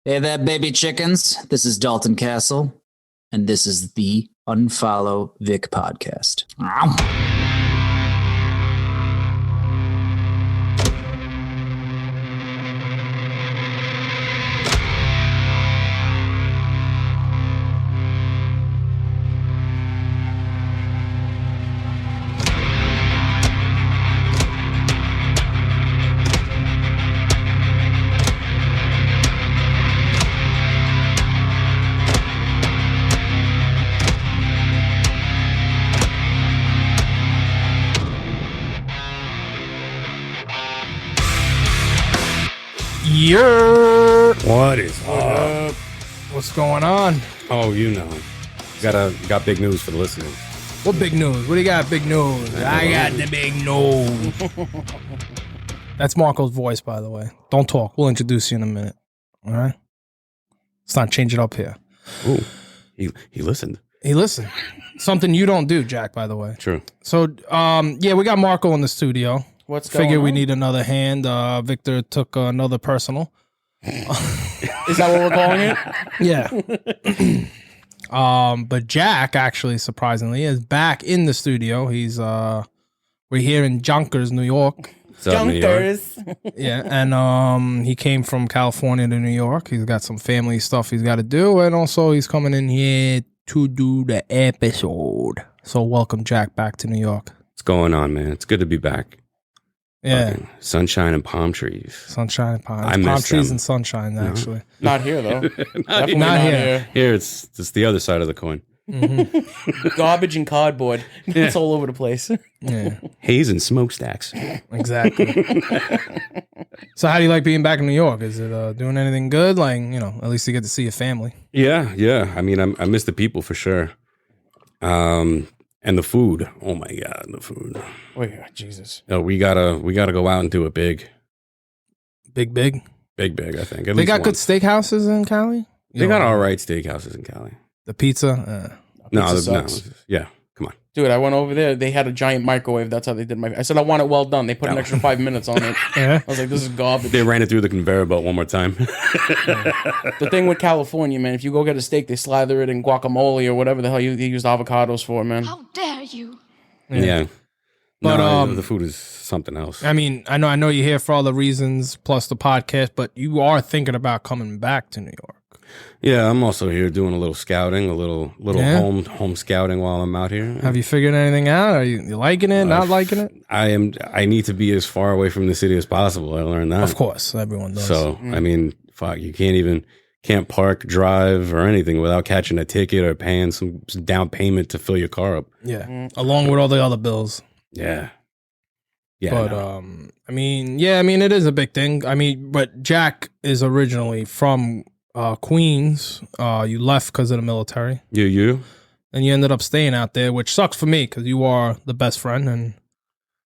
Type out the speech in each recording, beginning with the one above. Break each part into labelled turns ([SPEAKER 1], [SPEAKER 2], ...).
[SPEAKER 1] Hey there, baby chickens. This is Dalton Castle, and this is the UnFollowVic podcast.
[SPEAKER 2] What is up?
[SPEAKER 3] What's going on?
[SPEAKER 2] Oh, you know. Got big news for the listeners.
[SPEAKER 3] What big news? What do you got? Big news. I got the big news. That's Marco's voice, by the way. Don't talk. We'll introduce you in a minute. All right? Let's not change it up here.
[SPEAKER 2] Ooh, he listened.
[SPEAKER 3] He listened. Something you don't do, Jack, by the way.
[SPEAKER 2] True.
[SPEAKER 3] So, yeah, we got Marco in the studio.
[SPEAKER 4] What's going
[SPEAKER 3] Figure
[SPEAKER 4] on?
[SPEAKER 3] we need another hand. Victor took another personal.
[SPEAKER 4] Is that what we're calling it?
[SPEAKER 3] Yeah. But Jack, actually, surprisingly, is back in the studio. We're here in Yonkers, New York.
[SPEAKER 2] What's up, New York?
[SPEAKER 4] Junkers.
[SPEAKER 3] Yeah, and he came from California to New York. He's got some family stuff he's got to do, and also he's coming in here to do the episode. So welcome, Jack, back to New York.
[SPEAKER 2] What's going on, man? It's good to be back.
[SPEAKER 3] Yeah,
[SPEAKER 2] Fucking sunshine and palm trees.
[SPEAKER 3] sunshine and palm,
[SPEAKER 2] I miss
[SPEAKER 3] palm trees
[SPEAKER 2] them.
[SPEAKER 3] and sunshine, actually.
[SPEAKER 4] Not here, though. Definitely
[SPEAKER 3] Not
[SPEAKER 4] not
[SPEAKER 3] here.
[SPEAKER 4] here.
[SPEAKER 2] Here, it's just the other side of the coin.
[SPEAKER 4] Garbage and cardboard. It's all over the place.
[SPEAKER 3] Yeah,
[SPEAKER 2] Haze and smokestacks.
[SPEAKER 3] exactly. So how do you like being back in New York? Is it doing anything good? Like, at least you get to see your family.
[SPEAKER 2] Yeah. I mean, I miss the people for sure. And the food. Oh my God, the food.
[SPEAKER 4] Wait, Jesus.
[SPEAKER 2] No, we gotta go out and do it big.
[SPEAKER 3] Big.
[SPEAKER 2] Big, I think. At
[SPEAKER 3] They
[SPEAKER 2] least
[SPEAKER 3] got good
[SPEAKER 2] once.
[SPEAKER 3] steakhouses in Cali?
[SPEAKER 2] They got all right steakhouses in Cali.
[SPEAKER 3] The pizza?
[SPEAKER 2] No,
[SPEAKER 4] Pizza sucks.
[SPEAKER 2] yeah. Come on.
[SPEAKER 4] Dude, I went over there. They had a giant microwave. That's how they did my... I said, I want it well done. They put an extra 5 minutes on it.
[SPEAKER 3] Yeah.
[SPEAKER 4] I was like, this is garbage.
[SPEAKER 2] They ran it through the conveyor belt one more time.
[SPEAKER 4] The thing with California, man, if you go get a steak, they slather it in guacamole or whatever the hell you used avocados for, man.
[SPEAKER 5] How dare you?
[SPEAKER 2] Yeah.
[SPEAKER 3] But,
[SPEAKER 2] No, the food is something else.
[SPEAKER 3] I mean, I know you're here for all the reasons plus the podcast, but you are thinking about coming back to New York.
[SPEAKER 2] Yeah, I'm also here doing a little scouting, a little
[SPEAKER 3] Yeah?
[SPEAKER 2] home scouting while I'm out here.
[SPEAKER 3] Have you figured anything out? Are you liking it? Not liking it?
[SPEAKER 2] I need to be as far away from the city as possible. I learned that.
[SPEAKER 3] Of course, everyone does.
[SPEAKER 2] So, I mean, fuck, you can't park, drive, or anything without catching a ticket or paying some down payment to fill your car up.
[SPEAKER 3] yeah, along with all the other bills.
[SPEAKER 2] Yeah. Yeah.
[SPEAKER 3] But I mean, it is a big thing. I mean, but Jack is originally from Queens. You left because of the military,
[SPEAKER 2] you?
[SPEAKER 3] and you ended up staying out there, which sucks for me because you are the best friend, and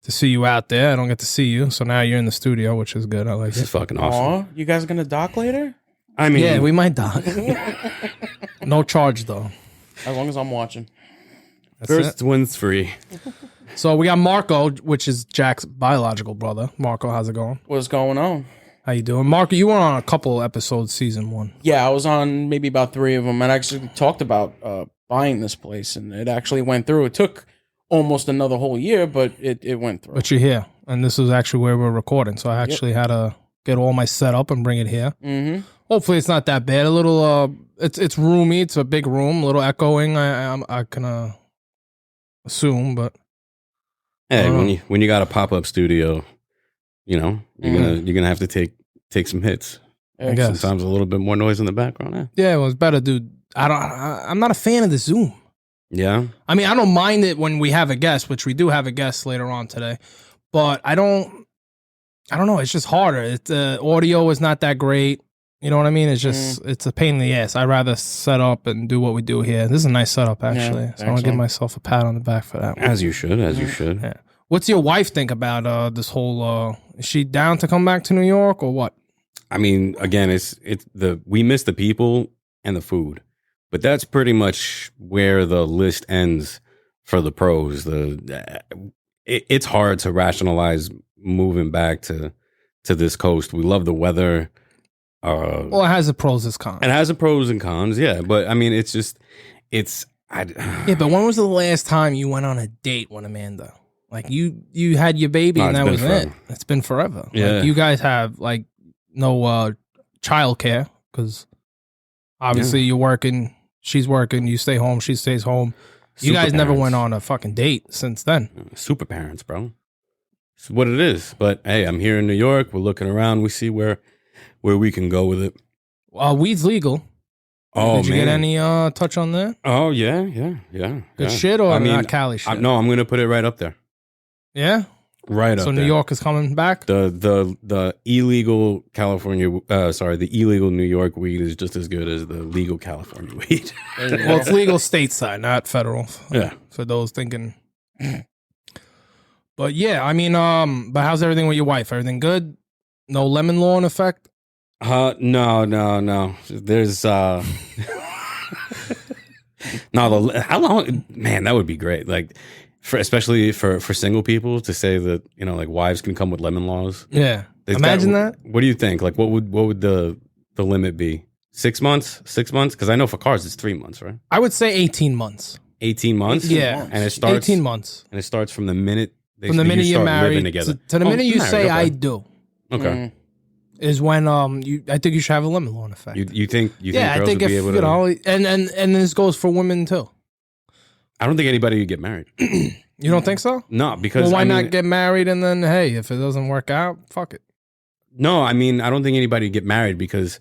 [SPEAKER 3] to see you out there, I don't get to see you. So now you're in the studio, which is good. I like
[SPEAKER 2] This is
[SPEAKER 3] it.
[SPEAKER 2] fucking awesome.
[SPEAKER 4] Aw, you guys gonna dock later?
[SPEAKER 2] I mean,
[SPEAKER 3] Yeah, we might dock. No charge though.
[SPEAKER 4] As long as I'm watching.
[SPEAKER 3] That's
[SPEAKER 2] first
[SPEAKER 3] it.
[SPEAKER 2] one's free.
[SPEAKER 3] So we got Marco, which is Jack's biological brother. Marco, how's it going?
[SPEAKER 4] What's going on?
[SPEAKER 3] How you doing? Marco, you were on a couple episodes, season 1.
[SPEAKER 4] Yeah, I was on maybe about 3 of them, and I actually talked about buying this place, and it actually went through. It took almost another whole year, but it went through.
[SPEAKER 3] But you're here, and this is actually where we're recording. So I actually had to get all my setup and bring it here.
[SPEAKER 4] Mm-hmm.
[SPEAKER 3] Hopefully it's not that bad. A little, it's roomy. It's a big room. A little echoing. I can assume, but
[SPEAKER 2] Hey, when you got a pop-up studio, you're gonna have to take some hits.
[SPEAKER 3] I guess.
[SPEAKER 2] Sometimes a little bit more noise in the background.
[SPEAKER 3] Yeah, it was better, dude. I'm not a fan of the Zoom.
[SPEAKER 2] Yeah.
[SPEAKER 3] I mean, I don't mind it when we have a guest, which we do have a guest later on today, but I don't know. It's just harder. The audio is not that great. You know what I mean? It's just, it's a pain in the ass. I'd rather set up and do what we do here. This is a nice setup, actually. So I want to give myself a pat on the back for that one.
[SPEAKER 2] As you should.
[SPEAKER 3] Yeah. What's your wife think about this whole, is she down to come back to New York or what?
[SPEAKER 2] I mean, again, we miss the people and the food, but that's pretty much where the list ends for the pros. It's hard to rationalize moving back to this coast. We love the weather.
[SPEAKER 3] Well, it has the pros and cons.
[SPEAKER 2] And it has the pros and cons, yeah. But I mean, it's just,
[SPEAKER 3] yeah, but when was the last time you went on a date with Amanda? Like you had your baby and that was it. It's been forever.
[SPEAKER 2] Yeah.
[SPEAKER 3] Like, you guys have like no child care because obviously you're working, she's working, you stay home, she stays home. You guys never went on a fucking date since then.
[SPEAKER 2] Super parents, bro. It's what it is. But hey, I'm here in New York. We're looking around. We see where we can go with it.
[SPEAKER 3] Weed's legal.
[SPEAKER 2] Oh,
[SPEAKER 3] Did you get any touch on that?
[SPEAKER 2] Oh, yeah.
[SPEAKER 3] Good shit or not Cali shit?
[SPEAKER 2] No, I'm going to put it right up there.
[SPEAKER 3] Yeah?
[SPEAKER 2] Right up there.
[SPEAKER 3] So New York is coming back?
[SPEAKER 2] The illegal the illegal New York weed is just as good as the legal California weed.
[SPEAKER 3] Well, it's legal stateside, not federal.
[SPEAKER 2] Yeah.
[SPEAKER 3] For those thinking. But yeah, I mean, but how's everything with your wife? Everything good? No lemon law in effect?
[SPEAKER 2] No. There's no. How long? Man, that would be great. Like, especially for single people to say that, you know, like wives can come with lemon laws.
[SPEAKER 3] Yeah. Imagine that.
[SPEAKER 2] What do you think? Like, what would the limit be? 6 months? 6 months? Because I know for cars it's 3 months, right?
[SPEAKER 3] I would say 18 months.
[SPEAKER 2] 18 months?
[SPEAKER 3] Yeah.
[SPEAKER 2] And it starts
[SPEAKER 3] 18 months.
[SPEAKER 2] And it starts from the minute
[SPEAKER 3] you're married
[SPEAKER 2] together.
[SPEAKER 3] to the minute you say I do.
[SPEAKER 2] Okay.
[SPEAKER 3] Is when I think you should have a lemon law in effect.
[SPEAKER 2] You think
[SPEAKER 3] yeah,
[SPEAKER 2] girls
[SPEAKER 3] I think
[SPEAKER 2] would
[SPEAKER 3] if
[SPEAKER 2] be able
[SPEAKER 3] you
[SPEAKER 2] to,
[SPEAKER 3] know, and this goes for women too.
[SPEAKER 2] I don't think anybody would get married.
[SPEAKER 3] You don't think so?
[SPEAKER 2] No, because
[SPEAKER 3] well, why not get married and then hey, if it doesn't work out, fuck it.
[SPEAKER 2] No, I mean, I don't think anybody would get married because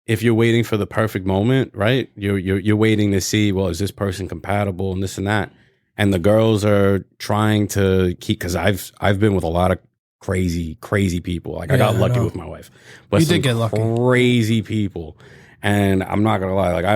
[SPEAKER 2] if you're waiting for the perfect moment, right? You're waiting to see, well, is this person compatible and this and that, and the girls are trying to keep, because I've been with a lot of crazy people. Like I got lucky with my wife, but
[SPEAKER 3] you did get lucky.
[SPEAKER 2] Crazy people, and I'm not gonna lie, like I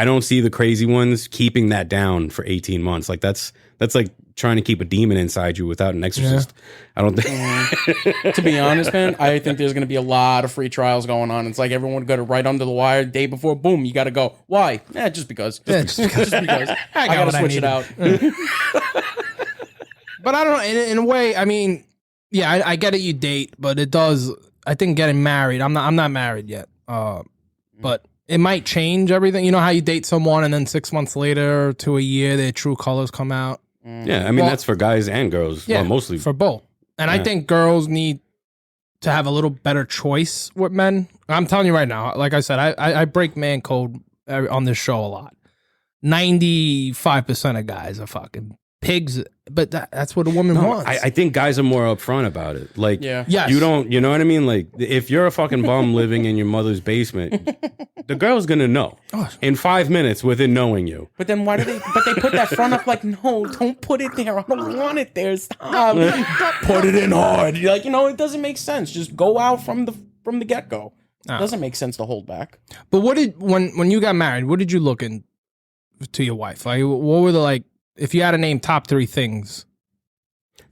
[SPEAKER 2] don't see the crazy ones keeping that down for 18 months. Like that's like trying to keep a demon inside you without an exorcist. Yeah. I don't think.
[SPEAKER 4] To be honest, man, I think there's going to be a lot of free trials going on. It's like everyone got to right under the wire day before. Boom, you got to go. Why? Just because. Just because. I got to switch it out.
[SPEAKER 3] But I don't know. In a way, I mean, yeah, I get it. You date, but it does. I think getting married. I'm not married yet. But it might change everything. You know how you date someone and then 6 months later to a year, their true colors come out.
[SPEAKER 2] Yeah, I mean, that's for guys and girls. Yeah, well, mostly
[SPEAKER 3] for both. And I think girls need to have a little better choice with men. I'm telling you right now, like I said, I break man code on this show a lot. 95% of guys are fucking pigs, but that's what a woman wants.
[SPEAKER 2] I think guys are more upfront about it. Like,
[SPEAKER 3] yes.
[SPEAKER 2] You know what I mean? Like, if you're a fucking bum living in your mother's basement, the girl's gonna know in 5 minutes within knowing you.
[SPEAKER 4] But then why do they? But they put that front up like, no, don't put it there. I don't want it there. Stop. Put it in hard. You're like, it doesn't make sense. Just go out from the get go. It doesn't make sense to hold back.
[SPEAKER 3] But when you got married, what did you look in to your wife? Like, what were the if you had to name top 3 things?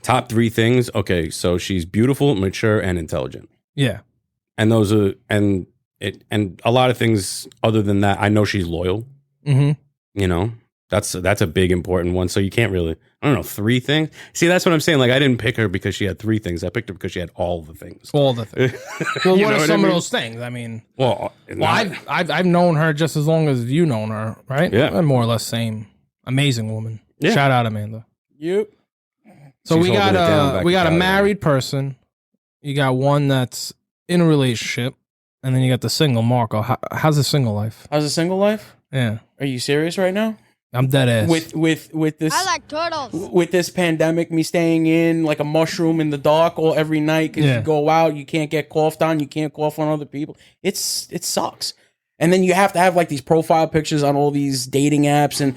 [SPEAKER 2] Top 3 things? Okay, so she's beautiful, mature, and intelligent.
[SPEAKER 3] Yeah.
[SPEAKER 2] And those are and a lot of things other than that. I know she's loyal. Mm-hmm. That's a big important one. So you can't really, I don't know, 3 things. See, that's what I'm saying. Like, I didn't pick her because she had 3 things. I picked her because she had all the things.
[SPEAKER 3] All the things. Well, what are some of those things? I mean, I've known her just as long as you known her, right?
[SPEAKER 2] Yeah,
[SPEAKER 3] and more or less same. Amazing woman.
[SPEAKER 2] Yeah.
[SPEAKER 3] Shout out, Amanda.
[SPEAKER 4] Yep.
[SPEAKER 3] So we got a married person. You got one that's in a relationship, and then you got the single Marco. How's the single life?
[SPEAKER 4] How's the single life?
[SPEAKER 3] Yeah.
[SPEAKER 4] Are you serious right now?
[SPEAKER 3] I'm dead ass.
[SPEAKER 4] With this,
[SPEAKER 5] I like turtles.
[SPEAKER 4] With this pandemic, me staying in like a mushroom in the dark every night because you go out, you can't get coughed on, you can't cough on other people. It sucks. And then you have to have like these profile pictures on all these dating apps, and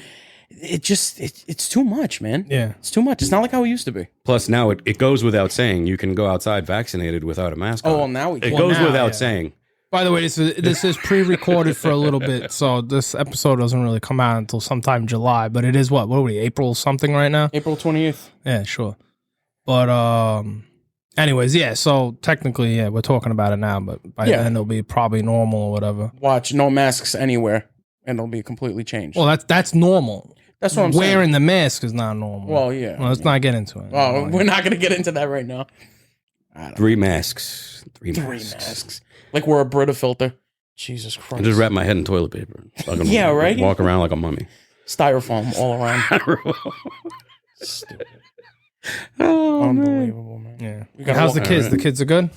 [SPEAKER 4] it's too much, man.
[SPEAKER 3] Yeah,
[SPEAKER 4] it's too much. It's not like how it used to be.
[SPEAKER 2] Plus, now it goes without saying you can go outside vaccinated without a mask on.
[SPEAKER 4] Oh, well, now
[SPEAKER 2] it goes without saying.
[SPEAKER 3] By the way, this is pre-recorded for a little bit, so this episode doesn't really come out until sometime July. But it is what are we, April something right now?
[SPEAKER 4] April 20th.
[SPEAKER 3] Yeah, sure. But anyways, yeah. So technically, yeah, we're talking about it now, but by then it'll be probably normal or whatever.
[SPEAKER 4] Watch, no masks anywhere, and it'll be completely changed.
[SPEAKER 3] Well, that's normal.
[SPEAKER 4] That's what I'm saying.
[SPEAKER 3] Wearing the mask is not normal.
[SPEAKER 4] Well, yeah.
[SPEAKER 3] Well, let's not get into it.
[SPEAKER 4] Oh, we're not going to get into that right now.
[SPEAKER 2] 3 masks. Three
[SPEAKER 4] Three
[SPEAKER 2] masks.
[SPEAKER 4] masks. Like we're a Brita filter. Jesus Christ.
[SPEAKER 2] I just wrap my head in toilet paper. Fucking
[SPEAKER 4] Yeah, right?
[SPEAKER 2] Walk around like a mummy.
[SPEAKER 4] Styrofoam all around. Stupid. Unbelievable, man.
[SPEAKER 3] Yeah.
[SPEAKER 4] We gotta
[SPEAKER 3] How's the
[SPEAKER 4] walk-
[SPEAKER 3] kids? The kids are good?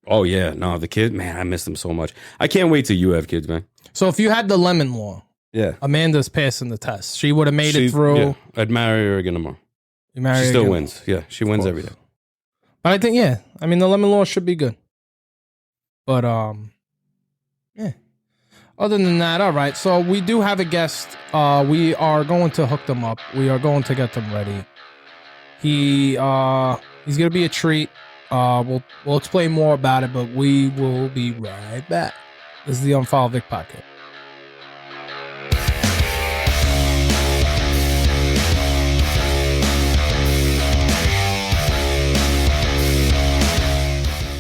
[SPEAKER 2] Oh, yeah. No, the kid, man, I miss them so much. I can't wait till you have kids, man.
[SPEAKER 3] So if you had the lemon law,
[SPEAKER 2] Yeah.
[SPEAKER 3] Amanda's passing the test. She would have made it through.
[SPEAKER 2] Yeah, I'd marry her again tomorrow.
[SPEAKER 3] You marry
[SPEAKER 2] She
[SPEAKER 3] her
[SPEAKER 2] still
[SPEAKER 3] again.
[SPEAKER 2] wins. Yeah, she wins every day.
[SPEAKER 3] But I think, yeah. I mean, the lemon law should be good. But, yeah. Other than that, all right. So we do have a guest. We are going to hook them up. We are going to get them ready. He's going to be a treat. We'll explain more about it, but we will be right back. This is the UnFollowVic podcast.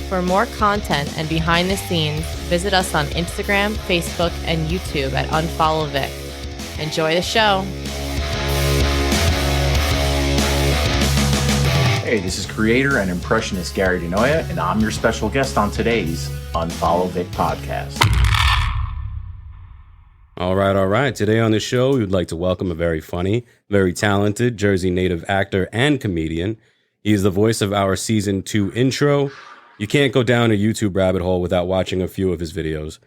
[SPEAKER 5] For more content and behind the scenes, visit us on Instagram, Facebook, and YouTube at UnFollowVic. Enjoy the show.
[SPEAKER 6] Hey, this is creator and impressionist Gary DeNoia, and I'm your special guest on today's UnFollowVic podcast.
[SPEAKER 2] All right. Today on the show, we would like to welcome a very funny, very talented Jersey native actor and comedian. He is the voice of our season 2 intro. You can't go down a YouTube rabbit hole without watching a few of his videos.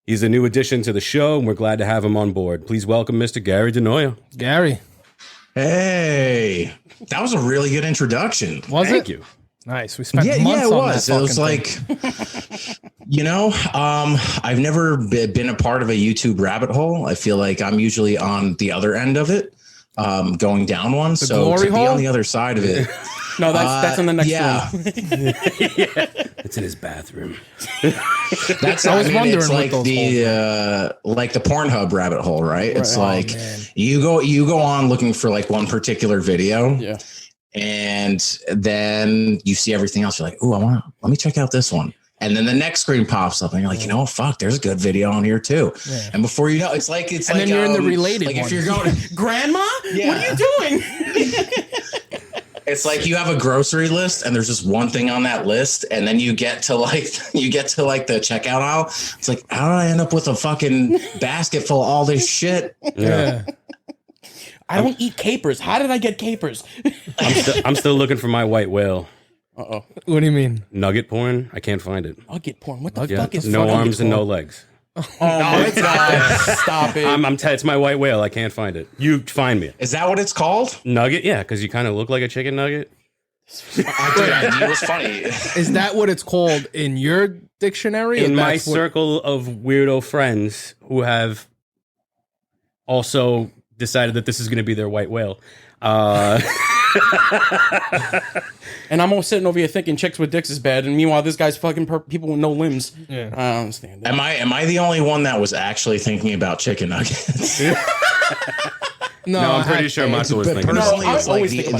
[SPEAKER 2] He's a new addition to the show, and we're glad to have him on board. Please welcome Mr. Gary DeNoia.
[SPEAKER 3] Gary.
[SPEAKER 7] Hey, that was a really good introduction.
[SPEAKER 3] Was
[SPEAKER 2] Thank
[SPEAKER 3] it?
[SPEAKER 2] you.
[SPEAKER 3] Nice. We spent months
[SPEAKER 7] Yeah, it
[SPEAKER 3] on
[SPEAKER 7] was.
[SPEAKER 3] that
[SPEAKER 7] It was
[SPEAKER 3] fucking
[SPEAKER 7] like, I've never been a part of a YouTube rabbit hole. I feel like I'm usually on the other end of it, going down one. So
[SPEAKER 3] glory
[SPEAKER 7] to be
[SPEAKER 3] hole?
[SPEAKER 7] on the other side of it.
[SPEAKER 4] No, that's in the next
[SPEAKER 7] yeah.
[SPEAKER 4] room.
[SPEAKER 2] It's in his bathroom.
[SPEAKER 7] That's
[SPEAKER 3] I was wondering
[SPEAKER 7] it's
[SPEAKER 3] what
[SPEAKER 7] like
[SPEAKER 3] those
[SPEAKER 7] the Pornhub rabbit hole, right? It's
[SPEAKER 3] Oh,
[SPEAKER 7] like
[SPEAKER 3] man.
[SPEAKER 7] you go on looking for like one particular video.
[SPEAKER 4] Yeah.
[SPEAKER 7] And then you see everything else. You're like, "Ooh, let me check out this one." And then the next screen pops up, and you're like, "You know, fuck, there's a good video on here too."
[SPEAKER 3] Yeah.
[SPEAKER 7] And before you know, it's like
[SPEAKER 3] And then you're in the related
[SPEAKER 7] Like if
[SPEAKER 3] ones.
[SPEAKER 7] you're going,
[SPEAKER 4] Grandma?
[SPEAKER 7] Yeah.
[SPEAKER 4] What are you doing?
[SPEAKER 7] it's like you have a grocery list, and there's just one thing on that list, and then you get to like the checkout aisle. It's like, how did I end up with a fucking basket full of all this shit?
[SPEAKER 3] Yeah.
[SPEAKER 4] I don't eat capers. How did I get capers?
[SPEAKER 2] I'm still looking for my white whale.
[SPEAKER 4] Uh-oh.
[SPEAKER 3] What do you mean?
[SPEAKER 2] Nugget porn? I can't find it.
[SPEAKER 4] I'll get porn. What the
[SPEAKER 2] Yeah,
[SPEAKER 4] fuck is
[SPEAKER 2] no
[SPEAKER 4] fucking
[SPEAKER 2] arms and no
[SPEAKER 4] porn?
[SPEAKER 2] legs.
[SPEAKER 4] Oh my God. Stop it.
[SPEAKER 2] It's my white whale. I can't find it. You find me.
[SPEAKER 7] Is that what it's called?
[SPEAKER 2] Nugget? Yeah, because you kind of look like a chicken nugget.
[SPEAKER 7] It was funny.
[SPEAKER 3] Is that what it's called in your dictionary?
[SPEAKER 2] In
[SPEAKER 3] or
[SPEAKER 2] my
[SPEAKER 3] that's what-
[SPEAKER 2] circle of weirdo friends who have also decided that this is going to be their white whale.
[SPEAKER 4] And I'm all sitting over here thinking chicks with dicks is bad, and meanwhile this guy's fucking people with no limbs.
[SPEAKER 3] Yeah.
[SPEAKER 4] I don't understand that.
[SPEAKER 7] Am I the only one that was actually thinking about chicken nuggets?
[SPEAKER 2] No, I'm pretty sure Marco was thinking.
[SPEAKER 7] Personally,
[SPEAKER 4] No, I
[SPEAKER 7] it's like
[SPEAKER 4] always think about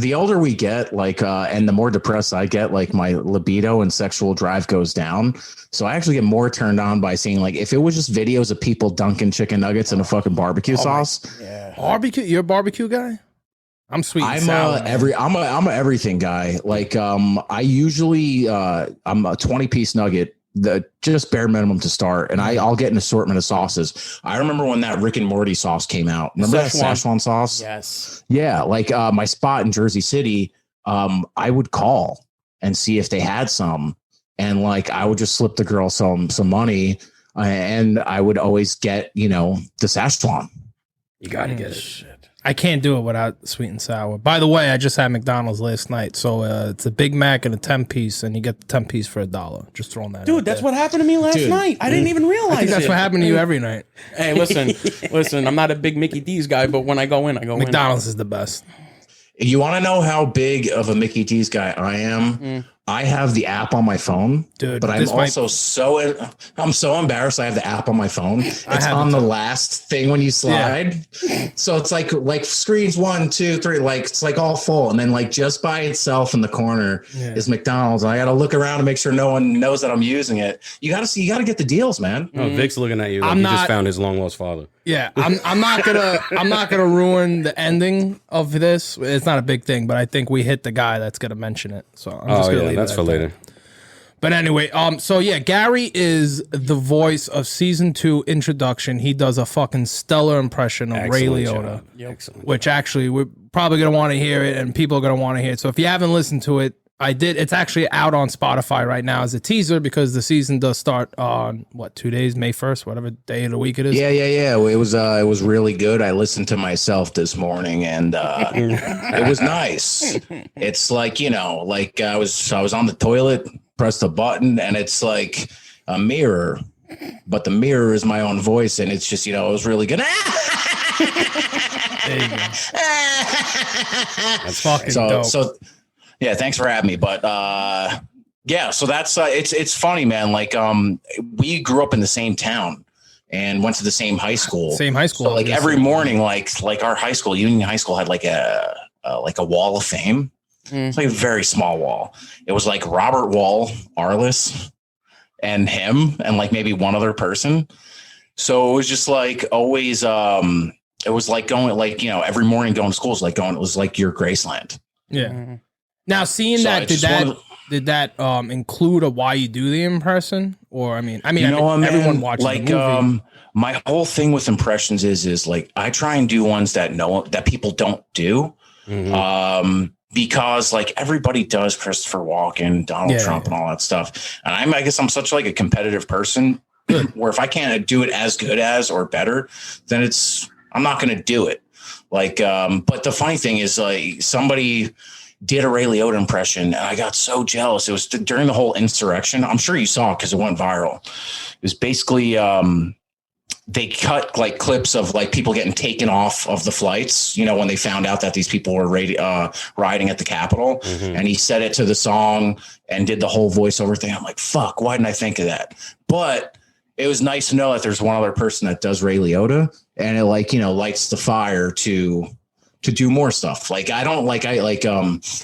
[SPEAKER 7] the older we get, like, and the more depressed I get, like my libido and sexual drive goes down. So I actually get more turned on by seeing, like, if it was just videos of people dunking chicken nuggets in a fucking barbecue sauce.
[SPEAKER 4] Yeah.
[SPEAKER 3] Barbecue? You're a barbecue guy? I'm sweet and
[SPEAKER 7] I'm
[SPEAKER 3] sour.
[SPEAKER 7] I'm a everything guy. Like, I usually I'm a 20-piece nugget. The just bare minimum to start, and I'll get an assortment of sauces. I remember when that Rick and Morty sauce came out. Remember that Szechuan sauce?
[SPEAKER 4] Yes.
[SPEAKER 7] Yeah, like my spot in Jersey City, I would call and see if they had some, and like I would just slip the girl some money, and I would always get the Szechuan.
[SPEAKER 2] You got to get it.
[SPEAKER 3] I can't do it without sweet and sour. By the way, I just had McDonald's last night. So it's a Big Mac and a 10-piece, and you get the 10-piece for $1. Just throwing that out
[SPEAKER 4] Dude, that's
[SPEAKER 3] there.
[SPEAKER 4] what happened to me last night. I didn't even realize
[SPEAKER 3] I think that's
[SPEAKER 4] it.
[SPEAKER 3] what happened to you every night.
[SPEAKER 4] Hey, listen, I'm not a big Mickey D's guy, but when I go in, I go
[SPEAKER 3] McDonald's is the best.
[SPEAKER 7] You want to know how big of a Mickey D's guy I am? I have the app on my phone,
[SPEAKER 3] Dude,
[SPEAKER 7] but I'm also so embarrassed. I have the app on my phone. It's on the last thing when you slide. Yeah. So it's like screens 1, 2, 3, like it's like all full. And then like just by itself in the corner is McDonald's. I got to look around to make sure no one knows that I'm using it. You got to get the deals, man.
[SPEAKER 2] Oh, Vic's looking at you. Like just found his long lost father.
[SPEAKER 3] Yeah. I'm not gonna ruin the ending of this. It's not a big thing, but I think we hit the guy that's gonna mention it. So I'm just gonna leave
[SPEAKER 2] that's for later.
[SPEAKER 3] But anyway, so yeah, Gary is the voice of season 2 introduction. He does a fucking stellar impression of Ray Liotta, which actually we're probably gonna want to hear it, and people are gonna want to hear it. So if you haven't listened to it, it's actually out on Spotify right now as a teaser because the season does start on 2 days, May 1st, whatever day of the week it is.
[SPEAKER 7] Yeah. It was really good. I listened to myself this morning and it was nice. It's like, like I was on the toilet, pressed a button, and it's like a mirror, but the mirror is my own voice, and it's just, it was really good.
[SPEAKER 3] There you go. That's fucking dope.
[SPEAKER 7] So yeah, thanks for having me. But so that's it's funny, man. Like we grew up in the same town and went to the same high school.
[SPEAKER 3] So
[SPEAKER 7] like every morning, like our high school, Union High School, had like a wall of fame. It's like a very small wall. It was like Robert Wall, Arliss, and him, and like maybe one other person. So it was just like always. It was like going every morning going to school was like going. It was like your Graceland.
[SPEAKER 3] Yeah. Mm-hmm. Now, seeing that, did that include a why you do the impression? Or I mean, everyone watches the movie.
[SPEAKER 7] My whole thing with impressions is like I try and do ones that people don't do, because like everybody does Christopher Walken, Donald Trump, and all that stuff. And I guess I'm such like a competitive person where if I can't do it as good as or better, then I'm not going to do it. Like, but the funny thing is like somebody did a Ray Liotta impression, and I got so jealous. It was during the whole insurrection. I'm sure you saw it because it went viral. It was basically they cut like clips of like people getting taken off of the flights, when they found out that these people were rioting at the Capitol, and he said it to the song and did the whole voiceover thing. I'm like, fuck, why didn't I think of that? But it was nice to know that there's one other person that does Ray Liotta, and it lights the fire to do more stuff. Like I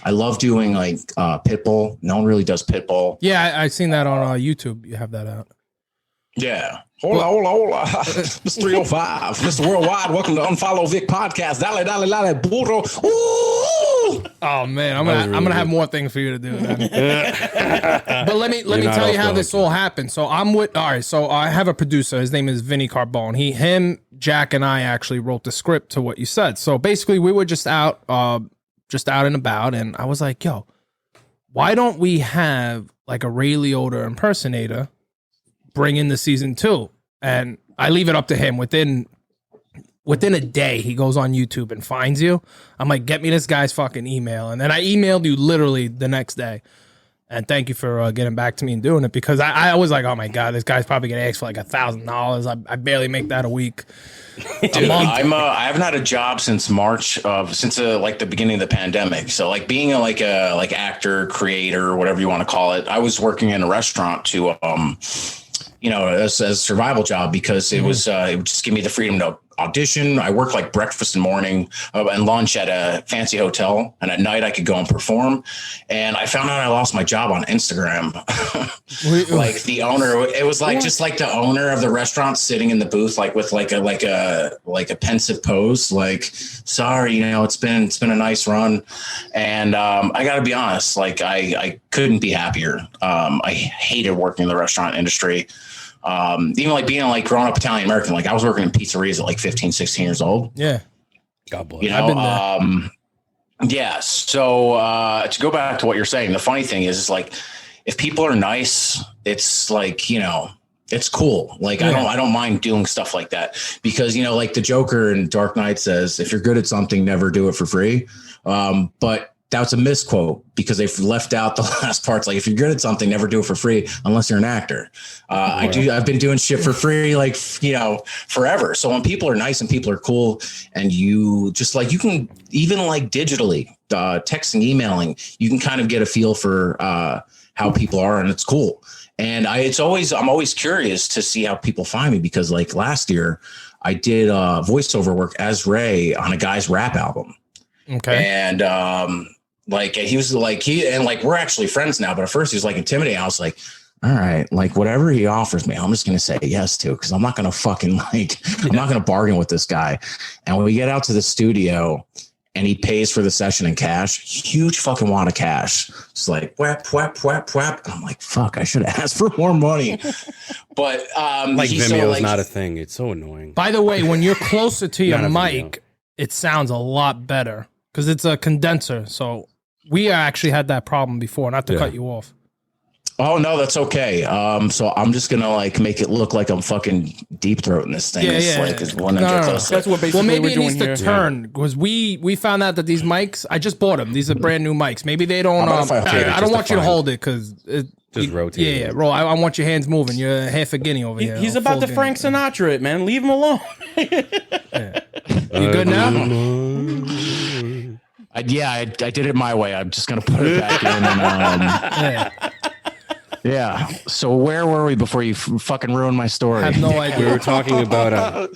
[SPEAKER 7] love doing like Pitbull. No one really does Pitbull.
[SPEAKER 3] Yeah, I seen that on YouTube. You have that out.
[SPEAKER 7] Yeah. Hola. Mr. 305. Mr. Worldwide. Welcome to UnFollowVic Podcast. Dale, burro. Ooh.
[SPEAKER 3] Oh man, I'm gonna have more things for you to do. But let me tell you how this all happened. So so I have a producer. His name is Vinny Carbone. Jack and I actually wrote the script to what you said. So basically we were just out and about, and I was like, yo, why don't we have like a Ray Liotta impersonator bring in the season 2? And I leave it up to him. Within a day, he goes on YouTube and finds you. I'm like, get me this guy's fucking email. And then I emailed you literally the next day. And thank you for getting back to me and doing it, because I was like, oh my God, this guy's probably gonna ask for like $1,000. I barely make that a week.
[SPEAKER 7] Dude, I haven't had a job since March since the beginning of the pandemic. So like being a actor, creator, whatever you want to call it, I was working in a restaurant to as a survival job, because it was it would just give me the freedom to audition. I work like breakfast and morning and lunch at a fancy hotel, and at night I could go and perform. And I found out I lost my job on Instagram. Like the owner, it was like just like the owner of the restaurant sitting in the booth, like with like a pensive pose, like, sorry, it's been a nice run. And I gotta be honest, like I couldn't be happier. I hated working in the restaurant industry. Even like being like grown up Italian American, like I was working in pizzerias at like 15, 16 years old.
[SPEAKER 3] Yeah.
[SPEAKER 2] God bless.
[SPEAKER 3] I've been there.
[SPEAKER 7] Yeah. So to go back to what you're saying, the funny thing is like, if people are nice, it's like, it's cool. Like I don't mind doing stuff like that, because, like the Joker in Dark Knight says, if you're good at something, never do it for free. But that's a misquote because they've left out the last parts. Like if you're good at something, never do it for free unless you're an actor. I've been doing shit for free, like, forever. So when people are nice and people are cool and you just like, you can even like digitally texting, emailing, you can kind of get a feel for how people are, and it's cool. And I'm always curious to see how people find me because like last year I did voiceover work as Ray on a guy's rap album.
[SPEAKER 3] Okay.
[SPEAKER 7] And he was like, we're actually friends now, but at first he was like intimidating. I was like, all right, like whatever he offers me, I'm just going to say yes to, because I'm not going to fucking I'm not going to bargain with this guy. And when we get out to the studio and he pays for the session in cash, huge fucking wad of cash. It's like, whap, whap, whap, whap. And I'm like, fuck, I should have asked for more money. But
[SPEAKER 2] like Vimeo is not a thing. It's so annoying.
[SPEAKER 3] By the way, when you're closer to your mic, it sounds a lot better because it's a condenser. So we actually had that problem before, not to cut you off.
[SPEAKER 7] Oh no, that's okay. So I'm just gonna like make it look like I'm fucking deep throating this thing. That's
[SPEAKER 4] what basically
[SPEAKER 3] maybe
[SPEAKER 4] we're
[SPEAKER 3] it
[SPEAKER 4] doing
[SPEAKER 3] needs to turn because we found out that these mics. I just bought them. These are brand new mics. Maybe they don't. I don't want you to hold it because
[SPEAKER 2] just rotate.
[SPEAKER 3] Yeah, roll. I want your hands moving. You're half a guinea over here.
[SPEAKER 4] He's about to Frank Sinatra it, man. Leave him alone.
[SPEAKER 3] You good now?
[SPEAKER 7] I did it my way. I'm just gonna put it back in. And, yeah. So where were we before you fucking ruined my story?
[SPEAKER 3] I have no idea.
[SPEAKER 2] We were talking about.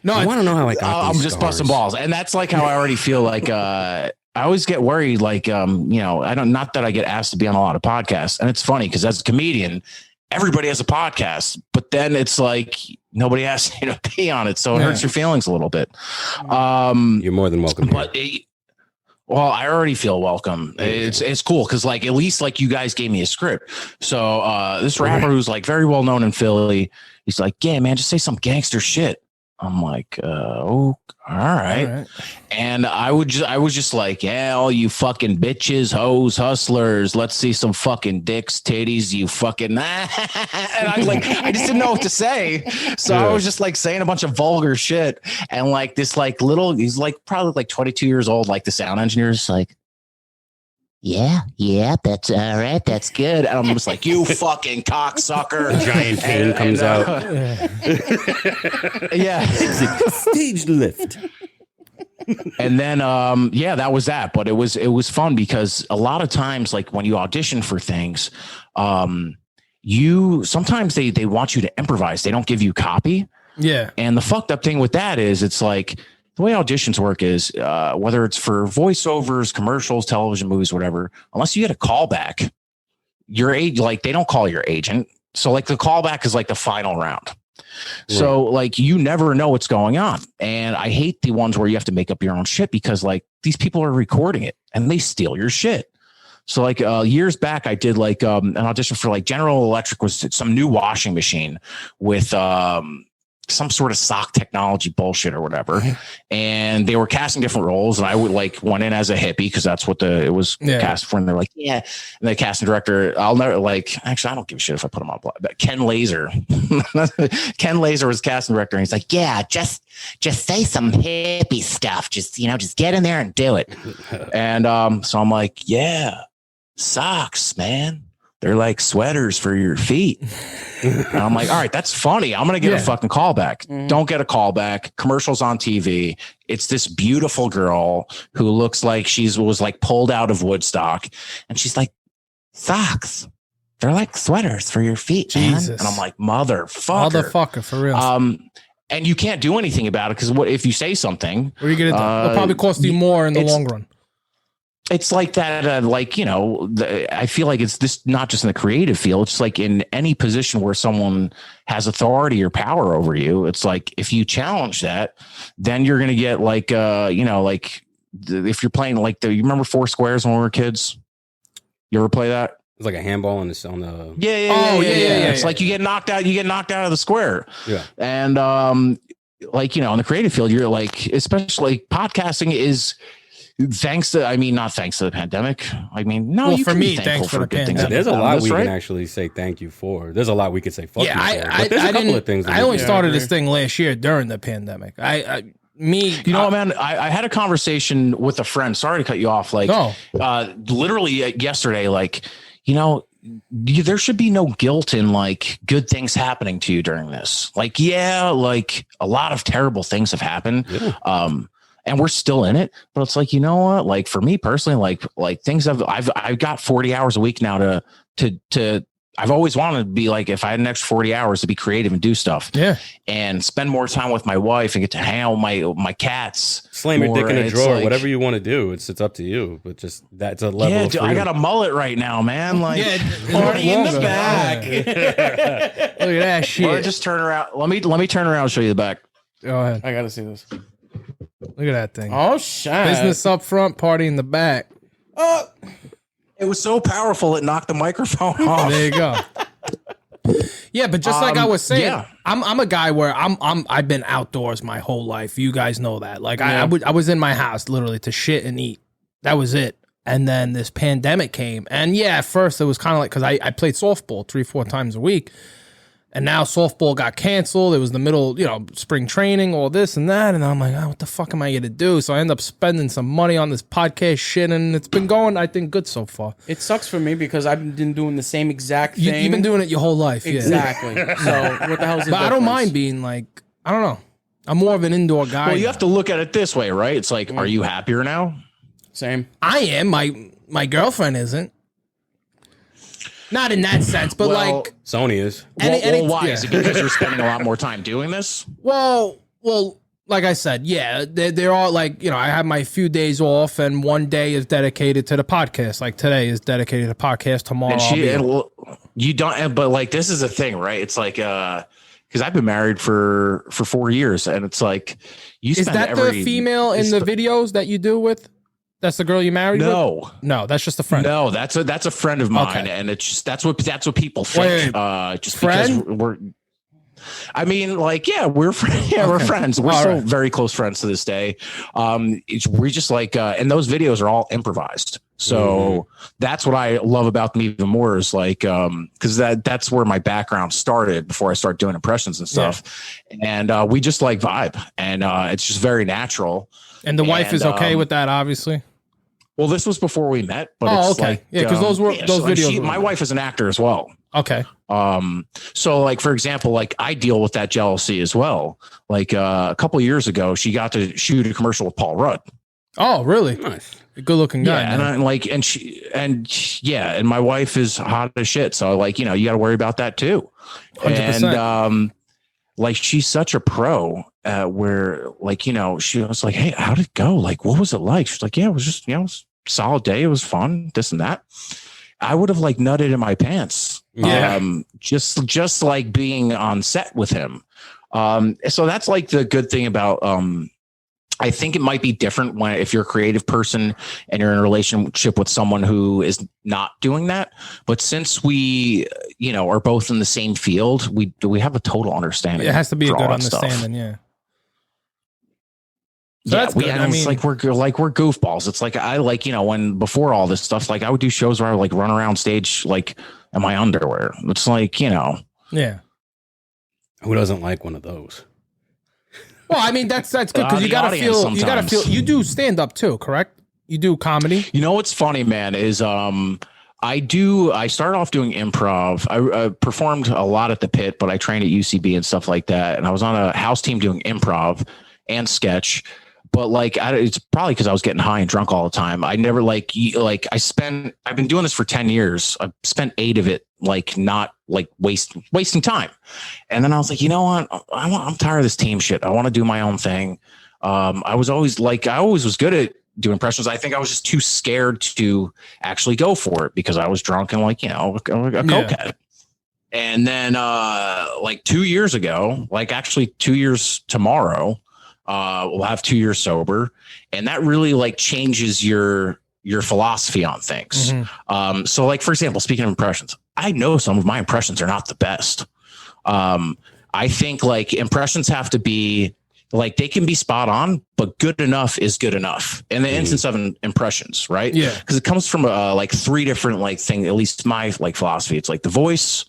[SPEAKER 2] No, I want to know how I got.
[SPEAKER 7] I'm just busting balls, and that's like how I already feel. Like I always get worried. Like I don't. Not that I get asked to be on a lot of podcasts, and it's funny because as a comedian, everybody has a podcast, but then it's like nobody asks you to be on it, so it hurts your feelings a little bit.
[SPEAKER 2] You're more than welcome.
[SPEAKER 7] But well, I already feel welcome. It's cool because like at least like you guys gave me a script. So this rapper who's like very well known in Philly, he's like, yeah, man, just say some gangster shit. I'm like, oh, all right. And I was just like, yeah, all you fucking bitches, hoes, hustlers, let's see some fucking dicks, titties, you fucking. And I just didn't know what to say. So I was just like saying a bunch of vulgar shit. And like this, like he's like probably like 22 years old, like the sound engineer is like, yeah, that's all right. That's good. And I'm just like, you fucking cocksucker.
[SPEAKER 2] A giant cane comes out.
[SPEAKER 7] Yeah.
[SPEAKER 2] Stage lift.
[SPEAKER 7] And then, that was that. But it was fun because a lot of times, like when you audition for things, sometimes they want you to improvise. They don't give you copy.
[SPEAKER 3] Yeah.
[SPEAKER 7] And the fucked up thing with that is it's like, the way auditions work is whether it's for voiceovers, commercials, television, movies, whatever, unless you get a callback, they don't call your agent. So like the callback is like the final round. So like you never know what's going on. And I hate the ones where you have to make up your own shit because like these people are recording it and they steal your shit. So like years back, I did like an audition for like General Electric was some new washing machine with some sort of sock technology bullshit or whatever. And they were casting different roles. And I would like went in as a hippie because that's what it was cast for. And they're like, yeah. And the casting director, I'll never actually, I don't give a shit if I put him on black, but Ken Laser was casting director. And he's like, yeah, just say some hippie stuff. Just get in there and do it. And so I'm like, yeah, socks, man. They're like sweaters for your feet. And I'm like, all right, that's funny. I'm going to get a fucking callback. Don't get a callback. Commercials on TV. It's this beautiful girl who looks like was like pulled out of Woodstock. And she's like, socks. They're like sweaters for your feet, man. And I'm like, motherfucker,
[SPEAKER 3] for real.
[SPEAKER 7] And you can't do anything about it because what if you say something?
[SPEAKER 3] What are you going to do? It'll probably cost you more in the long run.
[SPEAKER 7] It's like that, I feel like it's this not just in the creative field. It's like in any position where someone has authority or power over you. It's like if you challenge that, then you're going to get like, if you're playing like you remember Four Squares when we were kids? You ever play that?
[SPEAKER 2] It's like a handball on the.
[SPEAKER 7] Yeah. It's like you get knocked out. You get knocked out of the square. Yeah. And in the creative field, you're like, especially podcasting is. Not thanks to the pandemic.
[SPEAKER 3] For me, thanks for the pandemic.
[SPEAKER 2] There's a lot we can actually say thank you for. There's a lot we could say fuck you for. But there's a couple of things.
[SPEAKER 3] I only started this thing last year during the pandemic. I me,
[SPEAKER 7] You know what, man? I had a conversation with a friend. Sorry to cut you off. Like, literally yesterday, like, you know, there should be no guilt in like good things happening to you during this. Like, yeah, like a lot of terrible things have happened. Yeah. And we're still in it, but it's like, you know what? Like for me personally, like things I've got 40 hours a week now to I've always wanted to be like, if I had an extra 40 hours to be creative and do stuff, and spend more time with my wife and get to hang out with my cats,
[SPEAKER 2] slam your dick in a drawer, like, whatever you want to do. It's up to you, but just that's a level. Yeah,
[SPEAKER 7] dude, I got a mullet right now, man. Like,
[SPEAKER 4] party in the back.
[SPEAKER 3] Look at that shit.
[SPEAKER 7] Or just turn around. Let me turn around and show you the back.
[SPEAKER 3] Go ahead.
[SPEAKER 4] I gotta see this.
[SPEAKER 3] Look at that thing.
[SPEAKER 4] Oh shit!
[SPEAKER 3] Business up front, party in the back.
[SPEAKER 7] It was so powerful it knocked the microphone off.
[SPEAKER 3] There you go. Yeah, but just like I was saying, I'm a guy where I've been outdoors my whole life. You guys know that. Like I was in my house literally to shit and eat. That was it. And then this pandemic came, and at first it was kind of like, because I played softball 3-4 times a week. And now softball got canceled. It was the middle, spring training, all this and that. And I'm like, what the fuck am I going to do? So I end up spending some money on this podcast shit. And it's been going, I think, good so far.
[SPEAKER 4] It sucks for me because I've been doing the same exact thing.
[SPEAKER 3] You've been doing it your whole life.
[SPEAKER 4] Exactly.
[SPEAKER 3] Yeah.
[SPEAKER 4] So what the hell is it?
[SPEAKER 3] But I don't mind being like, I don't know. I'm more of an indoor guy.
[SPEAKER 7] Well, you have to look at it this way, right? It's like, are you happier now?
[SPEAKER 4] Same.
[SPEAKER 3] I am. My girlfriend isn't. Not in that sense, but like
[SPEAKER 2] Sony is.
[SPEAKER 7] Well, why? Is it because you're spending a lot more time doing this?
[SPEAKER 3] Well, like I said, they're all like, I have my few days off, and one day is dedicated to the podcast. Like today is dedicated to podcast. Tomorrow,
[SPEAKER 7] you don't. But like, this is a thing, right? It's like, because I've been married for 4 years, and it's like,
[SPEAKER 3] is that the female in the videos that you do with? That's the girl you married?
[SPEAKER 7] No,
[SPEAKER 3] that's just a friend.
[SPEAKER 7] No, that's a friend of mine, and it's just that's what people think. Just friend? Because we're. I mean, like, we're friends. Yeah, we're friends. We're still very close friends to this day. We just like, and those videos are all improvised. So that's what I love about them even more is like, because that's where my background started before I started doing impressions and stuff. And we just like vibe, and it's just very natural.
[SPEAKER 3] And the wife is okay with that, obviously.
[SPEAKER 7] Well, this was before we met, but it's like,
[SPEAKER 3] because those videos.
[SPEAKER 7] My wife is an actor as well.
[SPEAKER 3] Okay.
[SPEAKER 7] So like, for example, like I deal with that jealousy as well. Like a couple of years ago, she got to shoot a commercial with Paul Rudd.
[SPEAKER 3] Oh, really? Nice. A good looking guy.
[SPEAKER 7] Yeah. And my wife is hot as shit. So like, you got to worry about that too.
[SPEAKER 3] 100%.
[SPEAKER 7] And, like she's such a pro where like, she was like, hey, how'd it go? Like, what was it like? She's like, yeah, it was just, it was a solid day. It was fun, this and that. I would have like nutted in my pants. Yeah. Just like being on set with him. So that's like the good thing about, I think it might be different if you're a creative person and you're in a relationship with someone who is not doing that. But since we, are both in the same field, we have a total understanding.
[SPEAKER 3] It has to be a good understanding. Yeah.
[SPEAKER 7] So that's good. It's like we're goofballs. It's like I like, when before all this stuff, like I would do shows where I would like run around stage like in my underwear. It's like,
[SPEAKER 3] Yeah.
[SPEAKER 2] Who doesn't like one of those?
[SPEAKER 3] Well, I mean, that's good because you gotta feel. You do stand up too, correct? You do comedy.
[SPEAKER 7] What's funny, man, is I started off doing improv. I performed a lot at the Pit, but I trained at UCB and stuff like that. And I was on a house team doing improv and sketch. But like, it's probably because I was getting high and drunk all the time. I never I've been doing this for 10 years. I've spent 8 of it, like not like wasting time. And then I was like, you know what? I'm tired of this team shit. I want to do my own thing. I was always was good at doing impressions. I think I was just too scared to actually go for it because I was drunk and like, a cokehead. And then like 2 years ago, like actually 2 years tomorrow, we'll have 2 years sober, and that really like changes your philosophy on things. Mm-hmm. So like, for example, speaking of impressions, I know some of my impressions are not the best. I think like impressions have to be like, they can be spot on, but good enough is good enough in the instance of impressions, right?
[SPEAKER 3] Yeah.
[SPEAKER 7] Because it comes from like 3 different like things, at least my like philosophy. It's like the voice,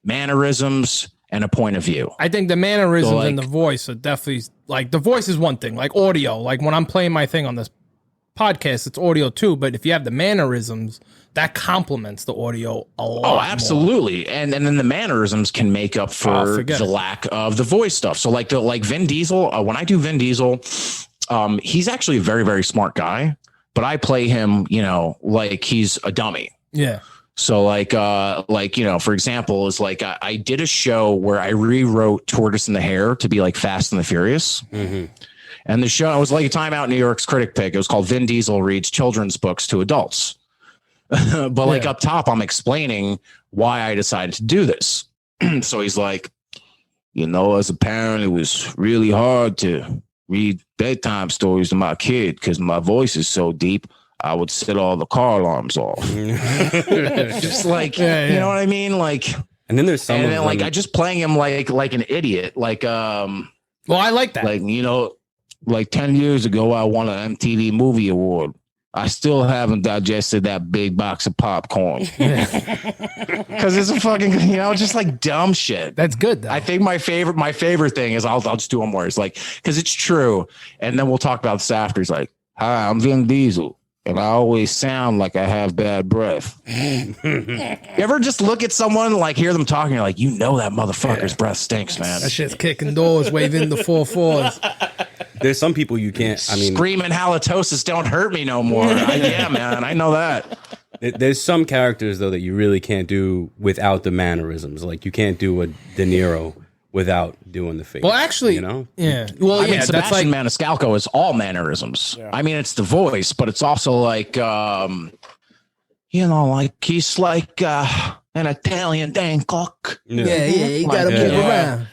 [SPEAKER 7] mannerisms, and a point of view.
[SPEAKER 3] I think the mannerisms and the voice are definitely like the voice is one thing, like audio. Like when I'm playing my thing on this podcast, it's audio too. But if you have the mannerisms, that complements the audio a lot.
[SPEAKER 7] Oh, absolutely.
[SPEAKER 3] More.
[SPEAKER 7] And then the mannerisms can make up for the lack of the voice stuff. So like Vin Diesel, when I do Vin Diesel, he's actually a very, very smart guy, but I play him, you know, like he's a dummy.
[SPEAKER 3] Yeah.
[SPEAKER 7] So like, you know, for example, is like I did a show where I rewrote Tortoise and the Hare to be like Fast and the Furious. Mm-hmm. And the show, it was like a Time Out New York's critic pick. It was called Vin Diesel Reads Children's Books to Adults. But like up top, I'm explaining why I decided to do this. So he's like, you know, as a parent, it was really hard to read bedtime stories to my kid because my voice is so deep. I would set all the car alarms off. Just like, you know what I mean? Like, and then there's some, and then like I just playing him like an idiot. Like, well,
[SPEAKER 3] I like that.
[SPEAKER 7] Like, you know, like 10 years ago, I won an MTV Movie Award. I still haven't digested that big box of popcorn because it's a fucking, you know, just like dumb shit.
[SPEAKER 3] That's good though.
[SPEAKER 7] I think my favorite thing is I'll just do one more. It's like, because it's true. And then we'll talk about this after. He's like, hi, I'm Vin Diesel. And I always sound like I have bad breath. You ever just look at someone, like hear them talking, you're like, you know that motherfucker's breath stinks, man.
[SPEAKER 3] That shit's kicking doors, waving the 4-4s.
[SPEAKER 2] There's some people you can't, I mean,
[SPEAKER 7] screaming halitosis don't hurt me no more. Yeah, man, I know that.
[SPEAKER 2] There's some characters though that you really can't do without the mannerisms. Like you can't do a De Niro without doing the face.
[SPEAKER 3] Well, actually,
[SPEAKER 2] you know,
[SPEAKER 3] Well,
[SPEAKER 7] I mean, Sebastian Maniscalco is all mannerisms. Yeah. I mean, it's the voice, but it's also like, you know, like he's like an Italian dang cook.
[SPEAKER 3] Yeah, you gotta move around.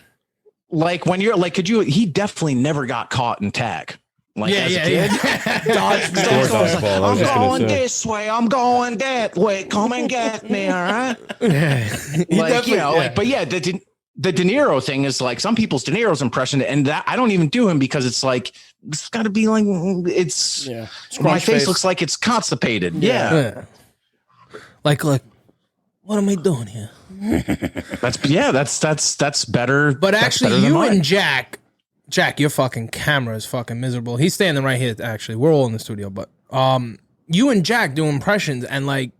[SPEAKER 7] Like when you're like, he definitely never got caught in tag. Like, Dodge I'm going this way. I'm going that way. Come and get me. All right. Like, you know, like, but yeah, the De Niro thing is like some people's De Niro's impression. And that I don't even do him because it's like, it's got to be like, it's my face looks like it's constipated. Yeah.
[SPEAKER 3] Like, what am I doing here?
[SPEAKER 7] That's better.
[SPEAKER 3] But
[SPEAKER 7] that's
[SPEAKER 3] actually,
[SPEAKER 7] better
[SPEAKER 3] you and Jack, your fucking camera is fucking miserable. He's standing right here. Actually, we're all in the studio, but you and Jack do impressions, and like,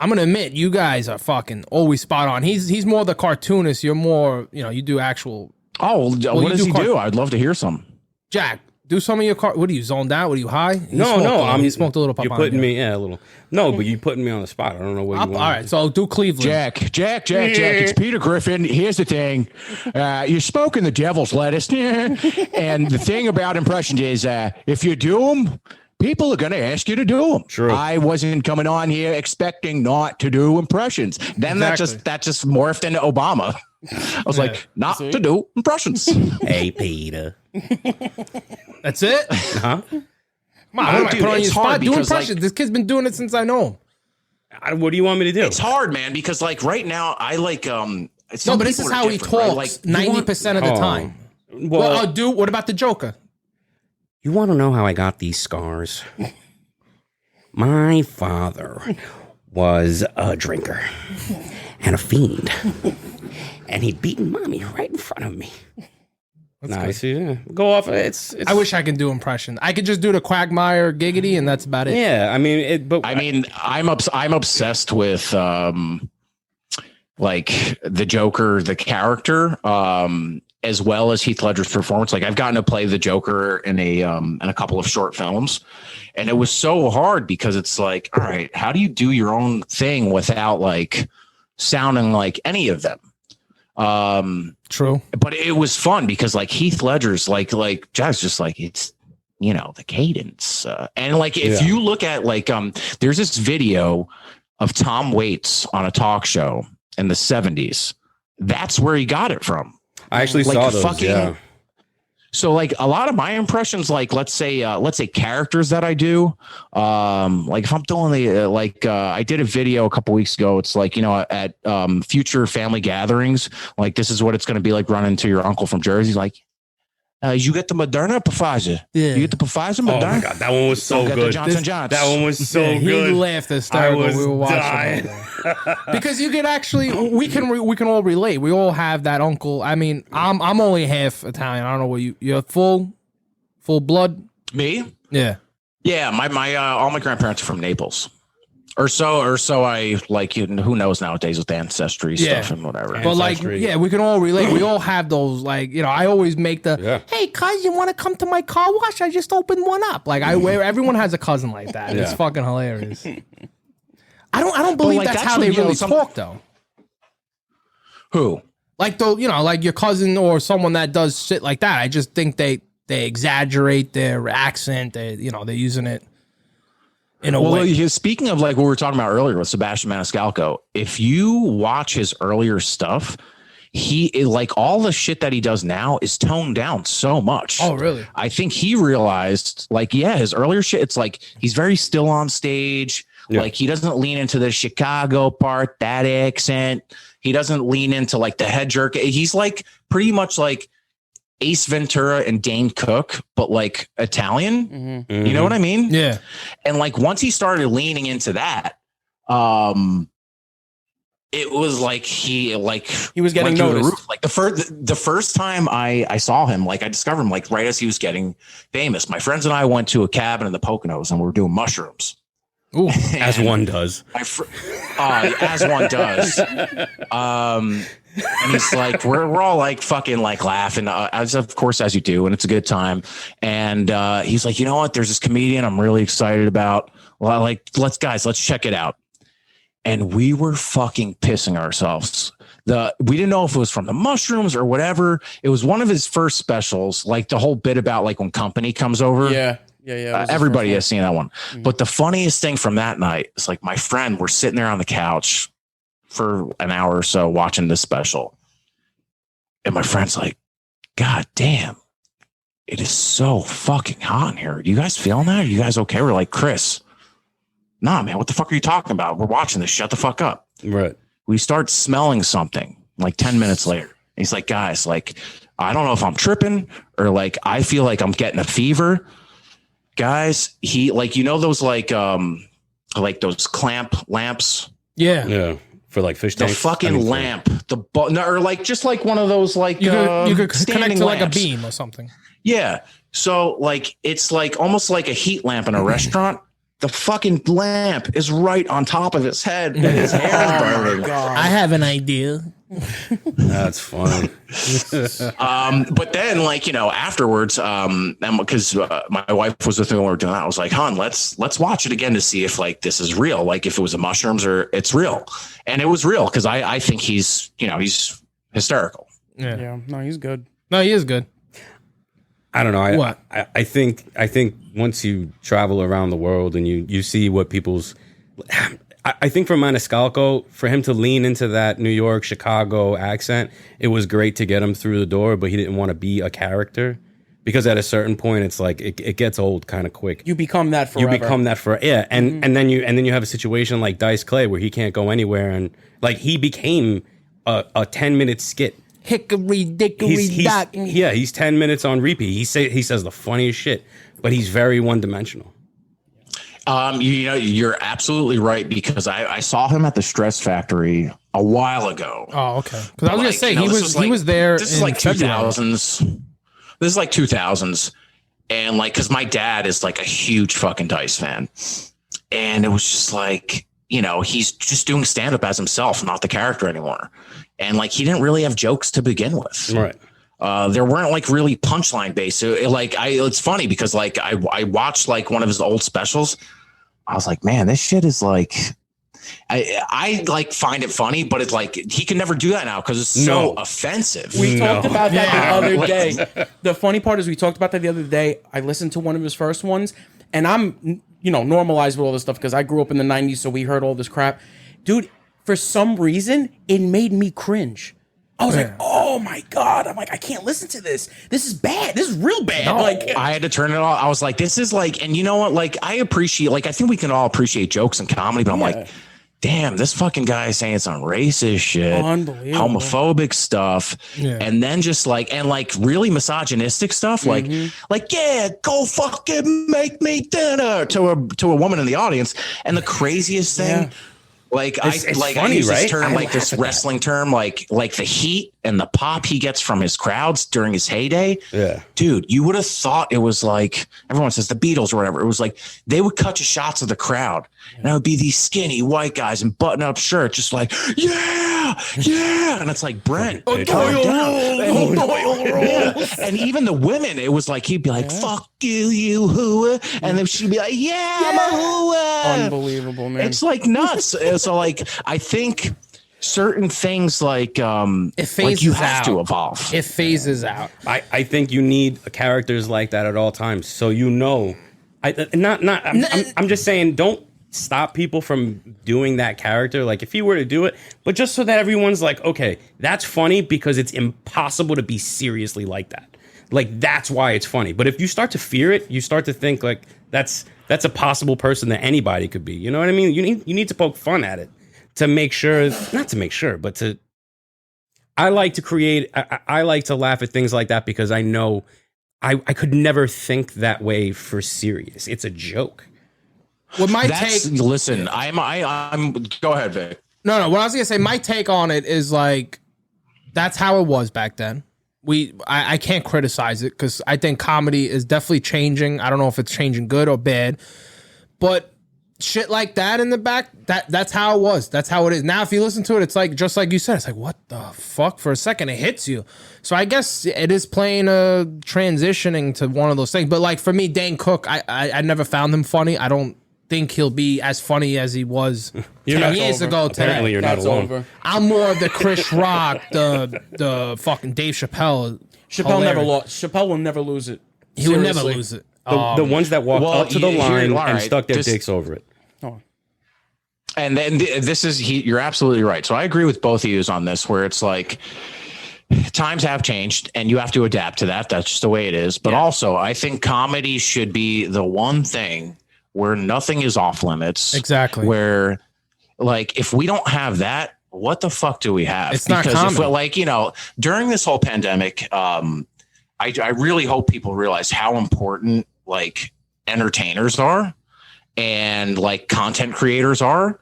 [SPEAKER 3] I'm gonna admit, you guys are fucking always spot on. He's more the cartoonist. You're more, you know, you do actual.
[SPEAKER 7] Oh, what does he do? I'd love to hear some.
[SPEAKER 3] Jack, do some of your what are you zoned out? What are you high?
[SPEAKER 2] No,
[SPEAKER 3] he smoked a little.
[SPEAKER 2] You're putting me, a little. No, but you putting me on the spot. I don't know what you want.
[SPEAKER 3] All right, so I'll do Cleveland.
[SPEAKER 7] Jack. It's Peter Griffin. Here's the thing: you're smoking the devil's lettuce, and the thing about impressions is, if you do them, people are going to ask you to do them.
[SPEAKER 2] True.
[SPEAKER 7] I wasn't coming on here expecting not to do impressions. Then that just morphed into Obama. I was like, not to do impressions.
[SPEAKER 2] Hey, Peter.
[SPEAKER 3] That's it?
[SPEAKER 2] Huh?
[SPEAKER 3] Mom, dude, it's hard do impressions. Like, this kid's been doing it since I know him.
[SPEAKER 2] What do you want me to do?
[SPEAKER 7] It's hard, man, because like right now I like
[SPEAKER 3] no, but this is how he talks, right? Like 90% of the time. Well, what about the Joker?
[SPEAKER 2] You want to know how I got these scars? My father was a drinker and a fiend, and he'd beaten mommy right in front of me. Nice, yeah. Go off. It's.
[SPEAKER 3] I wish I could do impression. I could just do the Quagmire Giggity, and that's about it.
[SPEAKER 2] Yeah, I mean,
[SPEAKER 7] I'm obsessed with like the Joker, the character, as well as Heath Ledger's performance. Like I've gotten to play the Joker in a couple of short films, and it was so hard because it's like, all right, how do you do your own thing without like sounding like any of them?
[SPEAKER 3] True,
[SPEAKER 7] but it was fun because like Heath Ledger's like Jack's just like, it's, you know, the cadence, and like if you look at like there's this video of Tom Waits on a talk show in the 70s. That's where he got it from.
[SPEAKER 2] I actually saw those.
[SPEAKER 7] So like a lot of my impressions, like let's say characters that I do, like if I'm doing the I did a video a couple weeks ago. It's like, you know, at future family gatherings, like this is what it's going to be like running into your uncle from Jersey. Like, You get the Moderna or Pfizer?
[SPEAKER 3] Yeah.
[SPEAKER 7] You get the Pfizer,
[SPEAKER 2] Oh
[SPEAKER 7] Moderna?
[SPEAKER 2] my god, that one was so
[SPEAKER 7] Don't get the
[SPEAKER 2] good.
[SPEAKER 7] Johnson Johnson.
[SPEAKER 2] That one was so
[SPEAKER 3] Yeah,
[SPEAKER 2] good.
[SPEAKER 3] He laughed hysterical.
[SPEAKER 2] I was
[SPEAKER 3] We were watching
[SPEAKER 2] dying.
[SPEAKER 3] it. Because you can actually, we can all relate. We all have that uncle. I mean, I'm only half Italian. I don't know what you're full blood.
[SPEAKER 7] Me?
[SPEAKER 3] Yeah.
[SPEAKER 7] Yeah, my all my grandparents are from Naples. Or so I like, you know, who knows nowadays with ancestry stuff and whatever.
[SPEAKER 3] But like,
[SPEAKER 2] Ancestry.
[SPEAKER 3] yeah, we can all relate. We all have those, like, you know, I always make the,
[SPEAKER 2] Yeah.
[SPEAKER 3] hey, cuz, you want to come to my car wash? I just opened one up. Like, everyone has a cousin like that. It's
[SPEAKER 2] Yeah.
[SPEAKER 3] fucking hilarious. I don't believe
[SPEAKER 7] like,
[SPEAKER 3] that's
[SPEAKER 7] that's
[SPEAKER 3] how
[SPEAKER 7] what,
[SPEAKER 3] they
[SPEAKER 7] you know,
[SPEAKER 3] really
[SPEAKER 7] some-
[SPEAKER 3] talk, though.
[SPEAKER 7] Who?
[SPEAKER 3] Like, though, you know, like your cousin or someone that does shit like that. I just think they exaggerate their accent. They're using it in a way.
[SPEAKER 7] Speaking of like what we were talking about earlier with Sebastian Maniscalco, if you watch his earlier stuff, like all the shit that he does now is toned down so much.
[SPEAKER 3] Oh, really?
[SPEAKER 7] I think he realized, like, yeah, his earlier shit, it's like he's very still on stage.
[SPEAKER 2] Yeah.
[SPEAKER 7] Like he doesn't lean into the Chicago part, that accent. He doesn't lean into like the head jerk. He's like pretty much like Ace Ventura and Dane Cook, but like Italian.
[SPEAKER 4] Mm-hmm.
[SPEAKER 7] You know what I mean?
[SPEAKER 3] Yeah.
[SPEAKER 7] And like once he started leaning into that, it was like he
[SPEAKER 4] was getting
[SPEAKER 7] went through the
[SPEAKER 4] noticed.
[SPEAKER 7] roof. Like the first time I saw him, like I discovered him like right as he was getting famous. My friends and I went to a cabin in the Poconos and we were doing mushrooms.
[SPEAKER 3] Ooh.
[SPEAKER 2] As one does.
[SPEAKER 7] As one does. And he's like, we're all like fucking like laughing, as of course as you do, and it's a good time. And he's like, you know what? There's this comedian I'm really excited about. Well, like, let's check it out. And we were fucking pissing ourselves. We didn't know if it was from the mushrooms or whatever. It was one of his first specials, like the whole bit about like when company comes over.
[SPEAKER 4] Yeah.
[SPEAKER 7] Everybody has seen that one.
[SPEAKER 4] Mm-hmm.
[SPEAKER 7] But the funniest thing from that night is like my friend, we're sitting there on the couch for an hour or so watching this special. And my friend's like, God damn, it is so fucking hot in here. You guys feeling that? Are you guys okay? We're like, Chris, nah, man, what the fuck are you talking about? We're watching this. Shut the fuck up.
[SPEAKER 2] Right.
[SPEAKER 7] We start smelling something like 10 minutes later. And he's like, guys, like, I don't know if I'm tripping or like, I feel like I'm getting a fever. Guys, he like, you know, those like those clamp lamps.
[SPEAKER 3] Yeah.
[SPEAKER 2] Yeah. For like fish
[SPEAKER 7] The
[SPEAKER 2] tanks.
[SPEAKER 7] fucking lamp, or like just like one of those like
[SPEAKER 3] You could connect
[SPEAKER 7] standing
[SPEAKER 3] to like a
[SPEAKER 7] lamps.
[SPEAKER 3] beam or something.
[SPEAKER 7] Yeah, so like it's like almost like a heat lamp in a restaurant. The fucking lamp is right on top of his head, and his hair is burning.
[SPEAKER 3] I have an idea.
[SPEAKER 2] That's funny.
[SPEAKER 7] But then, like, you know, afterwards, and because my wife was with me when we were doing that, I was like, "Hon, let's watch it again to see if like this is real, like if it was a mushrooms or it's real." And it was real because I think he's hysterical.
[SPEAKER 3] Yeah.
[SPEAKER 4] No, he's good.
[SPEAKER 3] No, he is good.
[SPEAKER 2] I don't know.
[SPEAKER 3] What?
[SPEAKER 2] I think once you travel around the world and you see what people's, I think for Maniscalco, for him to lean into that New York, Chicago accent, it was great to get him through the door, but he didn't want to be a character because at a certain point, it's like it gets old kind of quick.
[SPEAKER 4] You become that forever.
[SPEAKER 2] You become that for and then you have a situation like Dice Clay where he can't go anywhere, and like he became a 10-minute skit.
[SPEAKER 3] Hickory dickory dock.
[SPEAKER 2] He's 10 minutes on repeat. He says the funniest shit, but he's very one-dimensional.
[SPEAKER 7] You're absolutely right because I saw him at the Stress Factory a while ago.
[SPEAKER 3] Oh, okay. Because I was gonna say
[SPEAKER 7] you know,
[SPEAKER 3] he was there.
[SPEAKER 7] This is
[SPEAKER 3] in
[SPEAKER 7] like
[SPEAKER 3] February.
[SPEAKER 7] 2000s. This is like 2000s, and like because my dad is like a huge fucking Dice fan, and it was just like, you know, he's just doing stand up as himself, not the character anymore. And like, he didn't really have jokes to begin with.
[SPEAKER 2] Right.
[SPEAKER 7] There weren't like really punchline based. So it's funny because like I watched like one of his old specials. I was like, man, this shit is like, I like find it funny, but it's like, he can never do that now because it's so offensive.
[SPEAKER 4] We talked about that
[SPEAKER 3] Yeah.
[SPEAKER 4] the other day. The funny part is we talked about that the other day. I listened to one of his first ones and I'm, normalized with all this stuff because I grew up in the 90s. So we heard all this crap. Dude, for some reason, it made me cringe. I was like, oh my God. I'm like, I can't listen to this. This is bad. This is real bad.
[SPEAKER 7] I had to turn it off. I was like, this is like, and you know what? Like, I appreciate, like, I think we can all appreciate jokes and comedy, but I'm like, damn, this fucking guy is saying some racist shit,
[SPEAKER 4] Unbelievable.
[SPEAKER 7] homophobic stuff, and then just like really misogynistic stuff, like yeah, go fucking make me dinner to a woman in the audience. And the craziest thing, like
[SPEAKER 2] it's
[SPEAKER 7] I
[SPEAKER 2] funny,
[SPEAKER 7] use this
[SPEAKER 2] right?
[SPEAKER 7] term, like this wrestling term, like the heat and the pop he gets from his crowds during his heyday.
[SPEAKER 2] Yeah,
[SPEAKER 7] dude, you would have thought it was like everyone says the Beatles or whatever. It was like they would cut to shots of the crowd, and it would be these skinny white guys in button-up shirts, just like yeah, and it's like Brent, calm down. And even the women, it was like he'd be like, "Fuck you hooah," and then she'd be like, "Yeah, I'm a hooah."
[SPEAKER 4] Unbelievable, man.
[SPEAKER 7] It's like nuts. So like I think certain things like you have to evolve.
[SPEAKER 3] It phases out.
[SPEAKER 2] I think you need characters like that at all times, so I'm just saying, don't stop people from doing that character. Like if he were to do it, but just so that everyone's like, okay, that's funny because it's impossible to be seriously like that. Like that's why it's funny. But if you start to fear it, you start to think like that's a possible person that anybody could be. You know what I mean? You need to poke fun at it to make sure, not to make sure, but to. I like to create. I like to laugh at things like that because I know I could never think that way for serious. It's a joke.
[SPEAKER 3] What my take?
[SPEAKER 7] Listen, I'm. Go ahead, Vic.
[SPEAKER 3] No. What I was gonna say, my take on it is like, that's how it was back then. I can't criticize it because I think comedy is definitely changing. I don't know if it's changing good or bad, but shit like that in the back, that's how it was. That's how it is. Now, if you listen to it, it's like, just like you said, it's like, what the fuck? For a second, it hits you. So I guess it is playing transitioning to one of those things. But like for me, Dane Cook, I never found him funny. I don't think he'll be as funny as he was 10 years ago today.
[SPEAKER 2] Apparently, you're not alone.
[SPEAKER 4] Over.
[SPEAKER 3] I'm more of the Chris Rock, the fucking Dave Chappelle.
[SPEAKER 4] Chappelle will never lose it.
[SPEAKER 3] He would never lose it.
[SPEAKER 2] The ones that walked up to the line and stuck their dicks over it.
[SPEAKER 7] And then you're absolutely right. So I agree with both of you on this, where it's like times have changed and you have to adapt to that. That's just the way it is. But also I think comedy should be the one thing where nothing is off limits.
[SPEAKER 3] Exactly.
[SPEAKER 7] Where like, if we don't have that, what the fuck do we have?
[SPEAKER 3] It's not comedy.
[SPEAKER 7] If we're like, during this whole pandemic, I really hope people realize how important like entertainers are and like content creators are,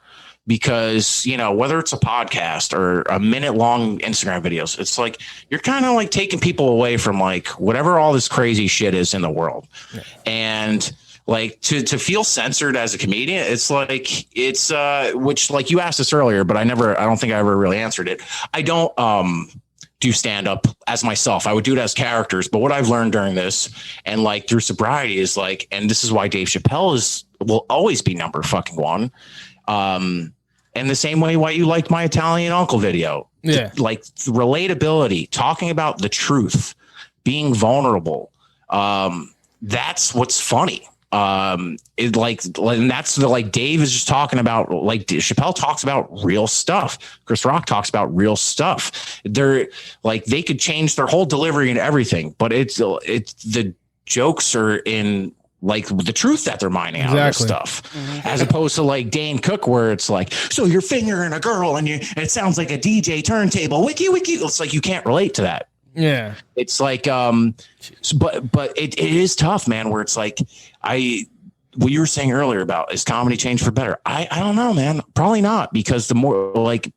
[SPEAKER 7] because, whether it's a podcast or a minute long Instagram videos, it's like, you're kind of like taking people away from like whatever all this crazy shit is in the world. Yeah. And like to feel censored as a comedian, it's like, it's which like you asked this earlier, but I don't think I ever really answered it. I don't do stand up as myself. I would do it as characters. But what I've learned during this and like through sobriety is like, and this is why Dave Chappelle will always be number fucking one. And the same way why you liked my Italian uncle video.
[SPEAKER 3] Yeah.
[SPEAKER 7] Like relatability, talking about the truth, being vulnerable. That's what's funny. And that's like Dave is just talking about, like Chappelle talks about real stuff. Chris Rock talks about real stuff. They're like, they could change their whole delivery and everything, but it's the jokes are in like the truth that they're mining out of this stuff, as opposed to like Dane Cook, where it's like, so you're fingering a girl and it sounds like a DJ turntable. Wiki. It's like, you can't relate to that.
[SPEAKER 3] Yeah.
[SPEAKER 7] It's like, but it is tough, man, where it's like, what you were saying earlier about, is comedy changed for better? I don't know, man. Probably not, because the more like,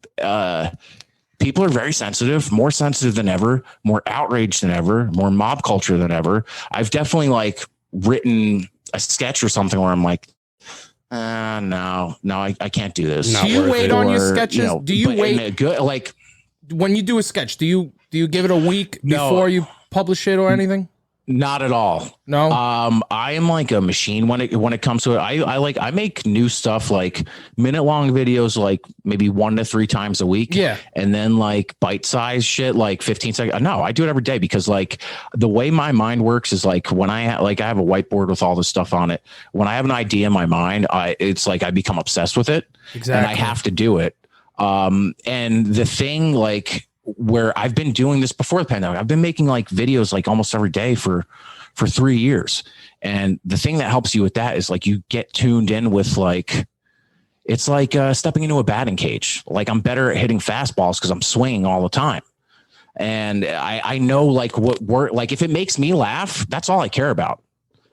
[SPEAKER 7] people are very sensitive, more sensitive than ever, more outraged than ever, more mob culture than ever. I've definitely like written a sketch or something where I'm like, no, I can't do this.
[SPEAKER 3] Do you wait on your sketches? Do you wait?
[SPEAKER 7] Good, like
[SPEAKER 3] when you do a sketch, do you give it a week before you publish it or anything?
[SPEAKER 7] Not at all.
[SPEAKER 3] No.
[SPEAKER 7] I am like a machine when it comes to it. I make new stuff, like minute long videos, like maybe 1 to 3 times a week.
[SPEAKER 3] Yeah.
[SPEAKER 7] And then like bite size shit, like 15 seconds. No, I do it every day, because like the way my mind works is like when I have a whiteboard with all this stuff on it. When I have an idea in my mind, it's like I become obsessed with it.
[SPEAKER 3] Exactly.
[SPEAKER 7] And I have to do it. And the thing, like, where I've been doing this before the pandemic, I've been making like videos like almost every day for 3 years. And the thing that helps you with that is like, you get tuned in with like, it's like stepping into a batting cage. Like I'm better at hitting fastballs because I'm swinging all the time. And I know like what work, like if it makes me laugh, that's all I care about.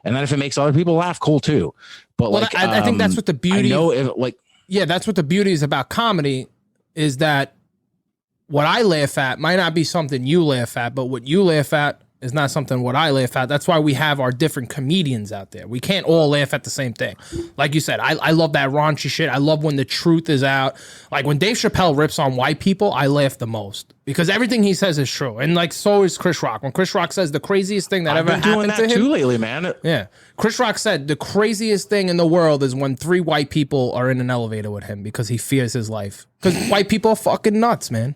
[SPEAKER 7] And then if it makes other people laugh, cool too. But
[SPEAKER 3] well,
[SPEAKER 7] like,
[SPEAKER 3] I think that's what the beauty.
[SPEAKER 7] I know if, like,
[SPEAKER 3] yeah, that's what the beauty is about comedy, is that what I laugh at might not be something you laugh at, but what you laugh at is not something what I laugh at. That's why we have our different comedians out there. We can't all laugh at the same thing. Like you said, I love that raunchy shit. I love when the truth is out. Like when Dave Chappelle rips on white people, I laugh the most because everything he says is true. And like so is Chris Rock. When Chris Rock says the craziest thing that ever happened to him
[SPEAKER 7] too lately, man.
[SPEAKER 3] Yeah. Chris Rock said the craziest thing in the world is when 3 white people are in an elevator with him because he fears his life. Because white people are fucking nuts, man.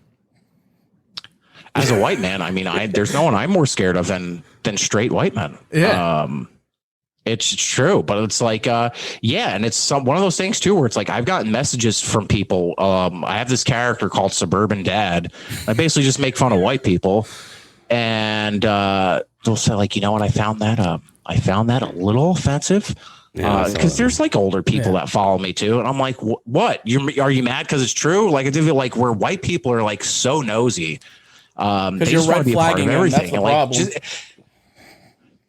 [SPEAKER 7] As a white man, I mean, there's no one I'm more scared of than straight white men.
[SPEAKER 3] Yeah.
[SPEAKER 7] It's true, but it's like, yeah. And it's one of those things too, where it's like, I've gotten messages from people. I have this character called Suburban Dad. I basically just make fun of white people. And, they'll say like, you know what? I found that a little offensive. Because there's like older people that follow me too, and I'm like, what? Are you mad because it's true? Like I feel like where white people are like so nosy. They just want to be a part of everything. And like,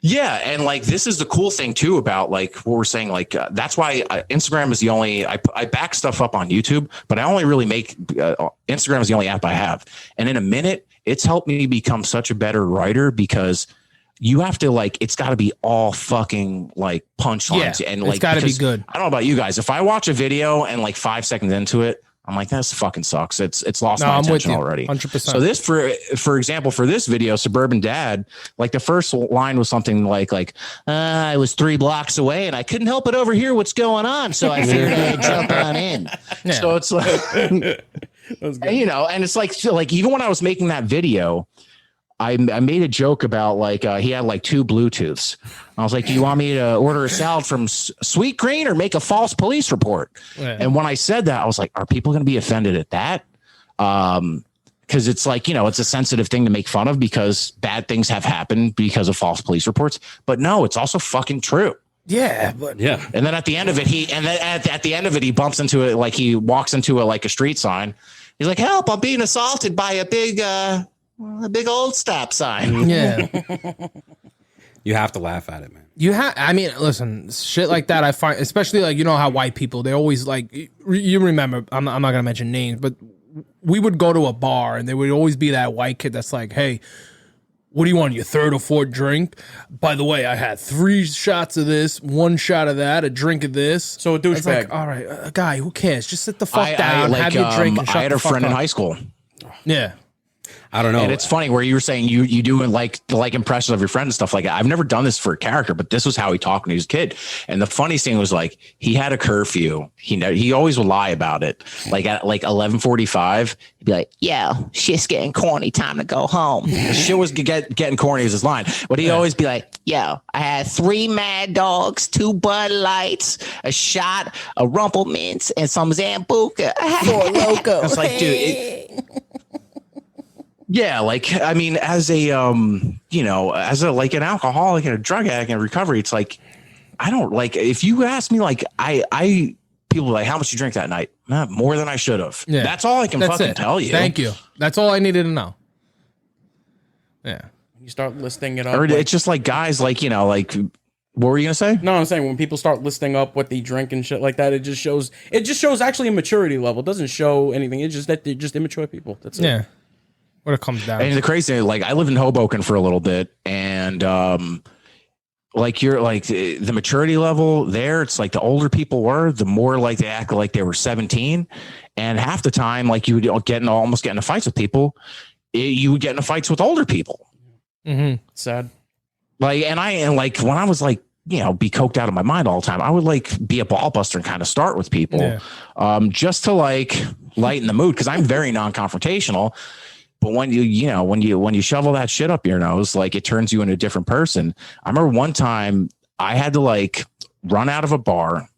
[SPEAKER 7] yeah, and like this is the cool thing too about like what we're saying. Like that's why Instagram is the only I back stuff up on YouTube, but I only really make Instagram is the only app I have. And in a minute, it's helped me become such a better writer because you have to like it's got to be all fucking like punchlines and like
[SPEAKER 3] it's got to be good.
[SPEAKER 7] I don't know about you guys. If I watch a video and like 5 seconds into it, I'm like, this fucking sucks. It's lost my attention already.
[SPEAKER 3] 100%.
[SPEAKER 7] So this, for example, for this video, Suburban Dad, like the first line was something like I was 3 blocks away and I couldn't help but overhear what's going on. So I figured I'd jump on in. Yeah. So it's like, you know, and it's like even when I was making that video, I made a joke about like he had like 2 Bluetooths. I was like, do you want me to order a salad from Sweet Green or make a false police report? Yeah. And when I said that, I was like, are people going to be offended at that? Because it's like, you know, it's a sensitive thing to make fun of because bad things have happened because of false police reports. But no, it's also fucking true.
[SPEAKER 3] Yeah, but yeah.
[SPEAKER 7] And then at the end of it, he bumps into it like he walks into a street sign. He's like, help! I'm being assaulted by a big old stop sign.
[SPEAKER 3] Yeah.
[SPEAKER 2] You have to laugh at it, man.
[SPEAKER 3] I mean, listen, shit like that I find, especially like, you know how white people, they always like, you remember, I'm not going to mention names, but we would go to a bar and there would always be that white kid that's like, hey, what do you want, your 3rd or 4th drink? By the way, I had 3 shots of this, 1 shot of that, a drink of this.
[SPEAKER 4] So a douchebag.
[SPEAKER 3] Like, all right, guy, who cares? Just sit the fuck down, have your drink and shut the fuck up.
[SPEAKER 7] I had a friend in high school.
[SPEAKER 3] Yeah.
[SPEAKER 2] I don't know.
[SPEAKER 7] And it's funny where you were saying you do like impressions of your friends and stuff like that. I've never done this for a character, but this was how he talked when he was a kid. And the funniest thing was like he had a curfew. He always would lie about it. Like at like 11:45, he'd be like, "Yo, shit's getting corny. Time to go home." Shit was getting corny was his line, but he'd always be like, "Yo, I had 3 Mad Dogs, 2 Bud Lights, a shot, a Rumple Mints, and some Zambuca." 4 Loco. I was like, dude. Yeah, like I mean, as a you know, as a like an alcoholic and a drug addict in recovery, it's like I don't like if you ask me like I people are like how much you drink that night? More than I should have. Yeah. That's all I can fucking tell you.
[SPEAKER 3] Thank you. That's all I needed to know. Yeah.
[SPEAKER 4] You start listing it up.
[SPEAKER 7] Or it's just like guys like, you know, like what were you gonna say?
[SPEAKER 4] No, I'm saying when people start listing up what they drink and shit like that, it just shows actually a maturity level. It doesn't show anything. It's just that they're just immature people. That's it.
[SPEAKER 3] Yeah. What it comes down.
[SPEAKER 7] And the crazy thing, like I lived in Hoboken for a little bit, and like you're like the maturity level there, it's like the older people were, the more like they acted like they were 17, and half the time, like you would almost get into fights with people, you would get into fights with older people.
[SPEAKER 3] Mm-hmm.
[SPEAKER 4] Sad.
[SPEAKER 7] Like, and like when I was like, you know, be coked out of my mind all the time, I would like be a ball buster and kind of start with people, just to like lighten the mood because I'm very non-confrontational. But when you shovel that shit up your nose, like it turns you into a different person. I remember one time I had to like run out of a bar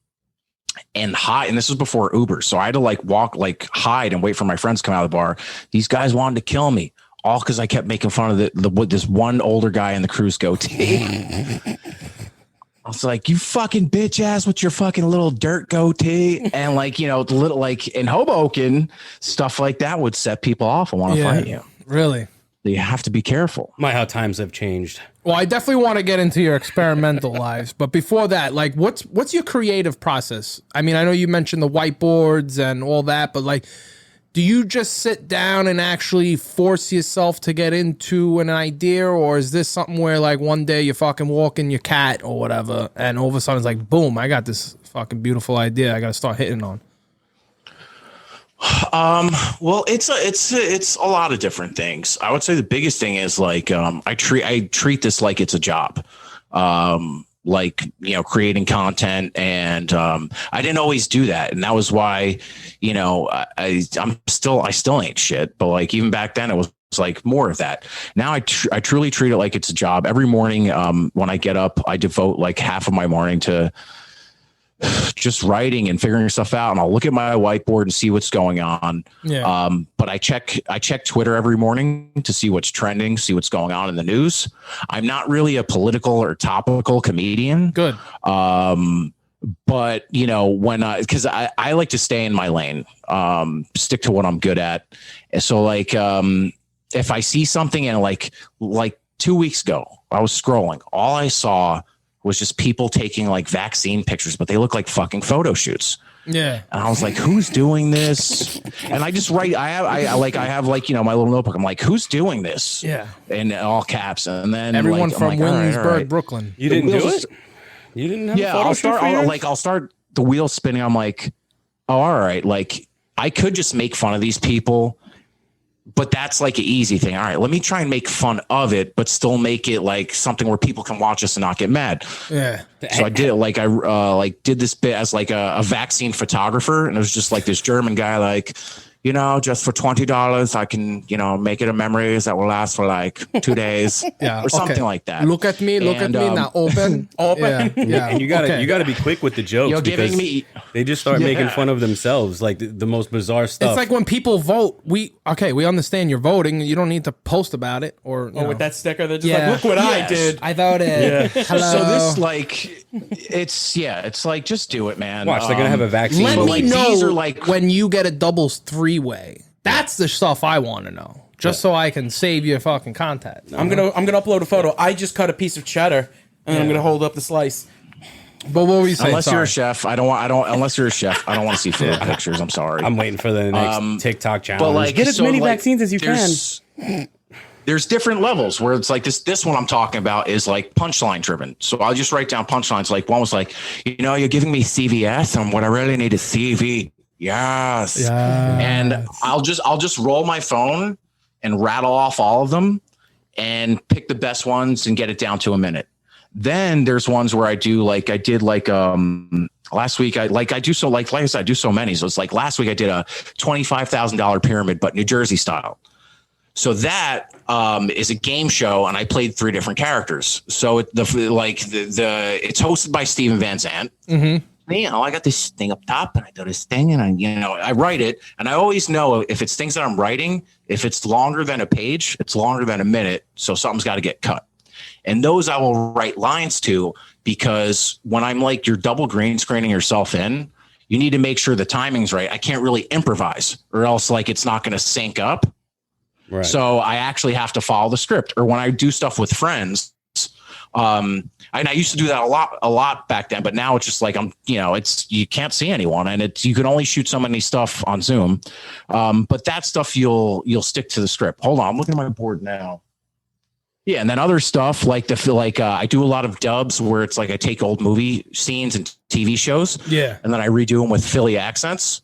[SPEAKER 7] and hide. And this was before Uber. So I had to like walk, like hide and wait for my friends to come out of the bar. These guys wanted to kill me all because I kept making fun of this one older guy in the cruise goatee. I was like, you fucking bitch ass with your fucking little dirt goatee. And like, you know, little like in Hoboken, stuff like that would set people off and want to fight you.
[SPEAKER 3] Really?
[SPEAKER 7] You have to be careful.
[SPEAKER 2] My, how times have changed.
[SPEAKER 3] Well, I definitely want to get into your experimental lives, but before that, like, what's your creative process? I mean, I know you mentioned the whiteboards and all that, but like, do you just sit down and actually force yourself to get into an idea, or is this something where like one day you're fucking walking your cat or whatever, and all of a sudden it's like, boom, I got this fucking beautiful idea I got to start hitting on?
[SPEAKER 7] Well, it's a lot of different things. I would say the biggest thing is like, I treat this like it's a job. Like, you know, creating content, and I didn't always do that, and that was why, you know, I still ain't shit, but like even back then it was like more of that. Now I truly treat it like it's a job. Every morning when I get up, I devote like half of my morning to just writing and figuring stuff out, and I'll look at my whiteboard and see what's going on.
[SPEAKER 3] Yeah.
[SPEAKER 7] But I check Twitter every morning to see what's trending, see what's going on in the news. I'm not really a political or topical comedian.
[SPEAKER 3] Good.
[SPEAKER 7] But you know, when because I like to stay in my lane, stick to what I'm good at. And so like if I see something, and like 2 weeks ago, I was scrolling, all I saw was just people taking like vaccine pictures, but they look like fucking photo shoots.
[SPEAKER 3] Yeah.
[SPEAKER 7] And I was like, who's doing this? And I just write, I have like, you know, my little notebook. I'm like, who's doing this?
[SPEAKER 3] Yeah.
[SPEAKER 7] In all caps. And then
[SPEAKER 3] Everyone
[SPEAKER 7] like,
[SPEAKER 3] from
[SPEAKER 7] like, all
[SPEAKER 3] Williamsburg,
[SPEAKER 7] right.
[SPEAKER 3] Brooklyn.
[SPEAKER 2] You didn't do it? You didn't have a photo shoot for yours?
[SPEAKER 7] I'll start the wheel spinning. I'm like, oh, all right. Like I could just make fun of these people, but that's like an easy thing. All right, let me try and make fun of it, but still make it like something where people can watch us and not get mad.
[SPEAKER 3] Yeah.
[SPEAKER 7] So I did like, I did this bit as like a vaccine photographer, and it was just like this German guy, like, you know, just for $20, I can, you know, make it a memories that will last for like 2 days,
[SPEAKER 3] Yeah,
[SPEAKER 7] or something
[SPEAKER 3] okay.
[SPEAKER 7] like that.
[SPEAKER 3] Look at me, now open.
[SPEAKER 4] Open.
[SPEAKER 3] Yeah.
[SPEAKER 2] And you gotta be quick with the jokes,
[SPEAKER 7] You're
[SPEAKER 2] because
[SPEAKER 7] giving me.
[SPEAKER 2] they just start making fun of themselves, like the most bizarre stuff.
[SPEAKER 3] It's like when people vote, we understand you're voting. You don't need to post about it or
[SPEAKER 4] With that sticker, they're just
[SPEAKER 3] Yeah.
[SPEAKER 4] like, look what I
[SPEAKER 7] Yes.
[SPEAKER 4] did.
[SPEAKER 3] I voted.
[SPEAKER 2] Yeah.
[SPEAKER 3] Hello.
[SPEAKER 7] So this like, it's like, just do it, man.
[SPEAKER 2] Watch, they're gonna have a vaccine.
[SPEAKER 3] Let
[SPEAKER 7] But,
[SPEAKER 3] me
[SPEAKER 7] like,
[SPEAKER 3] know
[SPEAKER 7] these are like-
[SPEAKER 3] when you get a doubles 3-way. That's the stuff I want to know. Just so I can save your fucking contact.
[SPEAKER 4] I'm gonna upload a photo. I just cut a piece of cheddar, and I'm gonna hold up the slice.
[SPEAKER 3] But what were you saying?
[SPEAKER 7] Unless you're a chef, unless you're a chef, I don't want to see food pictures. I'm sorry.
[SPEAKER 2] I'm waiting for the next TikTok challenge.
[SPEAKER 7] But like,
[SPEAKER 2] get as
[SPEAKER 7] so,
[SPEAKER 2] many
[SPEAKER 7] like,
[SPEAKER 2] vaccines as you can.
[SPEAKER 7] There's different levels where it's like this one I'm talking about is like punchline driven. So I'll just write down punchlines. Like one was like, you know, you're giving me CVS, and what I really need is CV. Yes. And I'll just roll my phone and rattle off all of them and pick the best ones and get it down to a minute. Then there's ones where I did last week. I do so many. So it's like last week I did a $25,000 pyramid, but New Jersey style. So that is a game show, and I played 3 different characters. So it's hosted by Steven Van Zandt.
[SPEAKER 3] Mm-hmm.
[SPEAKER 7] You know, I got this thing up top, and I do this thing, and I write it, and I always know if it's things that I'm writing, if it's longer than a page, it's longer than a minute, so something's got to get cut. And those I will write lines to, because when I'm like, you're double green screening yourself in, you need to make sure the timing's right. I can't really improvise, or else like it's not going to sync up.
[SPEAKER 2] Right.
[SPEAKER 7] So I actually have to follow the script. Or when I do stuff with friends, and I used to do that a lot back then, but now it's just like you can't see anyone, and you can only shoot so many stuff on Zoom. But that stuff you'll stick to the script. Hold on, I'm looking at my board now. Yeah, and then other stuff like I do a lot of dubs where it's like I take old movie scenes and TV shows, and then I redo them with Philly accents.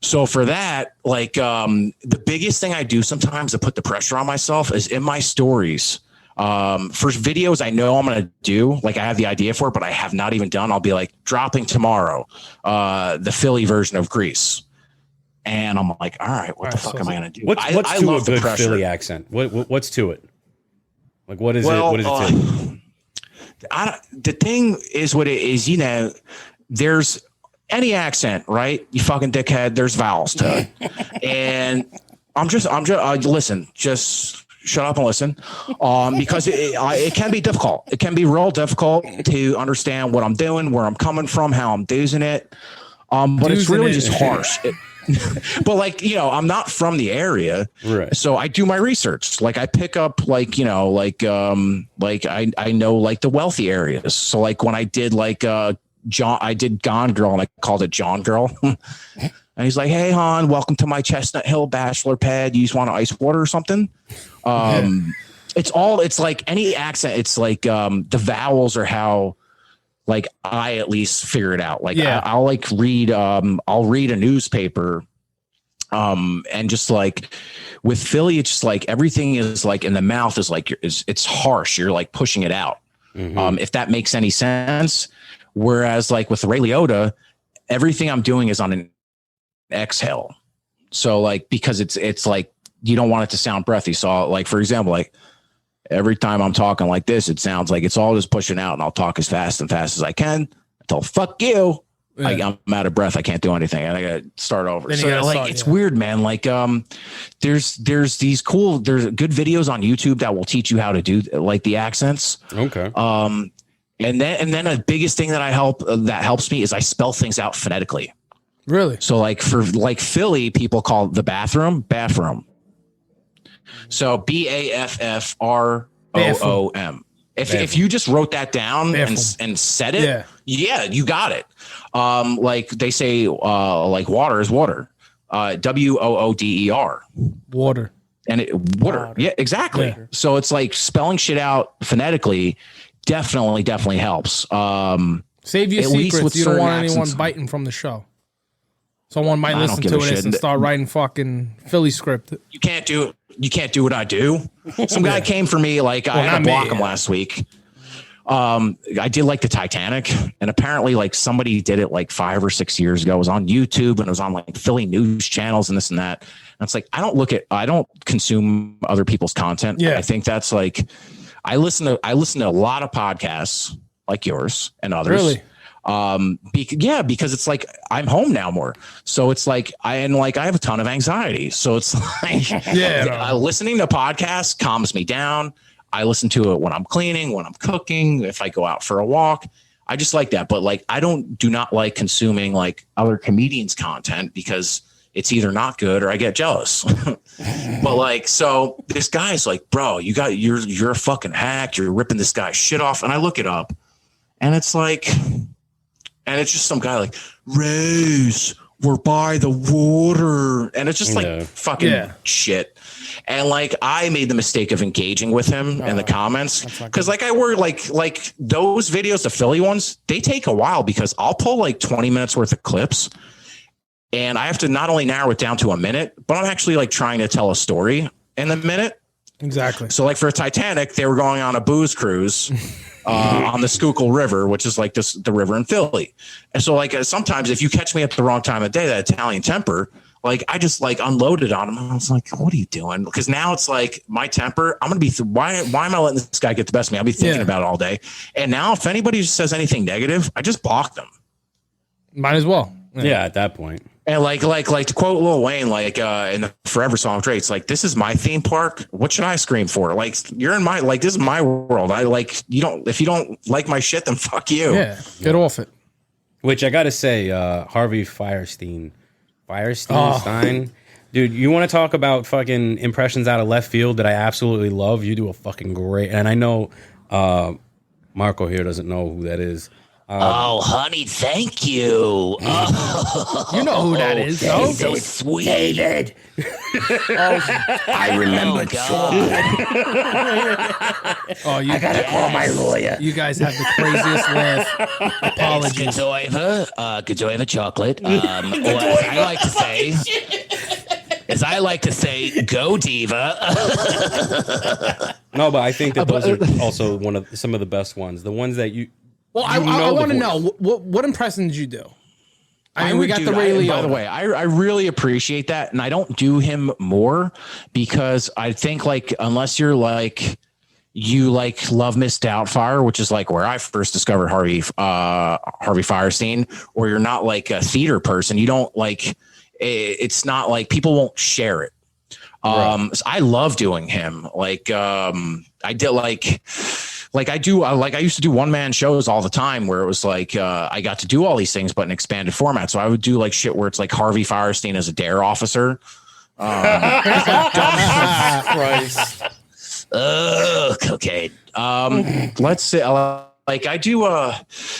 [SPEAKER 7] So for that, like the biggest thing I do sometimes to put the pressure on myself is in my stories. For videos I know I'm going to do, like I have the idea for it, but I have not even done. I'll be like dropping tomorrow, the Philly version of Grease. And I'm like, all right, what the fuck am I going to do?
[SPEAKER 2] What's
[SPEAKER 7] I
[SPEAKER 2] to
[SPEAKER 7] love
[SPEAKER 2] a good
[SPEAKER 7] the pressure.
[SPEAKER 2] Philly accent? What's to it? Like, what is it? What is it to?
[SPEAKER 7] The thing is what it is, you know, there's any accent, right? You fucking dickhead, there's vowels to it. And I'm just listen, just shut up and listen, because it can be difficult. It can be real difficult to understand what I'm doing, where I'm coming from, how I'm doing it. But it's really just harsh. But like, you know, I'm not from the area,
[SPEAKER 2] right?
[SPEAKER 7] So I do my research. Like I pick up like, you know, like I know like the wealthy areas. So like when I did like I did Gone Girl and I called it John Girl. And he's like, hey, hon, welcome to my Chestnut Hill bachelor pad. You just want ice water or something? It's like any accent. It's like the vowels are how, like, I at least figure it out. Like, I'll like read, I'll read a newspaper. And just like with Philly, it's just like everything is like in the mouth is like, it's harsh. You're like pushing it out. If that makes any sense. Whereas like with Ray Liotta, everything I'm doing is on an exhale. So like, because it's like, you don't want it to sound breathy. So like, for example, like every time I'm talking like this, it sounds like it's all just pushing out, and I'll talk as fast as I can until fuck you. I'm out of breath. I can't do anything. And I got to start over. So like, it's weird, man. Like, there's these there's good videos on YouTube that will teach you how to do like the accents.
[SPEAKER 2] Okay.
[SPEAKER 7] And then the biggest thing that helps me is I spell things out phonetically.
[SPEAKER 3] Really?
[SPEAKER 7] So like for like Philly, people call the bathroom. So BAFFROOM. If you just wrote that down and said it, you got it. Like they say, like water is water. WOODER.
[SPEAKER 3] Water.
[SPEAKER 7] And water. Yeah, exactly. Yeah. So it's like spelling shit out phonetically definitely helps.
[SPEAKER 3] Save your secrets. You don't want anyone biting from the show. Someone might listen to it and start writing fucking Philly script.
[SPEAKER 7] You can't do what I do. Some guy came for me, like I had to block him last week. I did like the Titanic, and apparently like somebody did it like 5 or 6 years ago. It was on YouTube and it was on like Philly news channels and this and that. And it's like, I don't consume other people's content. Yeah. I think that's like, I listen to a lot of podcasts like yours and others. Really? Because it's like I'm home now more, so it's like I have a ton of anxiety, so it's like listening to podcasts calms me down. I listen to it when I'm cleaning, when I'm cooking, if I go out for a walk. I just like that. But like do not like consuming like other comedians' content because it's either not good or I get jealous. But like, so this guy's like, bro, you're a fucking hack. You're ripping this guy's shit off. And I look it up and it's like, and it's just some guy like, Rose, we're by the water. And it's just like fucking shit. And like, I made the mistake of engaging with him in the comments. Cause like I were like those videos, the Philly ones, they take a while because I'll pull like 20 minutes worth of clips and I have to not only narrow it down to a minute, but I'm actually like trying to tell a story in a minute.
[SPEAKER 3] Exactly.
[SPEAKER 7] So like for Titanic, they were going on a booze cruise on the Schuylkill River, which is like the river in Philly. And so like sometimes if you catch me at the wrong time of day, that Italian temper, like I just like unloaded on him. I was like, what are you doing? Because now it's like my temper, I'm going to be, why am I letting this guy get the best of me? I'll be thinking about it all day. And now if anybody says anything negative, I just block them.
[SPEAKER 3] Might as well.
[SPEAKER 2] Yeah, at that point.
[SPEAKER 7] And like to quote Lil Wayne, like in the Forever song, Drake, it's like, this is my theme park. What should I scream for? Like, you're in my, like, this is my world. I like, if you don't like my shit, then fuck you.
[SPEAKER 3] Yeah, get off it.
[SPEAKER 2] Which I got to say, Harvey Firestein, dude, you want to talk about fucking impressions out of left field that I absolutely love? You do a fucking great, and I know Marco here doesn't know who that is.
[SPEAKER 8] Oh, honey, thank you. Oh,
[SPEAKER 3] you know who that is, though.
[SPEAKER 8] So sweet. David. I remember
[SPEAKER 3] I gotta
[SPEAKER 8] call my lawyer.
[SPEAKER 3] You guys have the craziest laugh. Apologies.
[SPEAKER 8] Godiva chocolate. Or as I like to say, go diva.
[SPEAKER 2] No, but I think that those are also some of the best ones. The ones that you.
[SPEAKER 3] Well, I want to know what impressions you do. I mean, we got the Ray Liotta.
[SPEAKER 7] By the way, I really appreciate that, and I don't do him more because I think like unless you're like you like love Miss Doubtfire, which is like where I first discovered Harvey Firestein, or you're not like a theater person, you don't like. It's not like people won't share it. So I love doing him. Like I did I used to do one man shows all the time where it was like I got to do all these things but in expanded format. So I would do like shit where it's like Harvey Firestein as a dare officer.
[SPEAKER 4] Christ.
[SPEAKER 7] Okay. Let's say like I do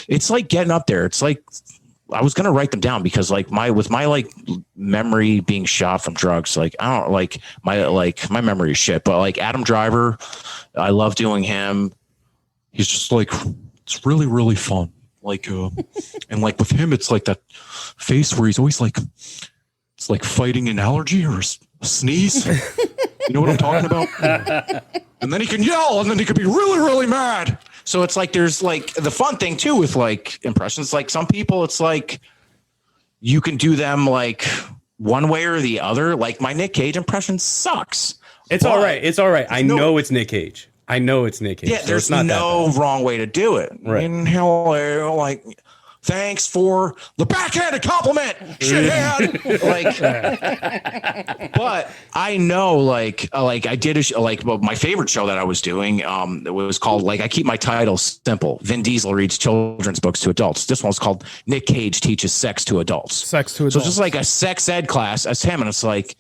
[SPEAKER 7] it's like getting up there. It's like I was gonna write them down because like my like memory being shot from drugs, like I don't like my memory is shit. But like Adam Driver, I love doing him. He's just like, it's really, really fun. Like and like with him, it's like that face where he's always like, it's like fighting an allergy or a sneeze. You know what I'm talking about? And then he can yell, and then he can be really, really mad. So it's like there's like the fun thing too with like impressions. Like some people, it's like you can do them like one way or the other. Like my Nick Cage impression sucks.
[SPEAKER 2] It's all right. It's all right. I know it's Nick Cage. I know it's Nick Cage.
[SPEAKER 7] Yeah, there's no wrong way to do it.
[SPEAKER 2] Right.
[SPEAKER 7] And hello, like, thanks for the backhanded compliment, shithead. Like, but I know, like I did my favorite show that I was doing. It was called like I keep my titles simple. Vin Diesel reads children's books to adults. This one's called Nick Cage teaches sex to adults.
[SPEAKER 3] Sex to adults.
[SPEAKER 7] So it's just like a sex ed class as him, and it's like.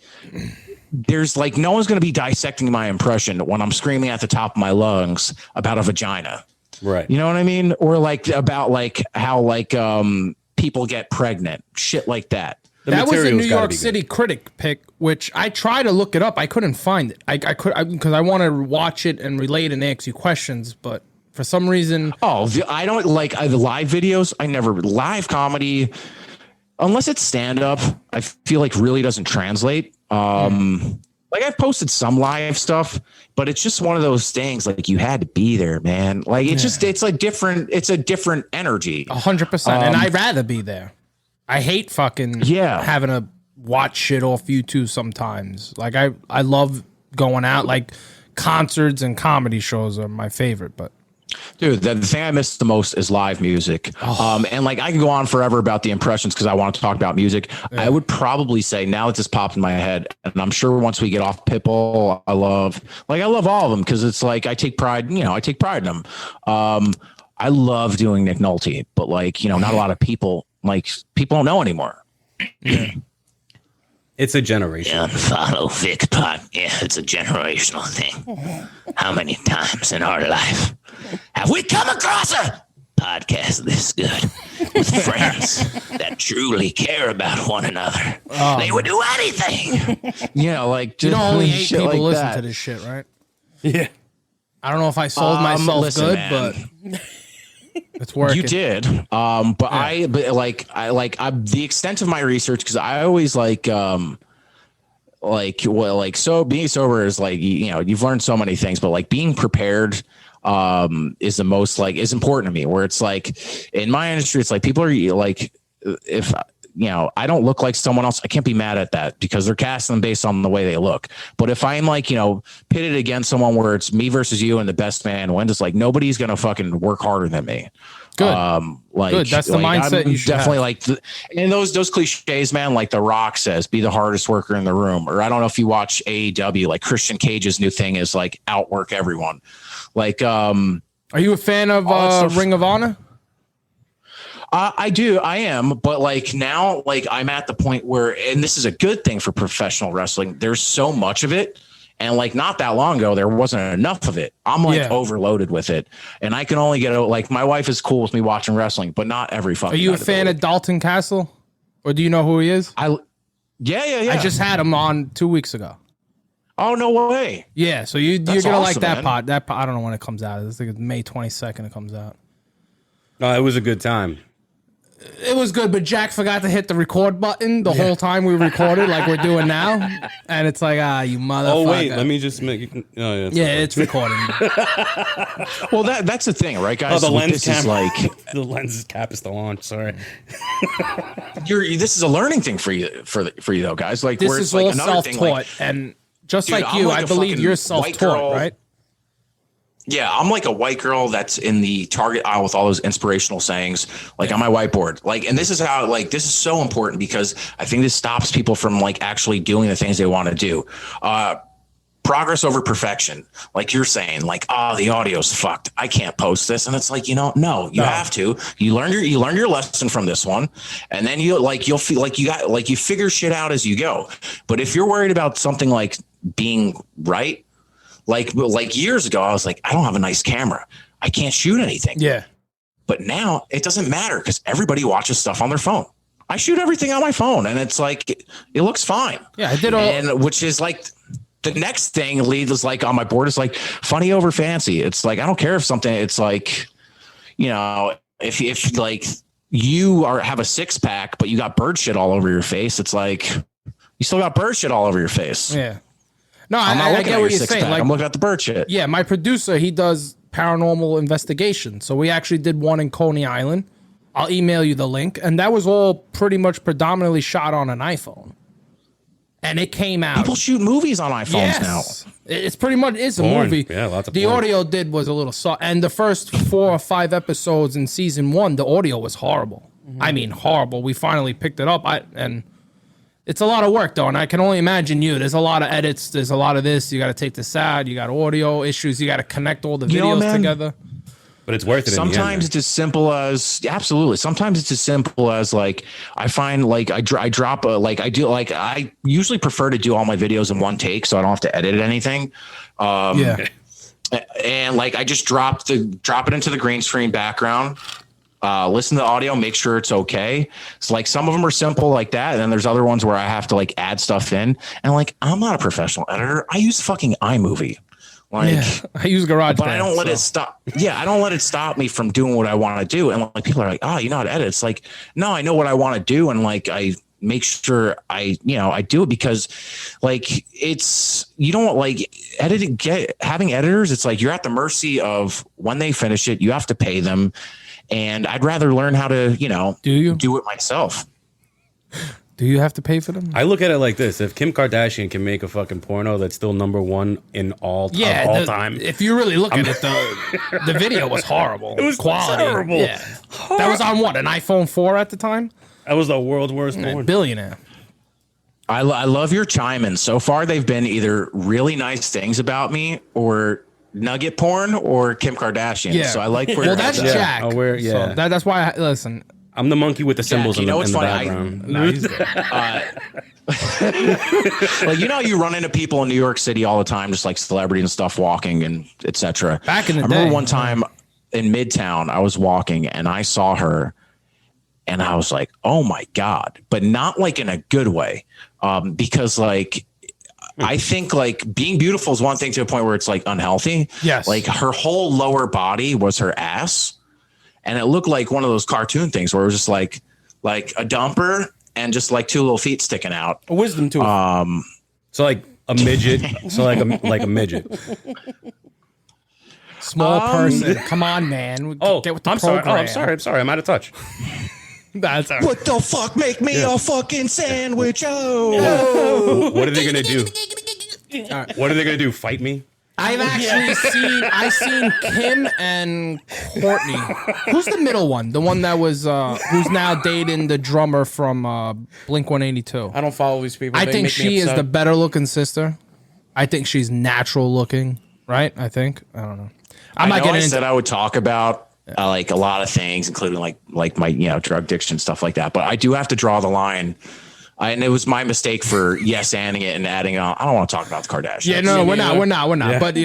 [SPEAKER 7] There's like no one's going to be dissecting my impression when I'm screaming at the top of my lungs about a vagina.
[SPEAKER 2] Right.
[SPEAKER 7] You know what I mean? Or like about like how like people get pregnant, shit like that.
[SPEAKER 3] That was a New York City critic pick, which I tried to look it up. I couldn't find it. I could because I want to watch it and relate and ask you questions, but for some reason,
[SPEAKER 7] I don't like the live videos. I never live comedy unless it's stand up. I feel like really doesn't translate. Like I've posted some live stuff, but it's just one of those things. Like you had to be there, man. Like it's a different energy.
[SPEAKER 3] 100%. And I'd rather be there. I hate fucking having to watch shit off YouTube sometimes. Like I love going out. Like concerts and comedy shows are my favorite, but.
[SPEAKER 7] Dude, the thing I miss the most is live music. And like I can go on forever about the impressions because I want to talk about music. Yeah. I would probably say now that this popped in my head, and I'm sure once we get off Pitbull, I love all of them because it's like I take pride in them. I love doing Nick Nolte, but like, not a lot of people don't know anymore.
[SPEAKER 2] Yeah. It's a generation.
[SPEAKER 8] UnFollowVic Pod. Yeah, it's a generational thing. How many times in our life have we come across a podcast this good with friends that truly care about one another? They would do anything.
[SPEAKER 7] Like just
[SPEAKER 3] only 8 people
[SPEAKER 7] like
[SPEAKER 3] listen
[SPEAKER 7] that.
[SPEAKER 3] to this shit, right?
[SPEAKER 2] Yeah.
[SPEAKER 3] I don't know if I sold myself good, man. But it's working.
[SPEAKER 7] You did, but yeah. I'm the extent of my research because I always so being sober is like you've learned so many things, but like being prepared is the most is important to me. Where it's like in my industry, it's like people are like if I don't look like someone else, I can't be mad at that because they're casting them based on the way they look. But if I'm pitted against someone where it's me versus you and the best man wins, it's like nobody's gonna fucking work harder than me.
[SPEAKER 3] Good. Good. That's the mindset you should
[SPEAKER 7] definitely
[SPEAKER 3] have.
[SPEAKER 7] And those cliches, man, like The Rock says, be the hardest worker in the room. Or I don't know if you watch AEW, like Christian Cage's new thing is like outwork everyone. Like, are
[SPEAKER 3] you a fan of Ring of Honor?
[SPEAKER 7] I do. I am. But like now, like I'm at the point where, and this is a good thing for professional wrestling. There's so much of it. And like not that long ago, there wasn't enough of it. I'm overloaded with it. And I can only get my wife is cool with me watching wrestling, but not every fucking.
[SPEAKER 3] Are you a fan of Dalton Castle? Or do you know who he is?
[SPEAKER 7] Yeah.
[SPEAKER 3] I just had him on 2 weeks ago.
[SPEAKER 7] Oh, no way.
[SPEAKER 3] Yeah. So you're going to like that pod. That pod, I don't know when it comes out. I think it's May 22nd it comes out.
[SPEAKER 2] No, it was a good time.
[SPEAKER 3] It was good, but Jack forgot to hit the record button the whole time we recorded, like we're doing now, and it's like, you motherfucker.
[SPEAKER 2] Oh wait, let me just make it. Oh, yeah,
[SPEAKER 3] it's recording.
[SPEAKER 7] Well, that's the thing, right, guys?
[SPEAKER 2] The lens
[SPEAKER 7] this
[SPEAKER 2] cap.
[SPEAKER 7] Is like
[SPEAKER 2] the lens cap is still on. Sorry.
[SPEAKER 7] This is a learning thing for you, though, guys. Like
[SPEAKER 3] this
[SPEAKER 7] where
[SPEAKER 3] is
[SPEAKER 7] it's like
[SPEAKER 3] all
[SPEAKER 7] another
[SPEAKER 3] self-taught,
[SPEAKER 7] thing,
[SPEAKER 3] and just like you, I believe you're self-taught, right?
[SPEAKER 7] Yeah, I'm like a white girl that's in the Target aisle with all those inspirational sayings, like on my whiteboard. Like, and this is how, like, this is so important because I think this stops people from like actually doing the things they want to do. Progress over perfection. Like you're saying, like, oh, the audio's fucked, I can't post this. And it's like, no, you have to. You learn your lesson from this one. And then you'll feel like you figure shit out as you go. But if you're worried about something like being right, like years ago, I was like, I don't have a nice camera, I can't shoot anything.
[SPEAKER 3] Yeah.
[SPEAKER 7] But now it doesn't matter because everybody watches stuff on their phone. I shoot everything on my phone and it's like, it looks fine.
[SPEAKER 3] Yeah, I did all.
[SPEAKER 7] And which is like, the next thing is like on my board is like funny over fancy. It's like, I don't care if something, it's like, if like you have a 6-pack, but you got bird shit all over your face. It's like, you still got bird shit all over your face.
[SPEAKER 3] Yeah. No,
[SPEAKER 7] I'm not
[SPEAKER 3] I
[SPEAKER 7] looking
[SPEAKER 3] get
[SPEAKER 7] at
[SPEAKER 3] what
[SPEAKER 7] your
[SPEAKER 3] you're
[SPEAKER 7] 6-pack.
[SPEAKER 3] saying. Like,
[SPEAKER 7] I'm looking at the bird shit.
[SPEAKER 3] yeah, my producer, he does paranormal investigation. So we actually did one in Coney Island. I'll email you the link. And that was all pretty much predominantly shot on an iPhone. And it came out.
[SPEAKER 7] People shoot movies on iPhones now.
[SPEAKER 3] It's pretty much a
[SPEAKER 2] Porn.
[SPEAKER 3] movie.
[SPEAKER 2] Yeah, lots of
[SPEAKER 3] the
[SPEAKER 2] porn.
[SPEAKER 3] audio was a little soft. And the first 4 or 5 episodes in season 1, the audio was horrible. I mean, horrible. We finally picked it up. And it's a lot of work, though. And I can only imagine you. There's a lot of edits. There's a lot of this. You got to take this out. You got audio issues. You got to connect all the videos together.
[SPEAKER 2] But it's worth it.
[SPEAKER 7] Sometimes it's as simple as absolutely. Sometimes it's as simple as like I find like I drop a like I do like I usually prefer to do all my videos in one take so I don't have to edit anything.
[SPEAKER 3] Yeah.
[SPEAKER 7] And like I just drop it into the green screen background. Listen to the audio, make sure it's okay. So like some of them are simple like that, and then there's other ones where I have to like add stuff in. And like I'm not a professional editor. I use fucking iMovie. Like
[SPEAKER 3] I use GarageBand,
[SPEAKER 7] but I don't let it stop. Yeah, I don't let it stop me from doing what I want to do. And like people are like, "Oh, you know how to edit?" It's like, no, I know what I want to do, and like I make sure I do it because like it's you don't like having editors. It's like you're at the mercy of when they finish it. You have to pay them, and I'd rather learn how to do it myself.
[SPEAKER 3] Do you have to pay for them?
[SPEAKER 2] I look at it like this: if Kim Kardashian can make a fucking porno that's still #1 in all time,
[SPEAKER 3] if you really look at it, the video was horrible.
[SPEAKER 2] It was
[SPEAKER 3] quality.
[SPEAKER 2] terrible.
[SPEAKER 3] Yeah. That was on what, an iPhone 4 at the time?
[SPEAKER 2] that was the world's worst porn.
[SPEAKER 3] Billionaire.
[SPEAKER 7] I love your chime-in. So far, they've been either really nice things about me or nugget porn or Kim Kardashian.
[SPEAKER 3] Yeah.
[SPEAKER 7] So I like where
[SPEAKER 3] Well, that's
[SPEAKER 7] at.
[SPEAKER 3] Jack.
[SPEAKER 2] Oh, where- yeah.
[SPEAKER 3] So that's why. Listen.
[SPEAKER 2] I'm the monkey with the symbols
[SPEAKER 7] Jack,
[SPEAKER 2] in the
[SPEAKER 7] what's funny?
[SPEAKER 2] background.
[SPEAKER 7] Well, you run into people in New York City all the time, just like celebrity and stuff, walking and etc.
[SPEAKER 3] Back in the
[SPEAKER 7] I remember
[SPEAKER 3] day.
[SPEAKER 7] one time in Midtown, I was walking and I saw her, and I was like, "Oh my god!" But not like in a good way, because like. I think like being beautiful is one thing to a point where it's like unhealthy.
[SPEAKER 3] Yes.
[SPEAKER 7] Like her whole lower body was her ass. And it looked like one of those cartoon things where it was just like a dumper and just like 2 little feet sticking out.
[SPEAKER 4] A wisdom tooth.
[SPEAKER 2] So like a midget. So like a midget.
[SPEAKER 3] Small person. Come on, man.
[SPEAKER 2] Oh,
[SPEAKER 3] Get with the
[SPEAKER 2] I'm sorry.
[SPEAKER 3] program.
[SPEAKER 2] I'm sorry. I'm out of touch.
[SPEAKER 3] That's all right.
[SPEAKER 7] What the fuck? Make me a fucking sandwich. Oh.
[SPEAKER 2] What are they gonna do? What are they gonna do? Fight me?
[SPEAKER 3] I've actually seen Kim and Courtney. Who's the middle one? The one that was who's now dating the drummer from Blink 182.
[SPEAKER 4] I don't follow these people.
[SPEAKER 3] I
[SPEAKER 4] They
[SPEAKER 3] think
[SPEAKER 4] make me
[SPEAKER 3] she is
[SPEAKER 4] upset.
[SPEAKER 3] the better looking sister. I think she's natural looking, right? I don't know. I'm not getting
[SPEAKER 7] I
[SPEAKER 3] into
[SPEAKER 7] said I would talk about like a lot of things, including like my drug addiction, stuff like that. But I do have to draw the line. And it was my mistake for yes-anding it and adding on. I don't want to talk about the Kardashians.
[SPEAKER 3] Yeah, no, we're not.
[SPEAKER 2] Yeah.
[SPEAKER 3] But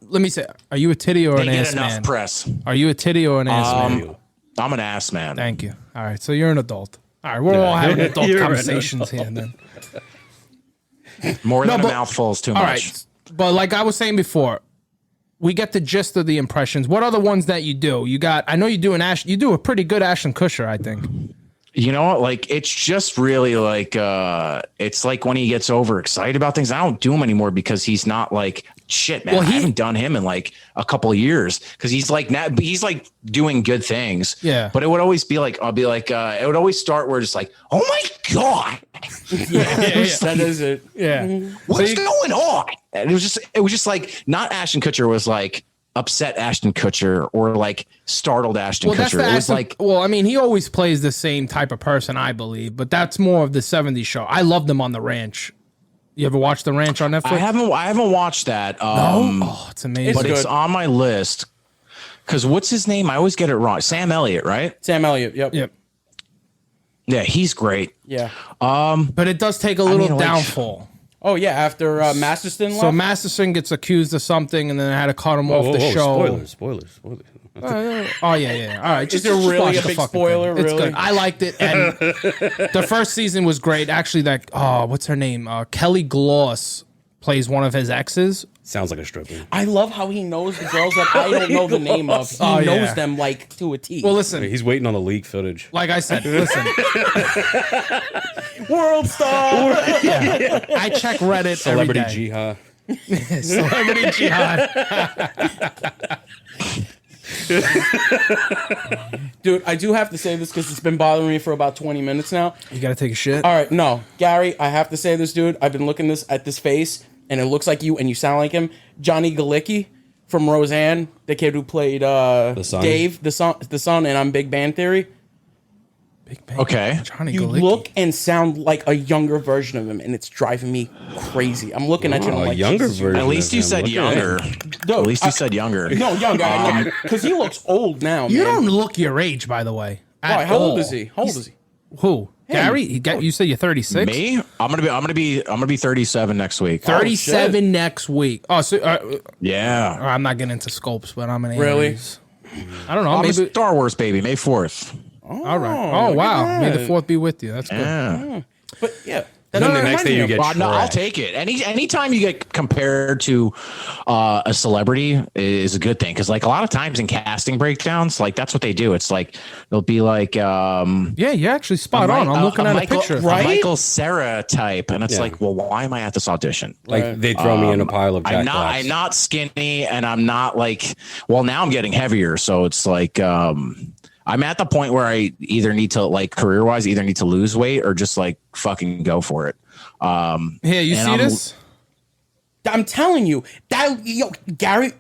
[SPEAKER 3] let me say, are you a titty or
[SPEAKER 7] They
[SPEAKER 3] an
[SPEAKER 7] get
[SPEAKER 3] ass
[SPEAKER 7] enough
[SPEAKER 3] man?
[SPEAKER 7] press.
[SPEAKER 3] Are you a titty or an ass man?
[SPEAKER 7] I'm an ass man.
[SPEAKER 3] Thank you. All right, so you're an adult. All right, we're all having adult
[SPEAKER 2] You're an
[SPEAKER 3] conversations here, then.
[SPEAKER 7] More than
[SPEAKER 3] but-
[SPEAKER 7] a mouthful is too
[SPEAKER 3] All
[SPEAKER 7] much.
[SPEAKER 3] right, but like I was saying before, we get the gist of the impressions. What are the ones that you do? I know you do you do a pretty good Ashton Kutcher, I think.
[SPEAKER 7] You know what? Like, it's just really like, it's like when he gets overexcited about things. I don't do him anymore because he's not like shit, man,
[SPEAKER 3] Well,
[SPEAKER 7] I haven't done him in like a couple of years because he's like doing good things.
[SPEAKER 3] Yeah.
[SPEAKER 7] But it would always be like, it would always start where it's like, oh my God.
[SPEAKER 4] That is it.
[SPEAKER 3] Yeah.
[SPEAKER 7] What's going on? And it was just like not Ashton Kutcher was like upset Ashton Kutcher or like startled Ashton Kutcher. It was like,
[SPEAKER 3] well, I mean, he always plays the same type of person, I believe, but that's more of the 70s show. I loved him on The Ranch. You ever watch The Ranch on Netflix?
[SPEAKER 7] I haven't watched that.
[SPEAKER 3] Oh, it's amazing.
[SPEAKER 7] But it's on my list. Because what's his name? I always get it wrong. Sam Elliott, right?
[SPEAKER 4] Sam Elliott. Yep.
[SPEAKER 7] Yeah, he's great.
[SPEAKER 4] Yeah.
[SPEAKER 3] But it does take a little downfall.
[SPEAKER 4] Oh yeah, after Masterson left.
[SPEAKER 3] So Masterson gets accused of something, and then I had to cut him off the show.
[SPEAKER 2] Spoilers.
[SPEAKER 3] Oh yeah. All right,
[SPEAKER 4] Is it really
[SPEAKER 3] watch
[SPEAKER 4] a
[SPEAKER 3] the
[SPEAKER 4] big
[SPEAKER 3] fucking
[SPEAKER 4] spoiler?
[SPEAKER 3] thing. It's
[SPEAKER 4] Really?
[SPEAKER 3] good. I liked it, and the first season was great. Actually, what's her name? Kelly Gloss plays one of his exes.
[SPEAKER 2] Sounds like a stripper.
[SPEAKER 4] I love how he knows the girls that I don't know the name of. He knows them like to a T.
[SPEAKER 3] Well, listen,
[SPEAKER 2] He's waiting on the leak footage.
[SPEAKER 3] like I said, listen.
[SPEAKER 4] World star.
[SPEAKER 3] I check Reddit
[SPEAKER 2] Celebrity
[SPEAKER 3] every day.
[SPEAKER 2] jihad.
[SPEAKER 3] Celebrity jihad.
[SPEAKER 4] Dude, I do have to say this because it's been bothering me for about 20 minutes now.
[SPEAKER 3] You gotta take a shit.
[SPEAKER 4] All right, no, Gary, I have to say this, dude. I've been looking at this face, and it looks like you, and you sound like him. Johnny Galecki from Roseanne, the kid who played
[SPEAKER 2] son?
[SPEAKER 4] Dave, the son, and I'm Big Bang Theory.
[SPEAKER 3] Big Bang.
[SPEAKER 7] Okay.
[SPEAKER 3] Johnny
[SPEAKER 4] You
[SPEAKER 3] Galecki.
[SPEAKER 4] look and sound like a younger version of him, and it's driving me crazy. I'm looking at you, and I'm
[SPEAKER 2] A
[SPEAKER 4] like,
[SPEAKER 2] younger
[SPEAKER 4] Jesus,
[SPEAKER 2] version.
[SPEAKER 7] At least you
[SPEAKER 2] of him.
[SPEAKER 7] said
[SPEAKER 2] Look at
[SPEAKER 7] younger.
[SPEAKER 2] him.
[SPEAKER 4] Dude,
[SPEAKER 7] At least you said younger.
[SPEAKER 4] No, younger, because he looks old now.
[SPEAKER 3] You
[SPEAKER 4] man.
[SPEAKER 3] don't look your age, by the way.
[SPEAKER 4] Why? How old is he? How old is he?
[SPEAKER 3] Who? Gary? You said you're 36.
[SPEAKER 7] Me? I'm gonna be 37 next week.
[SPEAKER 3] 37 next week. Oh, so
[SPEAKER 7] Yeah.
[SPEAKER 3] I'm not getting into scopes, but I'm an
[SPEAKER 4] Really?
[SPEAKER 3] Aries. I don't know.
[SPEAKER 7] I'm a
[SPEAKER 3] Maybe.
[SPEAKER 7] Star Wars baby, May 4th.
[SPEAKER 3] All right. Oh wow. May the 4th be with you. That's good.
[SPEAKER 7] Yeah.
[SPEAKER 4] But yeah,
[SPEAKER 2] And then the next day you get
[SPEAKER 7] Well, no, I'll
[SPEAKER 2] trash.
[SPEAKER 7] take it. Anytime you get compared to a celebrity is a good thing because, like, a lot of times in casting breakdowns, like that's what they do. It's like they'll be like,
[SPEAKER 3] Yeah, you're actually spot on. I'm looking at a picture.
[SPEAKER 7] a Michael Cera type, and it's like, well, why am I at this audition?
[SPEAKER 2] Like they throw me in a pile of Jack Blacks.
[SPEAKER 7] I'm not skinny, and I'm not like. Well, now I'm getting heavier, so it's like. I'm at the point where I either need to like career wise, either need to lose weight or just like fucking go for it.
[SPEAKER 3] Here, you see this?
[SPEAKER 4] I'm telling you that Gary.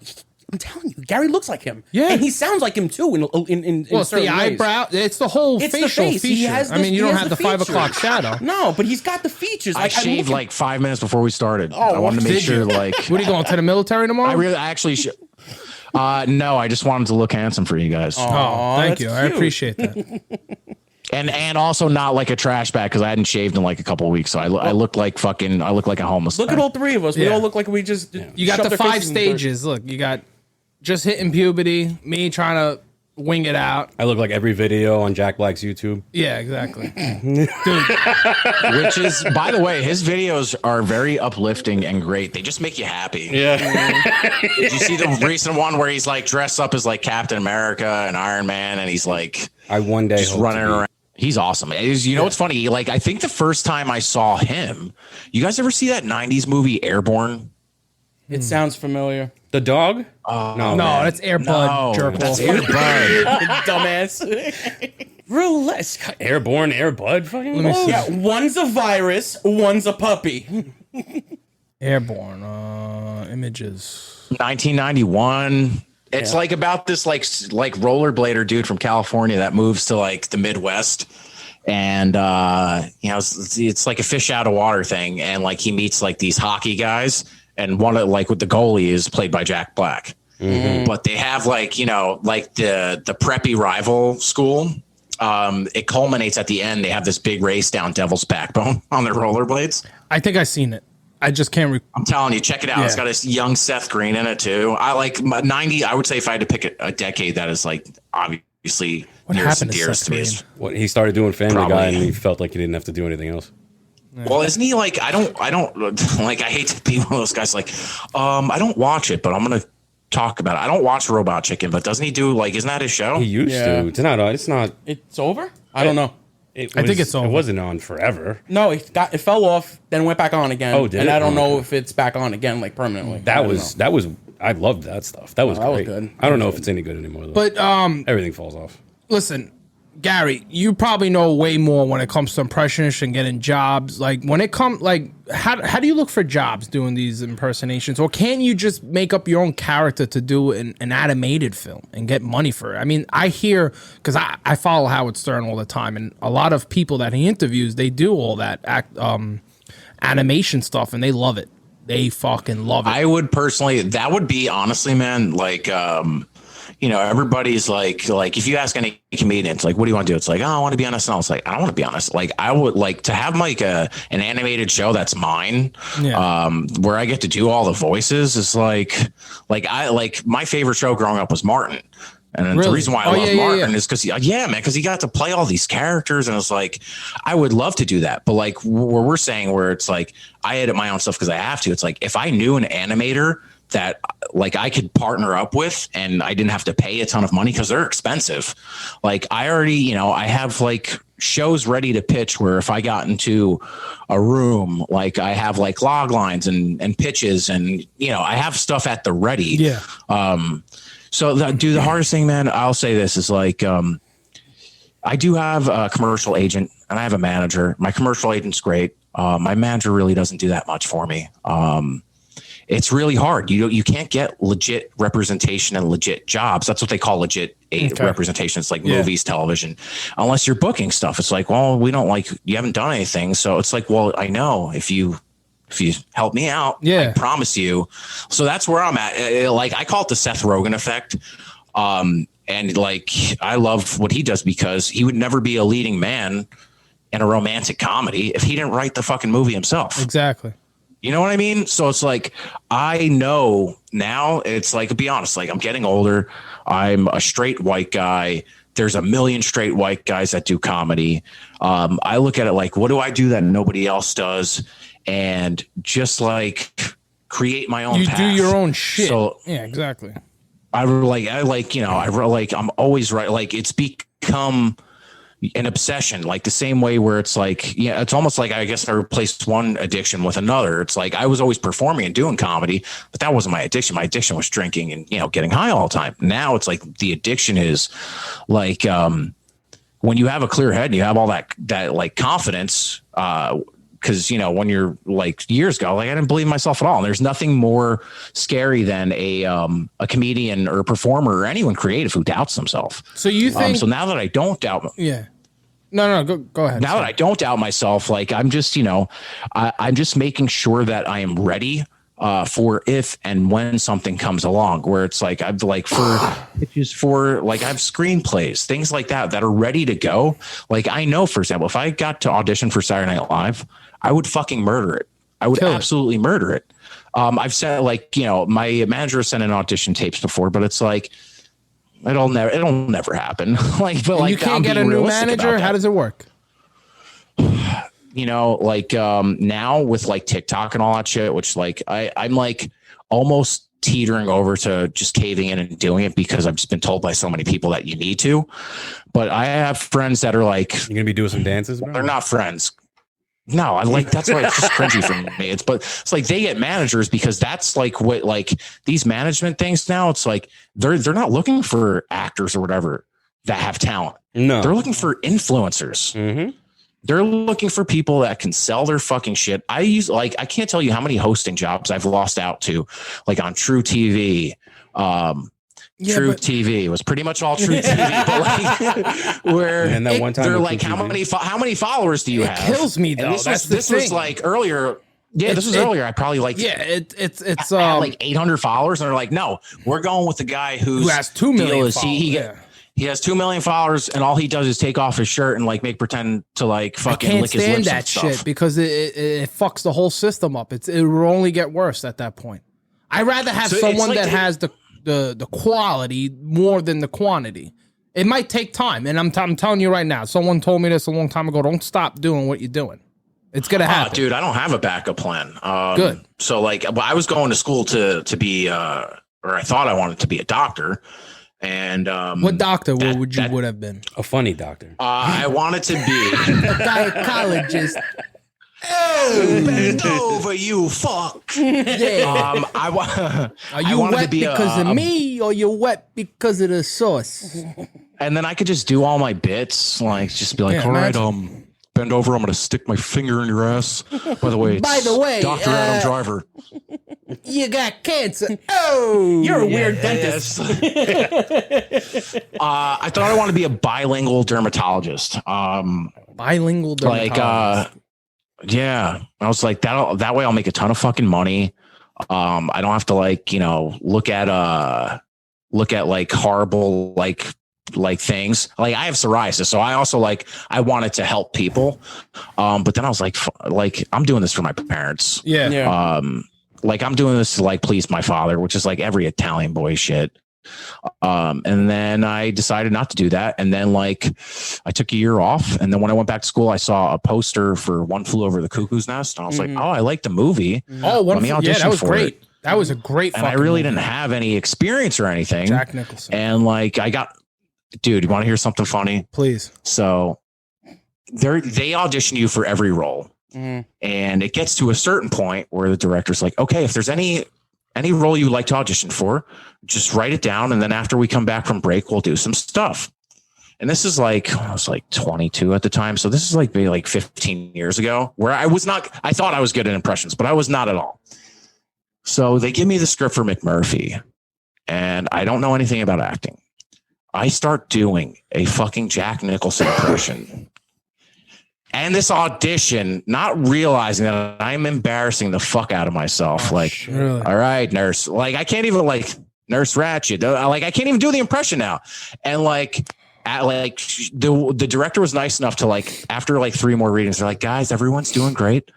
[SPEAKER 4] I'm telling you, Gary looks like him.
[SPEAKER 3] Yeah.
[SPEAKER 4] And he sounds like him too. In
[SPEAKER 3] Well, it's
[SPEAKER 4] certain
[SPEAKER 3] the
[SPEAKER 4] ways.
[SPEAKER 3] eyebrow. It's the whole
[SPEAKER 4] It's the
[SPEAKER 3] facial
[SPEAKER 4] face. He
[SPEAKER 3] feature.
[SPEAKER 4] has
[SPEAKER 3] I mean,
[SPEAKER 4] the-
[SPEAKER 3] you
[SPEAKER 4] he
[SPEAKER 3] don't
[SPEAKER 4] has
[SPEAKER 3] have
[SPEAKER 4] the
[SPEAKER 3] the 5
[SPEAKER 4] features.
[SPEAKER 3] o'clock shadow.
[SPEAKER 4] No, but he's got the features.
[SPEAKER 7] I
[SPEAKER 4] Like, I'm
[SPEAKER 7] shaved
[SPEAKER 4] looking-
[SPEAKER 7] like 5 minutes before we started. I wanted to make
[SPEAKER 3] did
[SPEAKER 7] sure
[SPEAKER 3] you?
[SPEAKER 7] like
[SPEAKER 3] What are you going to the military tomorrow?
[SPEAKER 7] I actually no, I just wanted to look handsome for you guys.
[SPEAKER 3] Oh, thank
[SPEAKER 4] that's
[SPEAKER 3] you. I
[SPEAKER 4] cute.
[SPEAKER 3] appreciate that.
[SPEAKER 7] And also not like a trash bag because I hadn't shaved in like a couple of weeks. So I look like a homeless.
[SPEAKER 4] Look
[SPEAKER 7] guy.
[SPEAKER 4] at all three of us. We
[SPEAKER 3] Yeah.
[SPEAKER 4] all look like we just.
[SPEAKER 3] You got
[SPEAKER 4] shoved
[SPEAKER 3] the
[SPEAKER 4] our
[SPEAKER 3] 5
[SPEAKER 4] faces in dirt.
[SPEAKER 3] stages. Look, you got just hitting puberty, me trying to wing it out.
[SPEAKER 2] I look like every video on Jack Black's YouTube.
[SPEAKER 3] Yeah, exactly.
[SPEAKER 7] Which is, by the way, his videos are very uplifting and great. They just make you happy.
[SPEAKER 2] Yeah.
[SPEAKER 7] Did you see the recent one where he's like dressed up as like Captain America and Iron Man, and he's like
[SPEAKER 2] I one day
[SPEAKER 7] just
[SPEAKER 2] hope to
[SPEAKER 7] running
[SPEAKER 2] be-
[SPEAKER 7] around? He's awesome. You know what's funny? Like I think the first time I saw him, you guys ever see that '90s movie Airborne?
[SPEAKER 4] It sounds familiar.
[SPEAKER 2] The dog?
[SPEAKER 7] Oh,
[SPEAKER 2] No,
[SPEAKER 3] No,
[SPEAKER 2] man.
[SPEAKER 3] that's Airbud jerk
[SPEAKER 7] that's
[SPEAKER 3] off.
[SPEAKER 7] Airbud.
[SPEAKER 4] Dumbass. Real less.
[SPEAKER 2] Airborne, Airbud. Fucking.
[SPEAKER 3] Let me see.
[SPEAKER 4] Yeah, one's a virus, one's a puppy.
[SPEAKER 3] Airborne images.
[SPEAKER 7] 1991. It's like about this like rollerblader dude from California that moves to like the Midwest, and it's like a fish out of water thing, and like he meets like these hockey guys, and one of like with the goalie is played by Jack Black, but they have like like the preppy rival school. It culminates at the end. They have this big race down Devil's Backbone on their rollerblades.
[SPEAKER 3] I think I've seen it. I just can't.
[SPEAKER 7] I'm telling you, check it out.
[SPEAKER 3] Yeah.
[SPEAKER 7] It's got this young Seth Green in it too. I like 90. I would say if I had to pick a decade, that is like obviously
[SPEAKER 3] What
[SPEAKER 7] nearest and
[SPEAKER 3] happened to
[SPEAKER 7] dearest
[SPEAKER 3] Seth
[SPEAKER 7] to me.
[SPEAKER 3] Green?
[SPEAKER 2] What he started doing Family
[SPEAKER 7] Probably.
[SPEAKER 2] Guy, and he felt like he didn't have to do anything else.
[SPEAKER 7] Well, isn't he like? I don't like. I hate to be one of those guys. Like, I don't watch it, but I'm gonna talk about it. I don't watch Robot Chicken, but doesn't he do like? Isn't that his show?
[SPEAKER 2] He used
[SPEAKER 4] Yeah.
[SPEAKER 2] to. It's not. It's not.
[SPEAKER 4] It's over? I don't know.
[SPEAKER 3] I think it's over.
[SPEAKER 2] It wasn't on forever.
[SPEAKER 4] No, it fell off, then went back on again.
[SPEAKER 2] Oh, did
[SPEAKER 4] and
[SPEAKER 2] it?
[SPEAKER 4] I don't know
[SPEAKER 2] Okay.
[SPEAKER 4] if it's back on again, like permanently.
[SPEAKER 2] That was I loved that stuff. That was
[SPEAKER 4] that was
[SPEAKER 2] great.
[SPEAKER 4] good.
[SPEAKER 2] I don't know if it's any good anymore though.
[SPEAKER 3] But
[SPEAKER 2] everything falls off.
[SPEAKER 3] listen, Gary, you probably know way more when it comes to Impressionist and getting jobs. Like when it comes, like how do you look for jobs doing these impersonations, or can you just make up your own character to do an animated film and get money for it? I mean, I hear, because I follow Howard Stern all the time, and a lot of people that he interviews, they do all that animation stuff, and they love it. They fucking love it.
[SPEAKER 7] I would personally, that would be honestly, man, like, you know, everybody's like if you ask any comedians, like, what do you want to do? It's like, oh, I want to be on SNL. It's like, I don't want to be on this. Like, I would like to have like an animated show that's mine, where I get to do all the voices. Is like my favorite show growing up was Martin. And the reason why I love Martin is because, man, because he got to play all these characters. And it's like, I would love to do that. But like where we're saying, where it's like, I edit my own stuff because I have to. It's like, if I knew an animator that like I could partner up with and I didn't have to pay a ton of money because they're expensive. Like I already, you know, I have like shows ready to pitch where if I got into a room, like I have like log lines and pitches and, you know, I have stuff at the ready.
[SPEAKER 3] Yeah.
[SPEAKER 7] So the hardest thing, man, I'll say this is like, I do have a commercial agent and I have a manager. My commercial agent's great. My manager really doesn't do that much for me. It's really hard. You can't get legit representation and legit jobs. That's what they call legit representation. It's like movies, television, unless you're booking stuff. It's like, well, we don't like, you haven't done anything. So it's like, well, I know if you help me out, I promise you. So that's where I'm at. Like I call it the Seth Rogen effect. And like, I love what he does because he would never be a leading man in a romantic comedy if he didn't write the fucking movie himself.
[SPEAKER 3] Exactly.
[SPEAKER 7] You know what I mean? So it's like, I know now, it's like, to be honest, like I'm getting older. I'm a straight white guy. There's a million straight white guys that do comedy. I look at it like, what do I do that nobody else does? And just like create my own path.
[SPEAKER 3] Do your own shit.
[SPEAKER 7] So
[SPEAKER 3] yeah, exactly.
[SPEAKER 7] I'm always right. Like it's become an obsession, like the same way where it's like, it's almost like, I guess I replaced one addiction with another. It's like, I was always performing and doing comedy, but that wasn't my addiction. My addiction was drinking and, getting high all the time. Now it's like the addiction is like, when you have a clear head and you have all that like confidence, because when you're like years ago, like I didn't believe myself at all. And there's nothing more scary than a comedian or a performer or anyone creative who doubts themselves.
[SPEAKER 3] So you think?
[SPEAKER 7] So now that I don't doubt,
[SPEAKER 3] no, go ahead.
[SPEAKER 7] Now that I don't doubt myself, like I'm just, I'm just making sure that I am ready for if and when something comes along. Where it's like I've like for pitches for like I have screenplays, things like that are ready to go. Like I know, for example, if I got to audition for Saturday Night Live, I would fucking murder it. I would absolutely murder it. I've said like, my manager has sent in audition tapes before, but it's like, it'll never happen. Like, but like,
[SPEAKER 3] you can't get a new manager. How does it work?
[SPEAKER 7] Now with like TikTok and all that shit, which like, I'm like almost teetering over to just caving in and doing it because I've just been told by so many people that you need to, but I have friends that are like,
[SPEAKER 2] you're going to be doing some dances.
[SPEAKER 7] They're not friends. No, I like, that's why it's just cringy for me. It's like they get managers because that's like what, like these management things now, it's like, they're not looking for actors or whatever that have talent.
[SPEAKER 2] No,
[SPEAKER 7] they're looking for influencers. Mm-hmm. They're looking for people that can sell their fucking shit. I can't tell you how many hosting jobs I've lost out to, like on True TV. True TV was pretty much all True TV, but like where
[SPEAKER 2] and that one time
[SPEAKER 7] they're like, how many followers do you have?
[SPEAKER 3] It kills me though.
[SPEAKER 7] This was like earlier. Yeah, this was earlier. I probably like
[SPEAKER 3] it's
[SPEAKER 7] like 800 followers, and they're like, no, we're going with the guy who
[SPEAKER 3] has 2 million.
[SPEAKER 7] He has 2 million followers, and all he does is take off his shirt and like make pretend to like fucking lick his lips. I can't stand that shit
[SPEAKER 3] because it fucks the whole system up. It will only get worse at that point. I'd rather have someone like that has the quality more than the quantity. It might take time, and I'm telling you right now. Someone told me this a long time ago. Don't stop doing what you're doing. It's gonna happen,
[SPEAKER 7] dude. I don't have a backup plan.
[SPEAKER 3] Good.
[SPEAKER 7] So like, I was going to school to be, or I thought I wanted to be a doctor. And
[SPEAKER 3] what doctor would have been?
[SPEAKER 2] A funny doctor.
[SPEAKER 7] I wanted to be
[SPEAKER 3] A gynecologist.
[SPEAKER 7] oh, bend over, you fuck.
[SPEAKER 3] Yeah. Are you wet because of me, or you're wet because of the sauce?
[SPEAKER 7] And then I could just do all my bits, like just be like, all right, bend over. I'm gonna stick my finger in your ass. By the way, Dr. Adam Driver.
[SPEAKER 3] You got cancer. Oh,
[SPEAKER 4] You're a weird dentist.
[SPEAKER 7] I thought I wanted to be a bilingual dermatologist.
[SPEAKER 3] Bilingual dermatologist.
[SPEAKER 7] Yeah, I was like that way I'll make a ton of fucking money. I don't have to look at like horrible like things. Like I have psoriasis, so I also I wanted to help people. But then I was like I'm doing this for my parents.
[SPEAKER 3] Yeah.
[SPEAKER 7] I'm doing this to please my father, which is every Italian boy shit. And then I decided not to do that. And then I took a year off. And then when I went back to school, I saw a poster for One Flew Over the Cuckoo's Nest. And I was like, oh, I like the movie.
[SPEAKER 3] Oh, that was great. It. That was a great
[SPEAKER 7] and I really didn't have any experience or anything.
[SPEAKER 3] Jack Nicholson.
[SPEAKER 7] And dude, you want to hear something funny?
[SPEAKER 3] Please.
[SPEAKER 7] So they audition you for every role. And it gets to a certain point where the director's like, okay, if there's any role you would like to audition for, just write it down. And then after we come back from break, we'll do some stuff. And this is I was 22 at the time. So this is maybe 15 years ago, where I thought I was good at impressions, but I was not at all. So they give me the script for McMurphy, and I don't know anything about acting. I start doing a fucking Jack Nicholson impression. And this audition, not realizing that I'm embarrassing the fuck out of myself.
[SPEAKER 3] Really?
[SPEAKER 7] All right, nurse. I can't even Nurse Ratched. I can't even do the impression now. And the director was nice enough to after 3 more readings, they're like, guys, everyone's doing great.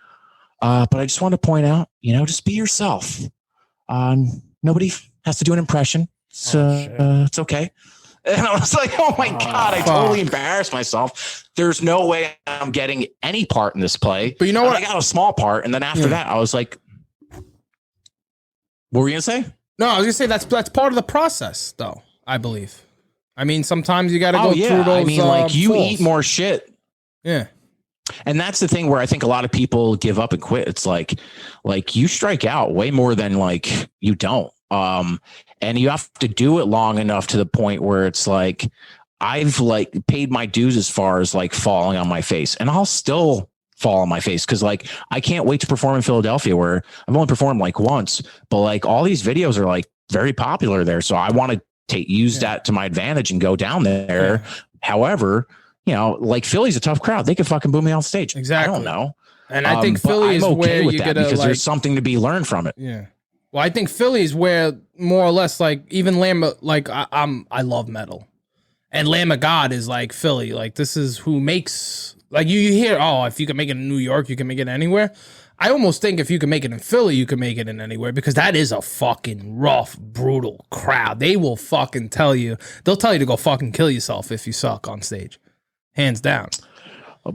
[SPEAKER 7] But I just want to point out, just be yourself. Nobody has to do an impression. It's okay. And I was like, oh my God, I totally embarrassed myself. There's no way I'm getting any part in this play.
[SPEAKER 3] But you know what?
[SPEAKER 7] I got a small part. And then after that, I was like, what were you going to say?
[SPEAKER 3] No, I was going to say that's part of the process, though, I believe. I mean, sometimes you got to go through those.
[SPEAKER 7] I mean, you
[SPEAKER 3] falls.
[SPEAKER 7] eat more shit.
[SPEAKER 3] Yeah.
[SPEAKER 7] And that's the thing where I think a lot of people give up and quit. It's you strike out way more than you don't. And you have to do it long enough to the point where it's I've paid my dues as far as falling on my face, and I'll still fall on my face because I can't wait to perform in Philadelphia, where I've only performed once, but all these videos are very popular there. So I want to use that to my advantage and go down there. Yeah. However, Philly's a tough crowd. They could fucking boo me on stage.
[SPEAKER 3] Exactly.
[SPEAKER 7] I don't know.
[SPEAKER 3] And I think Philly is where you get
[SPEAKER 7] because there's something to be learned from it.
[SPEAKER 3] Yeah. Well, I think Philly is where more or less even Lamb, I love metal, and Lamb of God is Philly. This is who makes you hear, oh, if you can make it in New York, you can make it anywhere. I almost think if you can make it in Philly, you can make it in anywhere, because that is a fucking rough, brutal crowd. They will fucking they'll tell you to go fucking kill yourself if you suck on stage, hands down.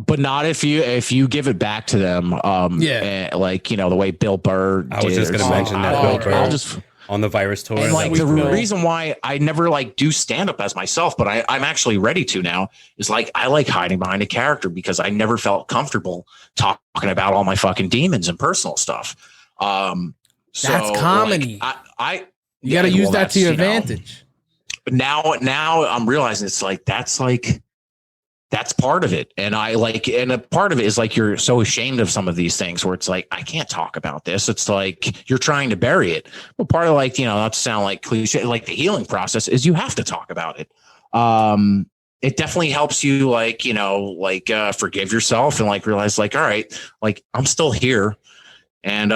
[SPEAKER 7] But not if you give it back to them. The way Bill Burr did.
[SPEAKER 2] I was just going to mention that Bill Burr on the Virus tour.
[SPEAKER 7] And the reason why I never do stand up as myself, but I'm actually ready to now, is I like hiding behind a character, because I never felt comfortable talking about all my fucking demons and personal stuff.
[SPEAKER 3] That's comedy. You got to use that to your advantage.
[SPEAKER 7] But now I'm realizing it's that's part of it. And and a part of it is you're so ashamed of some of these things where it's I can't talk about this. It's you're trying to bury it. Well, part of not to sound cliche, the healing process is you have to talk about it. It definitely helps you forgive yourself and realize all right, I'm still here. And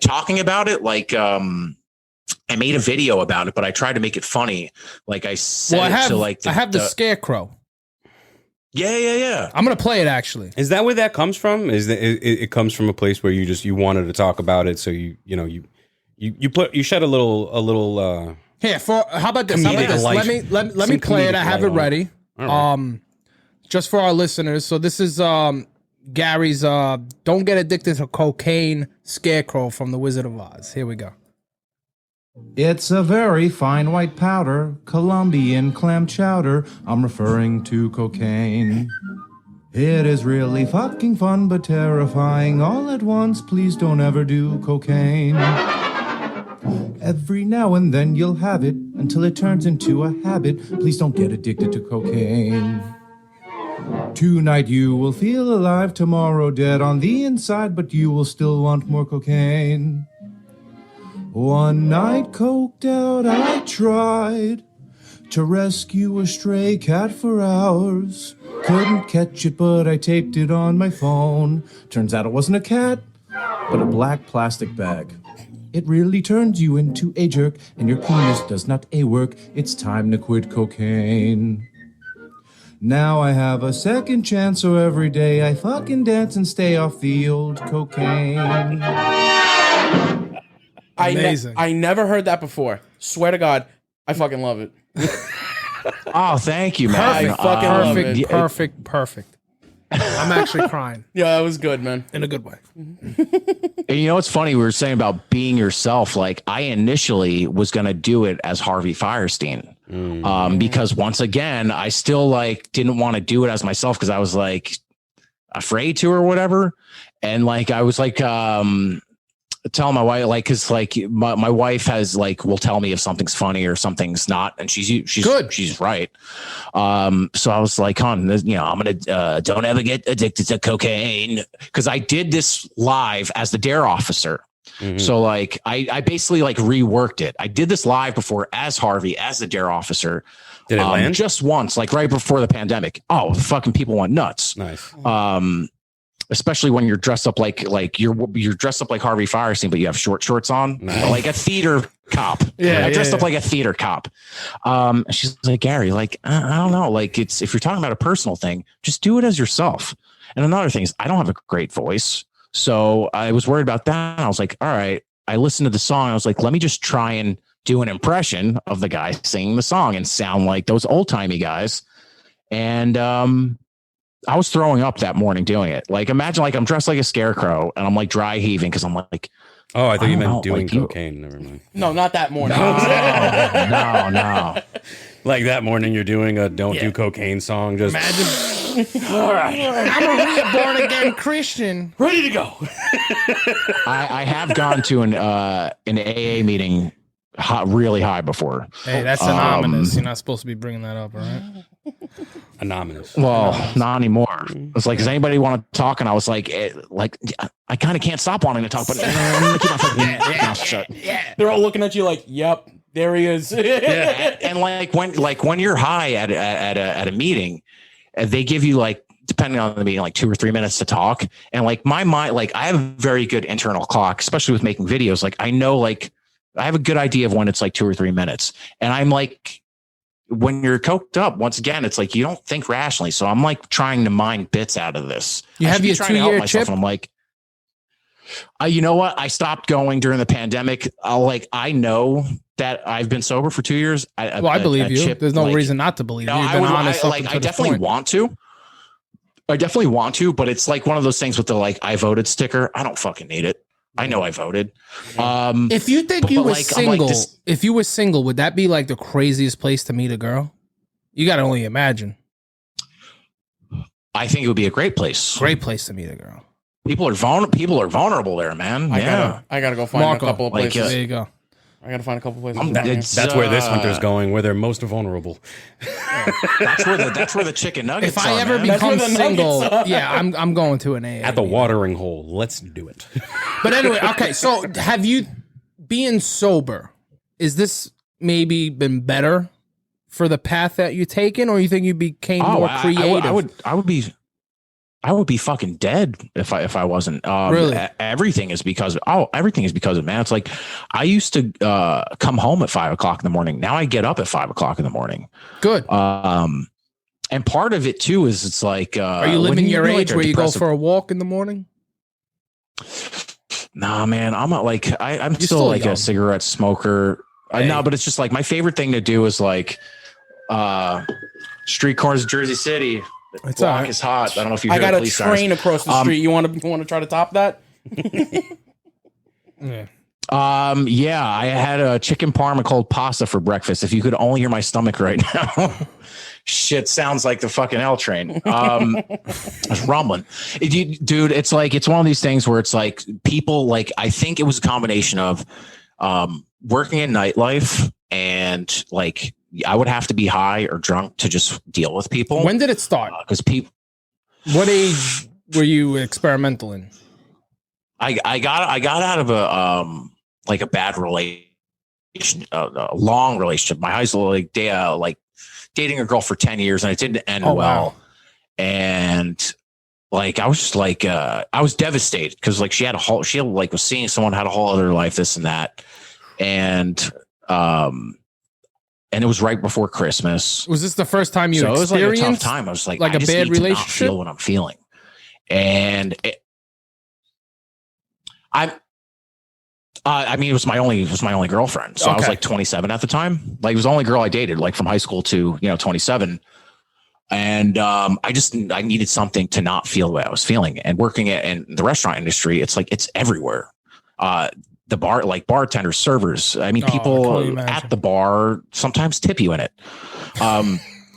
[SPEAKER 7] talking about it, I made a video about it, but I tried to make it funny. I said,
[SPEAKER 3] I have the scarecrow.
[SPEAKER 7] Yeah.
[SPEAKER 3] I'm gonna play it actually.
[SPEAKER 2] Is that where that comes from? It comes from a place where you wanted to talk about it, so you shed a little.
[SPEAKER 3] Here, how about this? Let me play it. I have it ready. Right. Just for our listeners. So this is Gary's "Don't Get Addicted to Cocaine" scarecrow from The Wizard of Oz. Here we go.
[SPEAKER 9] It's a very fine white powder, Colombian clam chowder. I'm referring to cocaine. It is really fucking fun but terrifying all at once. Please don't ever do cocaine. Every now and then you'll have it until it turns into a habit. Please don't get addicted to cocaine. Tonight you will feel alive, tomorrow dead on the inside, but you will still want more cocaine. One night coked out I tried to rescue a stray cat for hours. Couldn't catch it, but I taped it on my phone. Turns out it wasn't a cat, but a black plastic bag. It really turns you into a jerk, and your penis does not work. It's time to quit cocaine. Now I have a second chance, so every day I fucking dance and stay off the old cocaine.
[SPEAKER 3] Amazing.
[SPEAKER 4] I never heard that before. Swear to God, I fucking love it.
[SPEAKER 7] Oh, thank you, man.
[SPEAKER 4] I fucking love it.
[SPEAKER 3] Perfect. I'm actually crying
[SPEAKER 4] Yeah, that was good, man.
[SPEAKER 3] in a good way.
[SPEAKER 7] And you know what's funny? We were saying about being yourself. Like, I initially was going to do it as Harvey Firestein. Because once again, I still like didn't want to do it as myself because I was like afraid to or whatever. And like, I was like, telling my wife, like, cause like my wife has like, will tell me if something's funny or something's not. And she's good. She's right. So I was like, hon, you know, I'm going to, don't ever get addicted to cocaine. Cause I did this live as the dare officer. So like, I basically like reworked it. I did this live before as Harvey, as the dare officer.
[SPEAKER 2] Did it land?
[SPEAKER 7] Just once, like right before the pandemic. Oh, fucking people went nuts.
[SPEAKER 2] Nice.
[SPEAKER 7] Especially when you're dressed up like you're dressed up like Harvey Firestein, but you have short shorts on, like a theater cop. I dressed up like a theater cop. She's like, Gary, like, I don't know, like it's, if you're talking about a personal thing, just do it as yourself. And another thing is I don't have a great voice. So I was worried about that. I was like, all right, I listened to the song. I was like, let me just try and do an impression of the guy singing the song and sound like those old timey guys. And, I was throwing up that morning doing it. Like, imagine like I'm dressed like a scarecrow and I'm like dry heaving because I'm like,
[SPEAKER 2] oh, I thought you meant
[SPEAKER 7] know,
[SPEAKER 2] doing
[SPEAKER 7] like
[SPEAKER 2] cocaine. Never mind.
[SPEAKER 4] No, not that morning.
[SPEAKER 7] no.
[SPEAKER 2] Like that morning, you're doing a "Don't Do Cocaine" song. Just
[SPEAKER 3] Imagine. All right, I'm a born again Christian.
[SPEAKER 4] Ready to go.
[SPEAKER 7] I have gone to an AA meeting really high before.
[SPEAKER 3] Hey, that's anonymous. You're not supposed to be bringing that up, all right?
[SPEAKER 2] anonymous.
[SPEAKER 7] Well, not anymore. It's like, does anybody want to talk? And I was like, I kind of can't stop wanting to talk, but I'm gonna keep my fucking mouth shut.
[SPEAKER 4] They're all looking at you like, yep, there he is.
[SPEAKER 7] And when you're high at a meeting, they give you like, depending on the meeting, like 2 or 3 minutes to talk. And like my mind, like I have a very good internal clock, especially with making videos. Like I know, like I have a good idea of when it's like 2 or 3 minutes. And I'm like, when you're coked up, once again, it's like you don't think rationally. So I'm like trying to mine bits out of this.
[SPEAKER 3] You have your 2-year chip.
[SPEAKER 7] And I'm like, you know what? I stopped going during the pandemic. I know that I've been sober for 2 years.
[SPEAKER 3] I believe you. Chip, there's no reason not to believe you. You've been honest.
[SPEAKER 7] I definitely want to. I definitely want to, but it's like one of those things with the like I voted sticker. I don't fucking need it. I know I voted.
[SPEAKER 3] If you think you were single, if you were single, would that be like the craziest place to meet a girl? You got to only imagine.
[SPEAKER 7] I think it would be a great place.
[SPEAKER 3] Great place to meet a girl.
[SPEAKER 7] People are vulnerable there, man.
[SPEAKER 4] I gotta go find
[SPEAKER 3] Marco,
[SPEAKER 4] a couple of places.
[SPEAKER 3] There you go.
[SPEAKER 4] I gotta find a couple of places.
[SPEAKER 2] That's where this hunter's going, where they're most vulnerable.
[SPEAKER 7] That's where the chicken nuggets
[SPEAKER 3] are. If I ever become single, I'm going to an AA.
[SPEAKER 2] At the watering hole. Let's do it.
[SPEAKER 3] But anyway, okay. So have you, being sober, is this maybe been better for the path that you've taken, or you think you became more creative?
[SPEAKER 7] I would be fucking dead if I wasn't.
[SPEAKER 3] Really?
[SPEAKER 7] Everything is because of, man. It's like I used to come home at 5 o'clock in the morning. Now I get up at 5 o'clock in the morning.
[SPEAKER 3] Good.
[SPEAKER 7] And part of it too is it's like,
[SPEAKER 3] are you living your age where you go for a walk in the morning?
[SPEAKER 7] Nah, man, I'm not like, I'm still like young. A cigarette smoker.
[SPEAKER 3] Hey.
[SPEAKER 7] No, but it's just like my favorite thing to do is like street corners of Jersey City.
[SPEAKER 3] It's
[SPEAKER 7] block is hot. I don't know if you.
[SPEAKER 4] I got a train across the street. You want to try to top that?
[SPEAKER 3] Yeah.
[SPEAKER 7] Yeah, I had a chicken parm and cold pasta for breakfast. If you could only hear my stomach right now. Shit sounds like the fucking L train. It's rumbling. Dude, it's like, it's one of these things where it's like people like, I think it was a combination of working in nightlife and like, I would have to be high or drunk to just deal with people.
[SPEAKER 3] When did it start?
[SPEAKER 7] Because people.
[SPEAKER 3] What age were you experimental in?
[SPEAKER 7] I got out of a bad relation, a long relationship. My high school, like dating a girl for 10 years, and it didn't end well. Wow. And like I was just like I was devastated because like she was seeing someone had a whole other life, this and that, and it was right before Christmas.
[SPEAKER 3] Was this the first time you experienced?
[SPEAKER 7] It was like a tough time. I was like I
[SPEAKER 3] a bad relationship.
[SPEAKER 7] To not feel what I'm feeling, and I mean, it was my only girlfriend. So okay. I was like 27 at the time. Like it was the only girl I dated, like from high school to 27. And I needed something to not feel the way I was feeling. And working in the restaurant industry, it's like it's everywhere. The bar, like bartenders, servers. I mean, people at the bar sometimes tip you in it.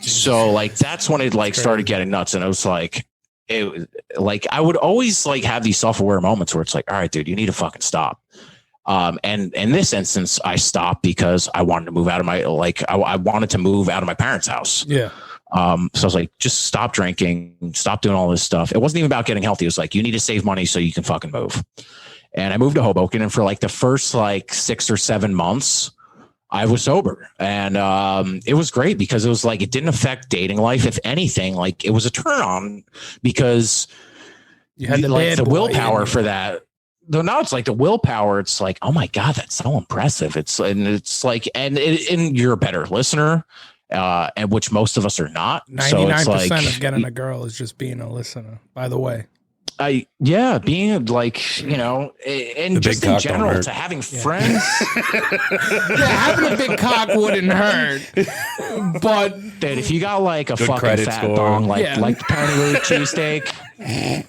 [SPEAKER 7] So like that's when it like started getting nuts, and it was like. I would always like have these self-aware moments where it's like, all right, dude, you need to fucking stop. And in this instance, I stopped because I wanted to move out of I wanted to move out of my parents' house.
[SPEAKER 3] Yeah.
[SPEAKER 7] So I was like, just stop drinking, stop doing all this stuff. It wasn't even about getting healthy. It was like, you need to save money so you can fucking move. And I moved to Hoboken, and for like the first like 6 or 7 months, I was sober, and it was great because it was like it didn't affect dating life. If anything, like it was a turn on because
[SPEAKER 3] you had
[SPEAKER 7] the willpower for that. Though now it's like the willpower. It's like, oh my God, that's so impressive. It's like, and you're a better listener, and which most of us are not.
[SPEAKER 3] 99% of getting a girl is just being a listener. By the way.
[SPEAKER 7] Being like, and just in general to having friends.
[SPEAKER 3] Having a big cock wouldn't hurt. But
[SPEAKER 7] dude, if you got like a fucking fat bong, like the Penny cheesesteak.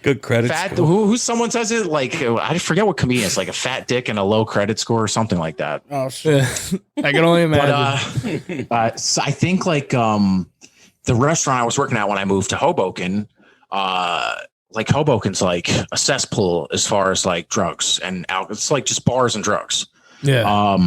[SPEAKER 2] Good credit score.
[SPEAKER 7] Who someone says it like I forget what comedian. It's like a fat dick and a low credit score or something like that.
[SPEAKER 3] Oh shit! I can only imagine.
[SPEAKER 7] So I think like the restaurant I was working at when I moved to Hoboken, like Hoboken's like a cesspool as far as like drugs and alcohol. It's like just bars and drugs.
[SPEAKER 3] Yeah.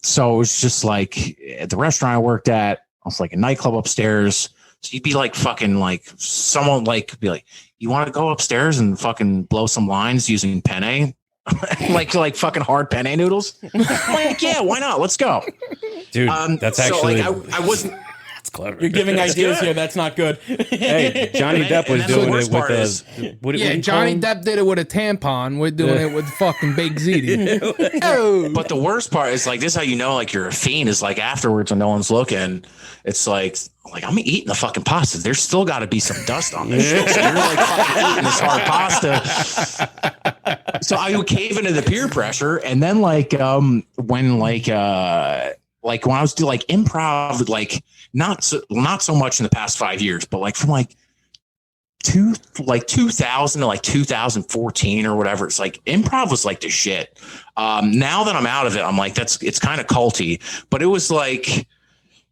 [SPEAKER 7] So it was just like at the restaurant I worked at, I was like a nightclub upstairs. So you'd be like fucking like someone like be like, you want to go upstairs and fucking blow some lines using penne? like fucking hard penne noodles? I'm like, yeah, why not? Let's go.
[SPEAKER 2] Dude, that's actually
[SPEAKER 7] I wasn't.
[SPEAKER 2] Clever.
[SPEAKER 4] You're giving ideas here. That's not good.
[SPEAKER 2] Hey, Johnny Depp was doing it with
[SPEAKER 3] Johnny Depp did it with a tampon. We're doing it with fucking Big Ziti.
[SPEAKER 7] Oh. But the worst part is like this: is how you know like you're a fiend is like afterwards when no one's looking. It's like I'm eating the fucking pasta. There's still got to be some dust on this shit. So you're like fucking eating this hard pasta. So I would cave into the peer pressure, and then like when when I was doing like improv, like not so much in the past 5 years, but like from like 2000 to like 2014 or whatever. It's like improv was like the shit. Now that I'm out of it, I'm like, it's kind of culty, but it was like,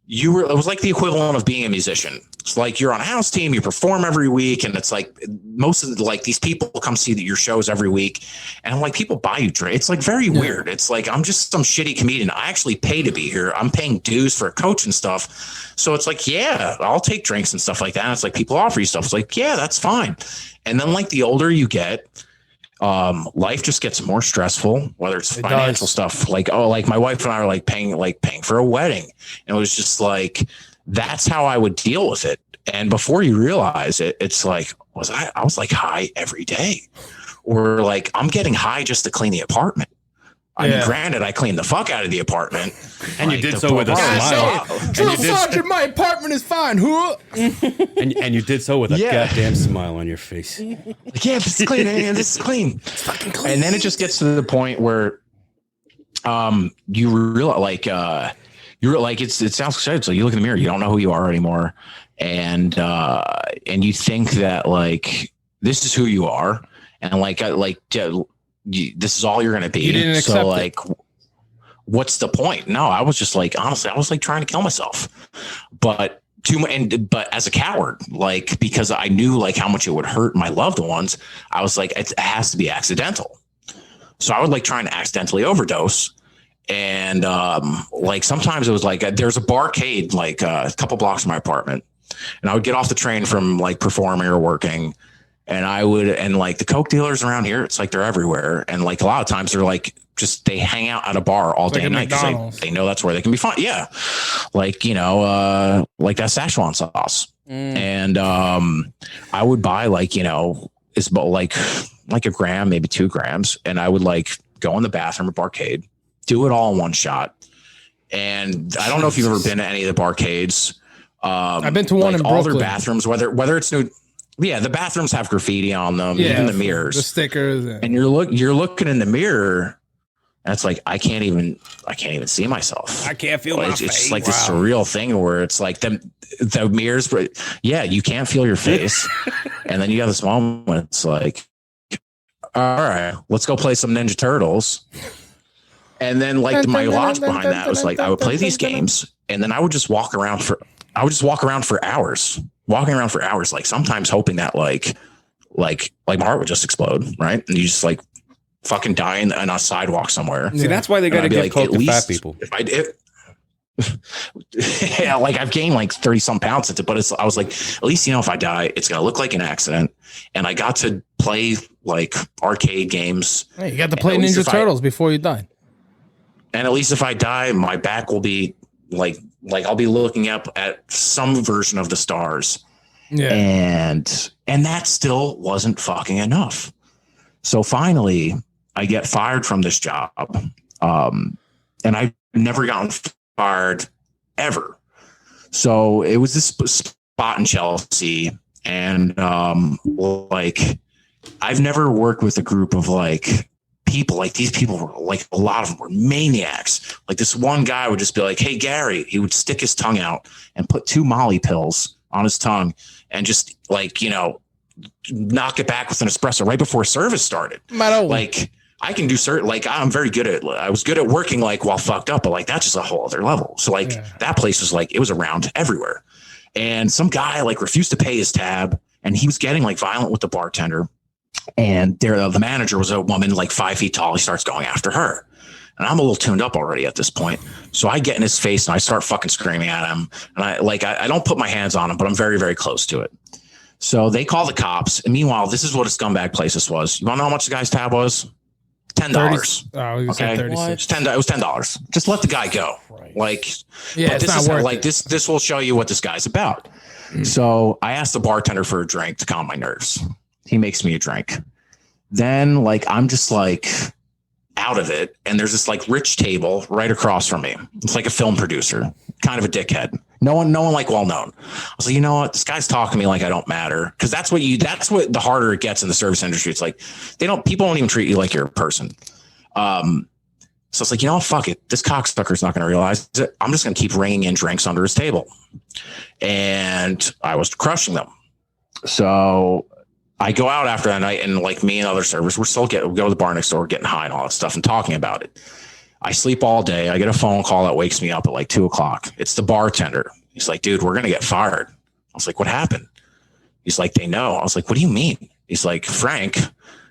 [SPEAKER 7] it was like the equivalent of being a musician. It's like you're on a house team, you perform every week, and it's like most of these people come see your shows every week, and I'm like, people buy you drinks. It's like very weird. It's like I'm just some shitty comedian. I actually pay to be here. I'm paying dues for a coach and stuff. So it's like, yeah, I'll take drinks and stuff like that. And it's like people offer you stuff. It's like, yeah, that's fine. And then like the older you get, life just gets more stressful, whether it's financial stuff, like my wife and I are like paying for a wedding, and it was just like that's how I would deal with it. And before you realize it, it's like I was like high every day, or like I'm getting high just to clean the apartment. I mean, granted, I cleaned the fuck out of the apartment,
[SPEAKER 2] and you did so with a smile.
[SPEAKER 3] Drill Sergeant, my apartment is fine, huh?
[SPEAKER 2] and you did so with a goddamn smile on your face.
[SPEAKER 7] Like, yeah, this is clean. This is clean. It's fucking clean. And then it just gets to the point where, you realize it sounds sad. So you look in the mirror, you don't know who you are anymore, and you think that like this is who you are, and this is all you're going to be.
[SPEAKER 3] You didn't accept
[SPEAKER 7] so like, what's the point? No, I was just like, honestly, I was like trying to kill myself, but as a coward, like, because I knew like how much it would hurt my loved ones. I was like, it has to be accidental. So I would like trying to accidentally overdose. And like sometimes it was like there's a barcade like a couple blocks from my apartment, and I would get off the train from like performing or working, and like the coke dealers around here, it's like they're everywhere, and like a lot of times they're like they hang out at a bar all day and night because they know that's where they can be fun. Yeah, like like that Szechuan sauce, and I would buy like it's about like a gram, maybe 2 grams, and I would like go in the bathroom at barcade. Do it all in one shot. And I don't know if you've ever been to any of the barcades.
[SPEAKER 3] I've been to one in
[SPEAKER 7] all
[SPEAKER 3] Brooklyn.
[SPEAKER 7] their bathrooms, whether it's new, the bathrooms have graffiti on them, even the mirrors,
[SPEAKER 3] the stickers,
[SPEAKER 7] and you're looking in the miror, and it's like I can't even see myself.
[SPEAKER 4] I can't feel my
[SPEAKER 7] It's
[SPEAKER 4] face.
[SPEAKER 7] just like this surreal thing where it's like the mirrors, but you can't feel your face, and then you have this moment. It's like, all right, let's go play some Ninja Turtles. And then like my logic behind that was like I would play these games and then I would just walk around for hours, like sometimes hoping that like my heart would just explode, right? And you just like fucking die on a sidewalk somewhere.
[SPEAKER 2] See, that's why they got to give coke to fat people.
[SPEAKER 7] Yeah, like I've gained like 30 some pounds into, but I was like, at least if I die, it's gonna look like an accident. And I got to play like arcade games.
[SPEAKER 3] Hey, you got to play Ninja Turtles before you died.
[SPEAKER 7] And at least if I die, my back will be like I'll be looking up at some version of the stars.
[SPEAKER 3] Yeah.
[SPEAKER 7] And that still wasn't fucking enough. So finally I get fired from this job. And I've never gotten fired ever. So it was this spot in Chelsea. And like I've never worked with a group of like people, like these people were like, a lot of them were maniacs. Like this one guy would just be like, hey, Gary, he would stick his tongue out and put 2 Molly pills on his tongue and just like, knock it back with an espresso right before service started. Like I can do certain, like I was good at working like while fucked up, but like that's just a whole other level. So like that place was like, it was around everywhere. And some guy like refused to pay his tab and he was getting like violent with the bartender. And the manager was a woman like 5 feet tall. He starts going after her. And I'm a little tuned up already at this point. So I get in his face and I start fucking screaming at him. And I don't put my hands on him, but I'm very, very close to it. So they call the cops. And meanwhile, this is what a scumbag place this was. You want to know how much the guy's tab was? $10. Okay. It was $10. Just let the guy go. Right. Like, but this is like this will show you what this guy's about. So I asked the bartender for a drink to calm my nerves. He makes me a drink. Then like, I'm just like out of it. And there's this like rich table right across from me. It's like a film producer, kind of a dickhead. No one like well-known. I was like, you know what? This guy's talking to me like I don't matter. Cause that's what the harder it gets in the service industry. It's like, people don't even treat you like you're a person. So it's like, fuck it. This cocksucker's not going to realize it. I'm just going to keep ringing in drinks under his table. And I was crushing them. So I go out after that night and like me and other servers, we go to the bar next door, getting high and all that stuff and talking about it. I sleep all day. I get a phone call that wakes me up at like 2:00. It's the bartender. He's like, dude, we're going to get fired. I was like, what happened? He's like, they know. I was like, what do you mean? He's like, Frank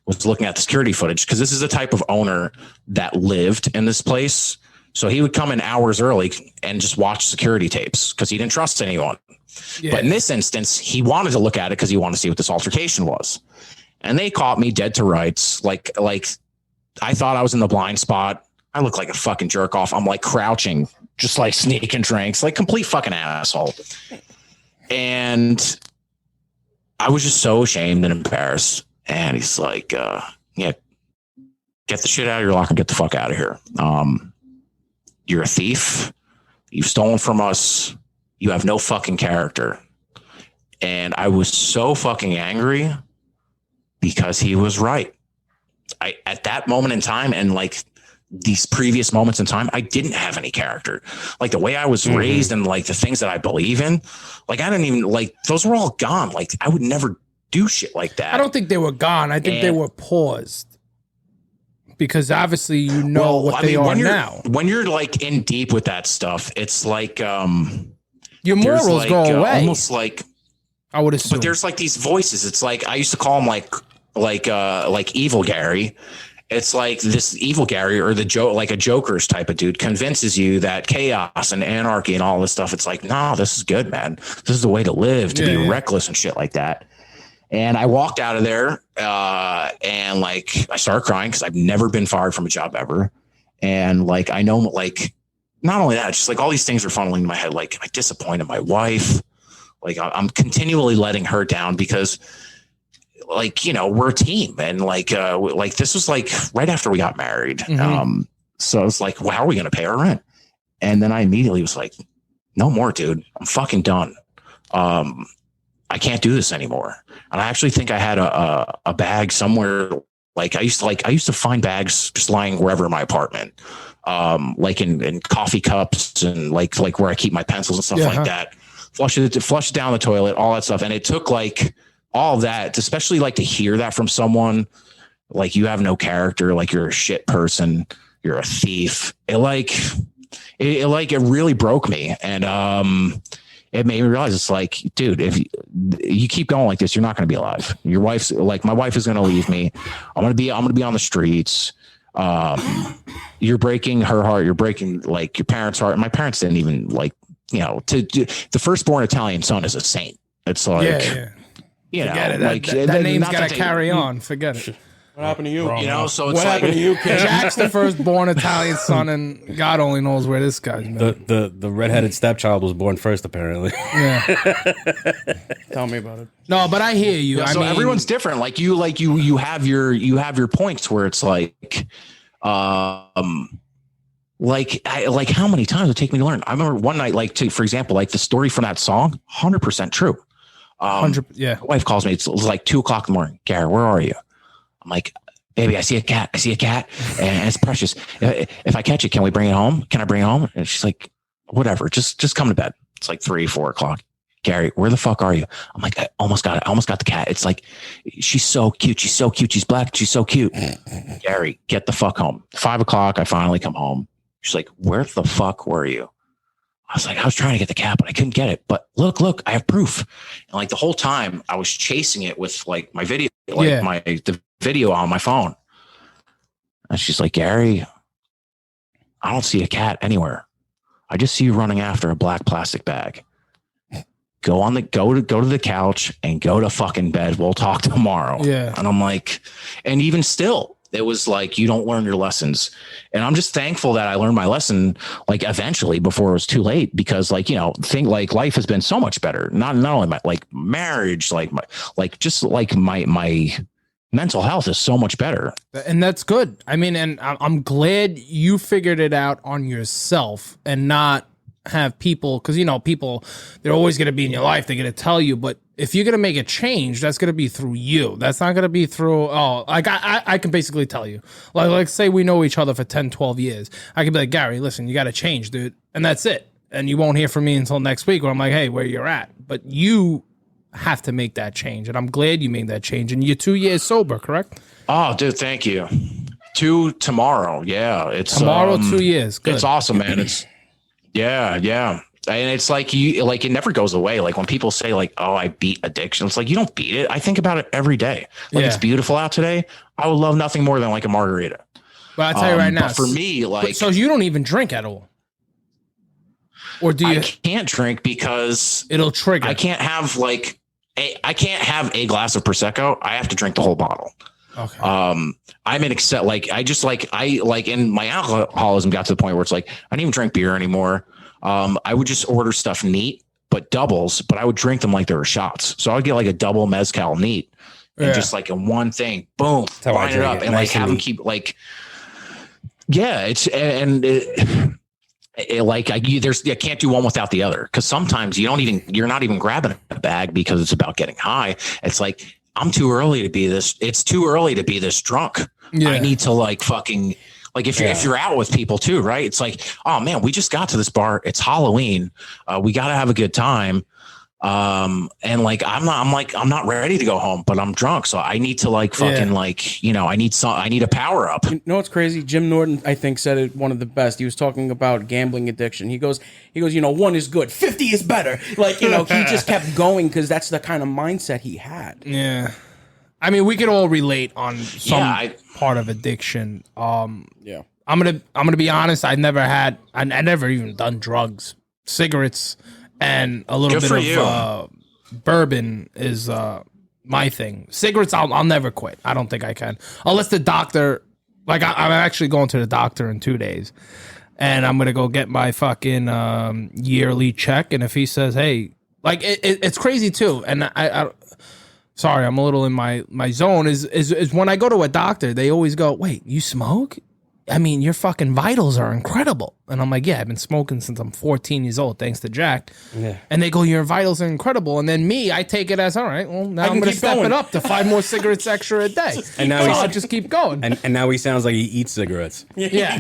[SPEAKER 7] was looking at the security footage because this is the type of owner that lived in this place. So he would come in hours early and just watch security tapes because he didn't trust anyone. Yeah. But in this instance, he wanted to look at it because he wanted to see what this altercation was. And they caught me dead to rights. Like I thought I was in the blind spot. I look like a fucking jerk off. I'm like crouching, just like sneaking drinks, like complete fucking asshole. And I was just so ashamed and embarrassed. And he's like, get the shit out of your locker and get the fuck out of here. You're a thief. You've stolen from us. You have no fucking character. And I was so fucking angry because he was right. At that moment in time and like these previous moments in time, I didn't have any character. Like the way I was raised and like the things that I believe in, like I didn't even like those were all gone. Like I would never do shit like that.
[SPEAKER 3] I don't think they were gone. I think they were paused. Because obviously you know what they are now.
[SPEAKER 7] When you're like in deep with that stuff, it's like
[SPEAKER 3] your morals
[SPEAKER 7] like,
[SPEAKER 3] go away.
[SPEAKER 7] Almost like
[SPEAKER 3] I would assume.
[SPEAKER 7] But there's like these voices. It's like I used to call him like evil Gary. It's like this evil Gary or like a Joker's type of dude convinces you that chaos and anarchy and all this stuff. It's like, no, this is good, man. This is the way to live, to be reckless and shit like that. And I walked out of there and like I started crying because I've never been fired from a job ever. And like I know, like not only that, just like all these things are funneling in my head. Like I disappointed my wife. Like I'm continually letting her down because like, you know, we're a team and like this was like right after we got married.
[SPEAKER 3] Mm-hmm.
[SPEAKER 7] So it's like, well, how are we going to pay our rent? And then I immediately was like, no more, dude. I'm fucking done. I can't do this anymore. And I actually think I had a bag somewhere. Like I used to find bags just lying wherever in my apartment, like in coffee cups and like where I keep my pencils and stuff like that. Flush it down the toilet, all that stuff. And it took like all of that, especially like to hear that from someone like you have no character, like you're a shit person, you're a thief. It really broke me. And it made me realize it's like, dude, if you keep going like this, you're not going to be alive. Your wife's like, my wife is going to leave me. I'm going to be on the streets. You're breaking her heart. You're breaking like your parents' heart. My parents didn't even like, you know, the firstborn Italian son is a saint. It's like, you know, like
[SPEAKER 3] that name's got to carry on. Forget it.
[SPEAKER 4] What happened to you?
[SPEAKER 7] You know, so it's
[SPEAKER 4] what
[SPEAKER 7] like,
[SPEAKER 4] happened to you, kid?
[SPEAKER 3] Jack's the firstborn Italian son, and God only knows where this guy's been.
[SPEAKER 2] The redheaded stepchild was born first, apparently.
[SPEAKER 3] Yeah.
[SPEAKER 4] Tell me about it.
[SPEAKER 3] No, but I hear you.
[SPEAKER 7] So everyone's different. Like you have your points where it's like, like how many times it take me to learn? I remember one night, like for example, like the story from that song, 100% true.
[SPEAKER 3] 100. Yeah.
[SPEAKER 7] My wife calls me. It was like 2:00 in the morning. Gary, where are you? I'm like, baby, I see a cat, and it's precious. If I catch it, can we bring it home? Can I bring it home? And she's like, whatever, just come to bed. It's like 3-4 o'clock. Gary, where the fuck are you? I'm like, I almost got it. I almost got the cat. It's like, she's so cute. She's so cute. She's black. She's so cute. Gary, get the fuck home. 5 o'clock. I finally come home. She's like, where the fuck were you? I was like, I was trying to get the cat, but I couldn't get it. But look, I have proof. And like the whole time I was chasing it with like my video, like the video on my phone. And she's like, Gary, I don't see a cat anywhere. I just see you running after a black plastic bag. Go to the couch and go to fucking bed. We'll talk tomorrow.
[SPEAKER 3] Yeah.
[SPEAKER 7] And I'm like, and even still, it was like, you don't learn your lessons. And I'm just thankful that I learned my lesson, like eventually before it was too late, because like, you know, like life has been so much better. Not only my like marriage, like my mental health is so much better.
[SPEAKER 3] And that's good. I mean, and I'm glad you figured it out on yourself and not have people, because, you know, people, they're always going to be in your life. They're going to tell you, but if you're going to make a change, that's going to be through you. That's not going to be through, like I can basically tell you, like say we know each other for 10, 12 years. I can be like, Gary, listen, you got to change, dude. And that's it. And you won't hear from me until next week where I'm like, hey, where you're at. But you have to make that change. And I'm glad you made that change. And you're 2 years sober, correct?
[SPEAKER 7] Oh, dude, thank you. 2 tomorrow. Yeah. It's
[SPEAKER 3] tomorrow, 2 years. Good.
[SPEAKER 7] It's awesome, man. It's yeah. And it's like it never goes away. Like when people say like, oh, I beat addiction. It's like, you don't beat it. I think about it every day. Like it's beautiful out today. I would love nothing more than like a margarita.
[SPEAKER 3] But I'll tell you right now.
[SPEAKER 7] But for me, like,
[SPEAKER 3] so you don't even drink at all. Or do you?
[SPEAKER 7] I can't drink because
[SPEAKER 3] it'll trigger.
[SPEAKER 7] I can't have a glass of Prosecco. I have to drink the whole bottle.
[SPEAKER 3] Okay.
[SPEAKER 7] I'm in and my alcoholism got to the point where it's like, I don't even drink beer anymore. I would just order stuff neat, but doubles, but I would drink them like they were shots. So I would get like a double mezcal neat and just like in one thing, boom, line it up and like have them keep like, it's, and you can't do one without the other. Cause sometimes you're not even grabbing a bag because it's about getting high. It's like, I'm too early to be this. It's too early to be this drunk. Yeah. I need to like fucking like if you're out with people too, right? It's like, oh man, we just got to this bar. It's Halloween. We got to have a good time. And like I'm not ready to go home, but I'm drunk, so I need to like fucking like, you know, I need a power up.
[SPEAKER 4] You know what's crazy? Jim Norton, I think, said it one of the best. He was talking about gambling addiction. He goes, you know, 1 is good, 50 is better. Like, you know, he just kept going because that's the kind of mindset he had.
[SPEAKER 3] Yeah. I mean, we could all relate on some part of addiction.
[SPEAKER 4] Yeah.
[SPEAKER 3] I'm gonna be honest. I never even done drugs. Cigarettes and a little bit of bourbon is my thing. Cigarettes, I'll never quit. I don't think I can, unless the doctor. Like I'm actually going to the doctor in 2 days, and I'm gonna go get my fucking yearly check. And if he says, "Hey," like it's crazy too. And I sorry, I'm a little in my zone. Is when I go to a doctor, they always go, "Wait, you smoke? I mean, your fucking vitals are incredible." And I'm like, yeah, I've been smoking since I'm 14 years old, thanks to Jack. Yeah. And they go, your vitals are incredible. And then me, I take it as, all right, well, now I'm going to step it up to 5 more cigarettes extra a day. And now I'll just keep going.
[SPEAKER 2] And now he sounds like he eats cigarettes.
[SPEAKER 3] Yeah.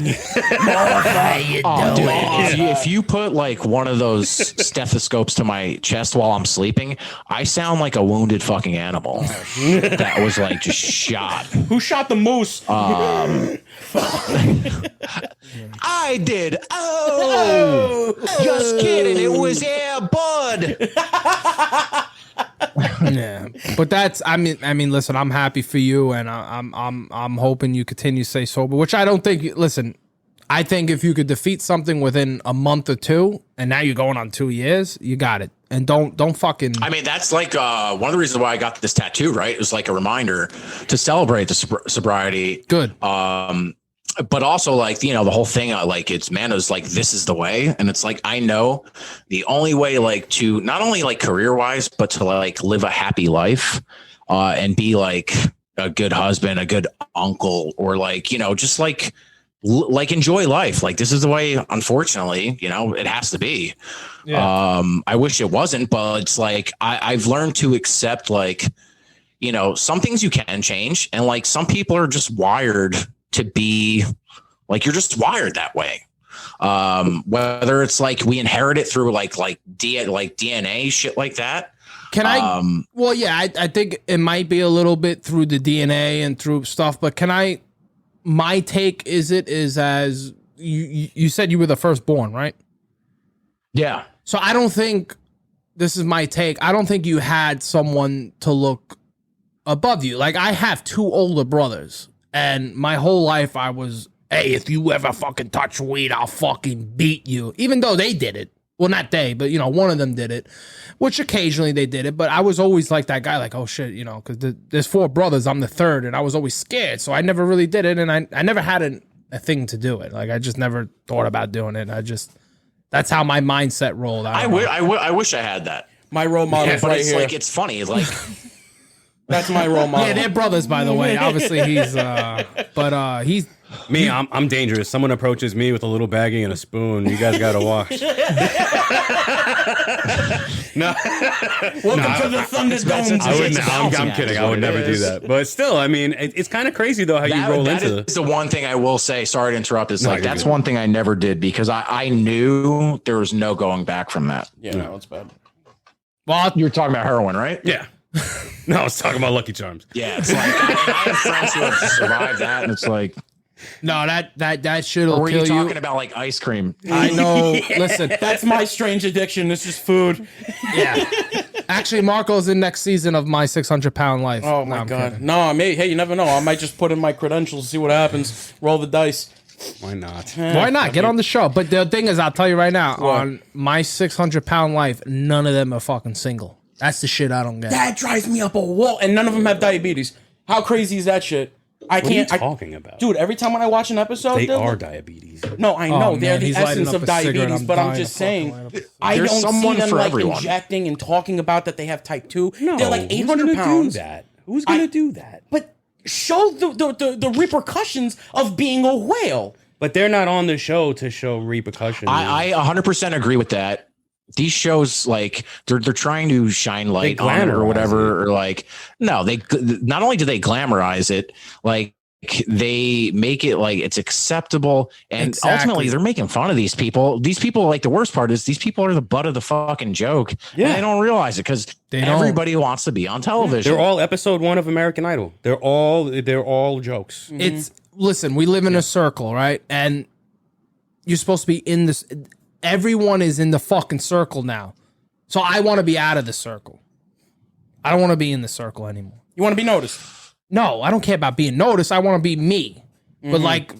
[SPEAKER 7] If you put like one of those stethoscopes to my chest while I'm sleeping, I sound like a wounded fucking animal that was like just shot.
[SPEAKER 4] Who shot the moose?
[SPEAKER 7] I did. Oh, just kidding. It was Air Bud.
[SPEAKER 3] Yeah, but that's. I mean, listen. I'm happy for you, and I'm hoping you continue to stay sober. Which I don't think. Listen, I think if you could defeat something within a month or 2, and now you're going on 2 years, you got it. And don't fucking.
[SPEAKER 7] I mean, that's like one of the reasons why I got this tattoo. Right, it was like a reminder to celebrate the sobriety.
[SPEAKER 3] Good.
[SPEAKER 7] But also, like, you know, the whole thing, like, it's like, this is the way. And it's like, I know the only way, like, to not only like career wise, but to like live a happy life and be like a good husband, a good uncle, or like, you know, just like enjoy life. Like, this is the way, unfortunately, you know, it has to be. Yeah. I wish it wasn't, but it's like, I've learned to accept, like, you know, some things you can change. And like, some people are just wired to be like, you're just wired that way. Whether it's like we inherit it through like DNA shit like that.
[SPEAKER 3] Can I? Well, yeah, I think it might be a little bit through the DNA and through stuff. But can I? My take is as you said you were the firstborn, right?
[SPEAKER 7] Yeah.
[SPEAKER 3] So I don't think this is my take. I don't think you had someone to look above you. Like I have 2 older brothers. And my whole life I was, hey, if you ever fucking touch weed, I'll fucking beat you. Even though they did it. Well, not they, but, you know, one of them did it. Which occasionally they did it. But I was always like that guy, like, oh, shit, you know, because there's 4 brothers. I'm the 3rd. And I was always scared. So I never really did it. And I never had a thing to do it. Like, I just never thought about doing it. That's how my mindset rolled.
[SPEAKER 7] I wish I had that.
[SPEAKER 4] My role model
[SPEAKER 7] but right it's here. Like, it's funny. Like...
[SPEAKER 4] That's my role model.
[SPEAKER 3] Yeah, they're brothers, by the way. Obviously, he's
[SPEAKER 2] me. I'm dangerous. Someone approaches me with a little baggie and a spoon. You guys gotta watch. No,
[SPEAKER 4] welcome to the Thunderdome.
[SPEAKER 2] I'm kidding. I would never do that. But still, I mean, it's kind of crazy though how you roll into
[SPEAKER 7] this. The one thing I will say. Sorry to interrupt. Is like that's one thing I never did because I knew there was no going back from that.
[SPEAKER 4] Yeah, no, it's bad.
[SPEAKER 7] Well, you were talking about heroin, right?
[SPEAKER 2] Yeah. No, I was talking about Lucky Charms.
[SPEAKER 7] Yeah, it's like I have friends who have survived that, and it's like,
[SPEAKER 3] no, that shit will kill you.
[SPEAKER 7] Were you talking about like ice cream?
[SPEAKER 3] I know. Yeah. Listen,
[SPEAKER 4] that's my strange addiction. This is food.
[SPEAKER 3] Yeah. Actually, Marco's in next season of My 600-Pound Life.
[SPEAKER 4] Oh my God. Kidding. No, hey, you never know. I might just put in my credentials, see what happens. Roll the dice.
[SPEAKER 2] Why not?
[SPEAKER 3] Why not? Get on the show. But the thing is, I'll tell you right now, on My 600-Pound Life, none of them are fucking single. That's the shit I don't get.
[SPEAKER 4] That drives me up a wall, and none of them have diabetes. How crazy is that shit?
[SPEAKER 2] What are you talking about?
[SPEAKER 4] Dude, every time when I watch an episode...
[SPEAKER 2] They are diabetes.
[SPEAKER 4] No, I know. They're the essence of diabetes, but I'm just saying, I don't see them like injecting and talking about that they have type 2.
[SPEAKER 2] No,
[SPEAKER 4] they're like 800 pounds.
[SPEAKER 2] Who's going to do that?
[SPEAKER 4] But show the repercussions of being a whale.
[SPEAKER 2] But they're not on the show to show repercussions.
[SPEAKER 7] I 100% agree with that. These shows, like they're trying to shine light on it or whatever, or like no, they not only do they glamorize it, like they make it like it's acceptable, and
[SPEAKER 3] Exactly.
[SPEAKER 7] ultimately they're making fun of these people. These people, like, the worst part is these people are the butt of the fucking joke.
[SPEAKER 4] Yeah.
[SPEAKER 7] And they don't realize it because everybody wants to be on television.
[SPEAKER 2] They're all episode 1 of American Idol. They're all jokes.
[SPEAKER 3] It's listen, we live in a circle, right? And you're supposed to be in this. Everyone is in the fucking circle now. So I want to be out of the circle. I don't want to be in the circle anymore.
[SPEAKER 4] You want to be noticed?
[SPEAKER 3] No, I don't care about being noticed. I want to be me. But like,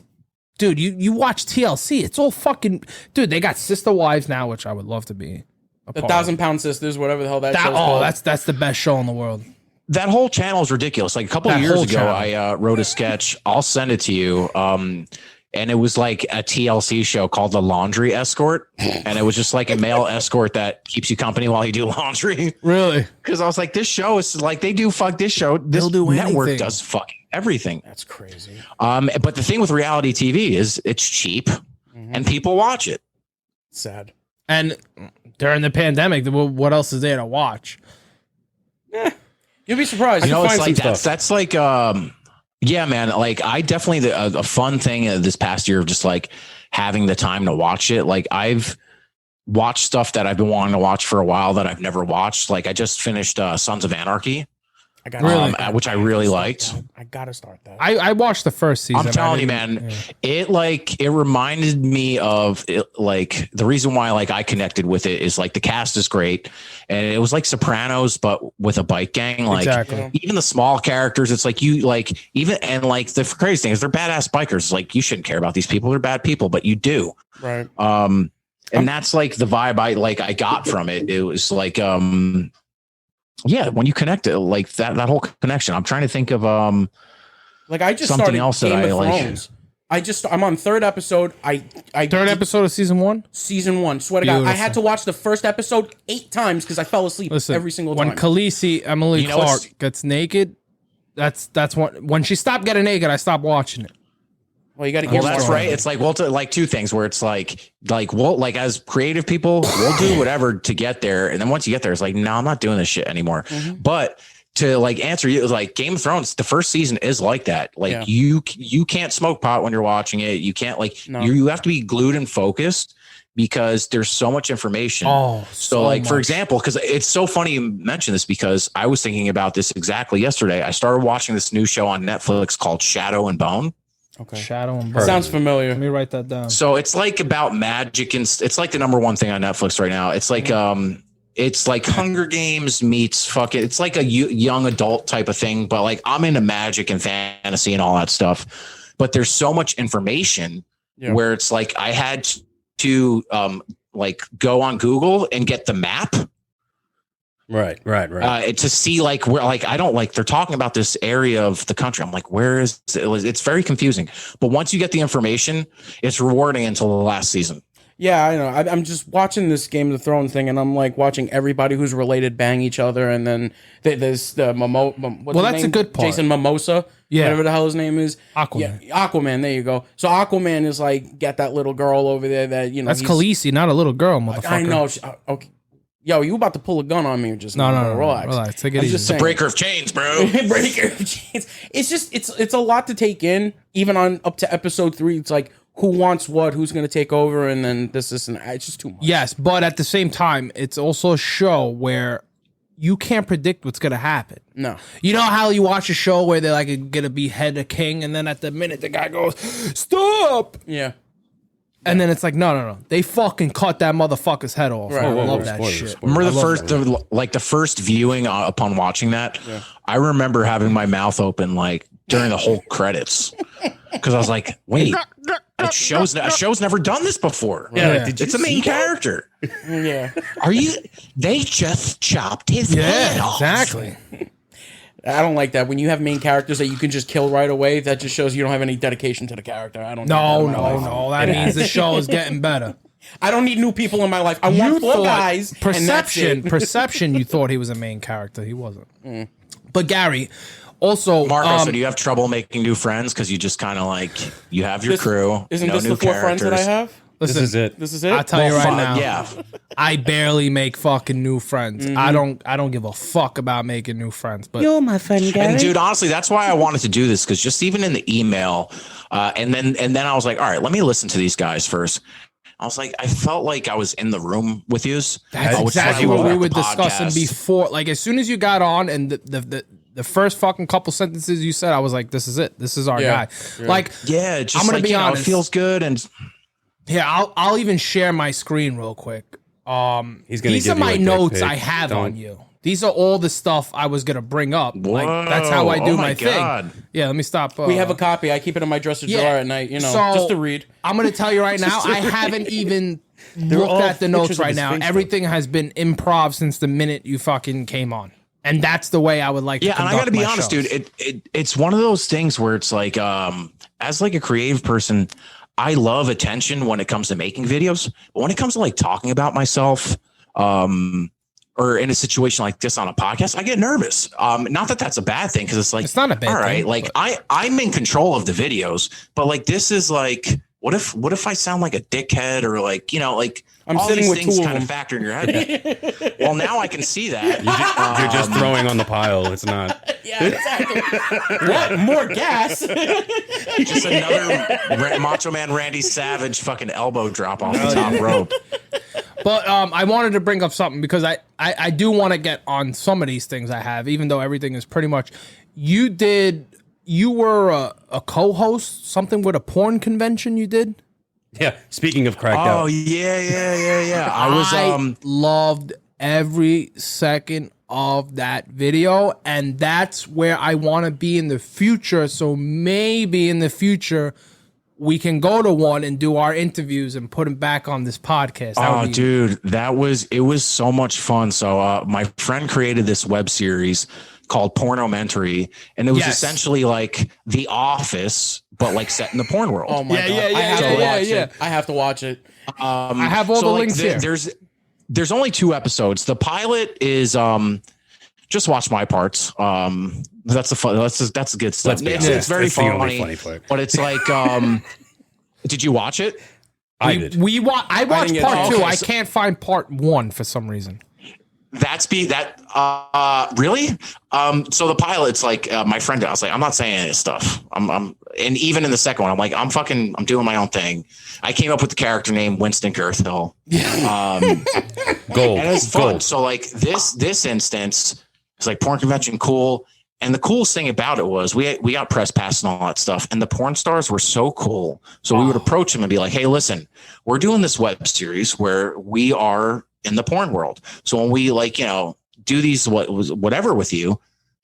[SPEAKER 3] dude, you watch TLC. It's all fucking dude. They got sister wives now, which I would love to be.
[SPEAKER 4] The 1,000-Pound Sisters, whatever the hell that show's called.
[SPEAKER 3] That's the best show in the world.
[SPEAKER 7] That whole channel is ridiculous. Like a couple of
[SPEAKER 3] That
[SPEAKER 7] years
[SPEAKER 3] whole
[SPEAKER 7] ago,
[SPEAKER 3] channel.
[SPEAKER 7] I wrote a sketch. I'll send it to you. And it was like a TLC show called The Laundry Escort. And it was just like a male escort that keeps you company while you do laundry.
[SPEAKER 3] Really?
[SPEAKER 7] Because I was like, this show is like, they do fuck this show. This
[SPEAKER 3] They'll do
[SPEAKER 7] network
[SPEAKER 3] anything.
[SPEAKER 7] does fucking everything.
[SPEAKER 4] That's crazy.
[SPEAKER 7] But the thing with reality TV is it's cheap and people watch it.
[SPEAKER 4] Sad.
[SPEAKER 3] And during the pandemic, what else is there to watch?
[SPEAKER 4] You'll be surprised.
[SPEAKER 7] You know,
[SPEAKER 4] You'll
[SPEAKER 7] it's
[SPEAKER 4] find
[SPEAKER 7] like
[SPEAKER 4] some
[SPEAKER 7] that's,
[SPEAKER 4] stuff.
[SPEAKER 7] that's like, yeah, man. Like I definitely a fun thing this past year of just like having the time to watch it. Like I've watched stuff that I've been wanting to watch for a while that I've never watched. Like I just finished Sons of Anarchy,
[SPEAKER 4] I got
[SPEAKER 7] which I really liked.
[SPEAKER 4] I gotta start that.
[SPEAKER 3] I watched the first season.
[SPEAKER 7] I'm telling you, man, it reminded me of it, like the reason why like I connected with it is like the cast is great, and it was like Sopranos but with a bike gang. Like
[SPEAKER 3] Exactly.
[SPEAKER 7] even the small characters, it's like you like even and like the crazy thing is they're badass bikers. It's like you shouldn't care about these people; they're bad people, but you do.
[SPEAKER 4] Right.
[SPEAKER 7] And that's like the vibe I got from it. It was like yeah, when you connect it like that whole connection. I'm trying to think of
[SPEAKER 4] Like I just
[SPEAKER 7] something
[SPEAKER 4] started
[SPEAKER 7] else that
[SPEAKER 4] Game
[SPEAKER 7] I
[SPEAKER 4] of
[SPEAKER 7] like.
[SPEAKER 4] Thrones. I'm on third episode. I
[SPEAKER 3] Third episode of season 1?
[SPEAKER 4] season 1. Swear to God, I
[SPEAKER 3] Beautiful.
[SPEAKER 4] had to watch the first episode 8 times because I fell asleep every single time.
[SPEAKER 3] When Khaleesi, Emily
[SPEAKER 7] You know,
[SPEAKER 3] Clark,
[SPEAKER 7] it's-
[SPEAKER 3] gets naked, that's when she stopped getting naked, I stopped watching it.
[SPEAKER 4] well, you got to
[SPEAKER 7] Well,
[SPEAKER 4] get
[SPEAKER 7] that's right. It's like, well, like two things where it's like we'll like as creative people, we'll do whatever to get there. And then once you get there, it's like, no, I'm not doing this shit anymore. But to like answer you, like Game of Thrones, the first season is like that. Like you can't smoke pot when you're watching it. You can't you have to be glued and focused because there's so much information.
[SPEAKER 3] Oh,
[SPEAKER 7] so like, for example, because it's so funny you mention this because I was thinking about this exactly yesterday. I started watching this new show on Netflix called Shadow and Bone.
[SPEAKER 4] Okay.
[SPEAKER 3] Shadow and Bone.
[SPEAKER 4] Sounds familiar.
[SPEAKER 3] Let me write that down.
[SPEAKER 7] So it's like about magic and it's like the number one thing on Netflix right now. It's like it's like Hunger Games meets fucking. It's like a young adult type of thing, but like I'm into magic and fantasy and all that stuff. But there's so much information where it's like I had to like go on Google and get the map.
[SPEAKER 2] Right.
[SPEAKER 7] To see like where like I don't like they're talking about this area of the country. I'm like, where is it? It's very confusing. But once you get the information, it's rewarding until the last season.
[SPEAKER 4] Yeah, I know. I'm just watching this Game of Thrones thing, and I'm like watching everybody who's related bang each other, and then there's the what's his
[SPEAKER 3] that's
[SPEAKER 4] name?
[SPEAKER 3] a good part.
[SPEAKER 4] Jason Mimosa, whatever the hell his name is.
[SPEAKER 3] Aquaman.
[SPEAKER 4] Yeah, Aquaman. There you go. So Aquaman is like got that little girl over there that
[SPEAKER 3] That's Khaleesi, not a little girl, motherfucker.
[SPEAKER 4] I know. Okay. Yo, you about to pull a gun on me or just
[SPEAKER 3] No,
[SPEAKER 4] relax.
[SPEAKER 3] Take it
[SPEAKER 4] I'm
[SPEAKER 3] easy.
[SPEAKER 4] just saying.
[SPEAKER 7] Breaker of chains, bro.
[SPEAKER 4] Breaker of chains. It's just it's a lot to take in. Even on up to episode 3, it's like who wants what, who's going to take over, and then this and that. It's just too much.
[SPEAKER 3] Yes, but at the same time, it's also a show where you can't predict what's going to happen.
[SPEAKER 4] No.
[SPEAKER 3] You know how you watch a show where they're like going to behead a king, and then at the minute the guy goes, "Stop!"
[SPEAKER 4] Yeah.
[SPEAKER 3] And then it's like, no. They fucking cut that motherfucker's head off.
[SPEAKER 4] Right.
[SPEAKER 3] I
[SPEAKER 4] Whoa,
[SPEAKER 3] love
[SPEAKER 2] whoa,
[SPEAKER 3] that
[SPEAKER 2] spoilers,
[SPEAKER 3] shit.
[SPEAKER 2] spoilers.
[SPEAKER 7] Remember the first viewing upon watching that?
[SPEAKER 4] Yeah.
[SPEAKER 7] I remember having my mouth open like during the whole credits because I was like, wait, a show's never done this before.
[SPEAKER 3] Yeah.
[SPEAKER 7] It's a main character.
[SPEAKER 4] Yeah.
[SPEAKER 7] They just chopped his head off.
[SPEAKER 3] Exactly.
[SPEAKER 4] I don't like that. When you have main characters that you can just kill right away, that just shows you don't have any dedication to the character. I don't.
[SPEAKER 3] No.
[SPEAKER 4] need that in my life.
[SPEAKER 3] That means the show is getting better.
[SPEAKER 4] I don't need new people in my life. I want 4 guys. And that's it.
[SPEAKER 3] Perception. You thought he was a main character. He wasn't. But Gary, also,
[SPEAKER 7] Marco, so do you have trouble making new friends because you just kind of like you have your crew?
[SPEAKER 4] Isn't
[SPEAKER 7] no
[SPEAKER 4] this
[SPEAKER 7] new
[SPEAKER 4] the 4 friends that I
[SPEAKER 7] characters.
[SPEAKER 4] have?
[SPEAKER 3] Listen,
[SPEAKER 2] This is it.
[SPEAKER 4] This is it.
[SPEAKER 3] I'll tell you right now.
[SPEAKER 7] Yeah.
[SPEAKER 3] I barely make fucking new friends. I don't give a fuck about making new friends. But
[SPEAKER 4] You're my friend, Gary.
[SPEAKER 7] And dude, honestly, that's why I wanted to do this, because just even in the email, and then I was like, all right, let me listen to these guys first. I was like, I felt like I was in the room with you.
[SPEAKER 3] that's exactly what we were discussing before. Like as soon as you got on and the first fucking couple sentences you said, I was like, this is it. This is our guy. Yeah. Like,
[SPEAKER 7] yeah, just
[SPEAKER 3] I'm gonna
[SPEAKER 7] like,
[SPEAKER 3] be honest.
[SPEAKER 7] It feels good. And
[SPEAKER 3] yeah, I'll even share my screen real quick.
[SPEAKER 2] He's gonna
[SPEAKER 3] these
[SPEAKER 2] give
[SPEAKER 3] are
[SPEAKER 2] you
[SPEAKER 3] my
[SPEAKER 2] a dick
[SPEAKER 3] notes
[SPEAKER 2] pic.
[SPEAKER 3] I have
[SPEAKER 2] Don't.
[SPEAKER 3] on you. These are all the stuff I was gonna bring up. Like that's how I do
[SPEAKER 7] oh
[SPEAKER 3] my
[SPEAKER 7] my God.
[SPEAKER 3] thing. Yeah, let me stop.
[SPEAKER 4] We have a copy. I keep it in my dresser drawer at night, you know,
[SPEAKER 3] So,
[SPEAKER 4] just to read.
[SPEAKER 3] I'm gonna tell you right now, I haven't even looked
[SPEAKER 4] all
[SPEAKER 3] at the notes
[SPEAKER 4] pictures of
[SPEAKER 3] right
[SPEAKER 4] his
[SPEAKER 3] now.
[SPEAKER 4] face, though.
[SPEAKER 3] Everything has been improv since the minute you fucking came on. And that's the way I would like to
[SPEAKER 7] and I
[SPEAKER 3] conduct
[SPEAKER 7] gotta be
[SPEAKER 3] my
[SPEAKER 7] honest,
[SPEAKER 3] shows.
[SPEAKER 7] dude, it's one of those things where it's like, as like a creative person, I love attention when it comes to making videos, but when it comes to like talking about myself, or in a situation like this on a podcast, I get nervous. Not that that's a bad thing, because it's like,
[SPEAKER 3] It's not a bad
[SPEAKER 7] all right,
[SPEAKER 3] thing,
[SPEAKER 7] like
[SPEAKER 3] but-
[SPEAKER 7] I'm in control of the videos, but like this is like, what if I sound like a dickhead, or like, you know, like
[SPEAKER 4] I'm
[SPEAKER 7] all
[SPEAKER 4] sitting
[SPEAKER 7] these
[SPEAKER 4] with
[SPEAKER 7] things
[SPEAKER 4] two of
[SPEAKER 7] kind of
[SPEAKER 4] them.
[SPEAKER 7] factor in your head. Well, now I can see that.
[SPEAKER 2] You're just throwing on the pile. It's not.
[SPEAKER 4] Yeah, exactly. What? More gas?
[SPEAKER 7] Just another Macho Man Randy Savage fucking elbow drop off the top rope.
[SPEAKER 3] But I wanted to bring up something because I do want to get on some of these things I have, even though everything is pretty much. You were a co-host, something with a porn convention you did?
[SPEAKER 2] Yeah. Speaking of cracked
[SPEAKER 7] Oh
[SPEAKER 2] out.
[SPEAKER 7] yeah. I was
[SPEAKER 3] loved every second of that video, and that's where I want to be in the future. So maybe in the future we can go to one and do our interviews and put them back on this podcast. That would be-
[SPEAKER 7] dude, it was so much fun. So my friend created this web series called Pornomentary, and it was
[SPEAKER 3] Yes.
[SPEAKER 7] essentially like The Office, but like set in the porn world.
[SPEAKER 4] Oh my
[SPEAKER 3] Yeah,
[SPEAKER 4] god!
[SPEAKER 3] yeah,
[SPEAKER 4] I have
[SPEAKER 3] yeah,
[SPEAKER 4] to
[SPEAKER 3] yeah,
[SPEAKER 4] watch
[SPEAKER 3] yeah.
[SPEAKER 4] it. I have to watch it.
[SPEAKER 3] I have all the
[SPEAKER 7] like,
[SPEAKER 3] links here.
[SPEAKER 7] There's only 2 episodes. The pilot is just watch my parts. That's a good stuff.
[SPEAKER 2] Let's be honest.
[SPEAKER 7] It's very
[SPEAKER 2] That's the only
[SPEAKER 7] funny,
[SPEAKER 2] funny part.
[SPEAKER 7] but it's like did you watch it?
[SPEAKER 2] I did.
[SPEAKER 3] I watched
[SPEAKER 4] didn't get
[SPEAKER 3] part
[SPEAKER 4] it.
[SPEAKER 3] 2.
[SPEAKER 7] Okay,
[SPEAKER 3] I
[SPEAKER 7] so-
[SPEAKER 3] can't find part 1 for some reason.
[SPEAKER 7] Really? So the pilot's like my friend. I was like, I'm not saying any of this stuff. And even in the second one, I'm like, I'm doing my own thing. I came up with the character name Winston Girthill.
[SPEAKER 2] Gold.
[SPEAKER 7] And it's fun.
[SPEAKER 2] Gold.
[SPEAKER 7] So like this instance, it's like porn convention, cool. And the coolest thing about it was we got press pass and all that stuff. And the porn stars were so cool. So we would approach them and be like, hey, listen, we're doing this web series where we are in the porn world. So when we like, you know, do these whatever with you,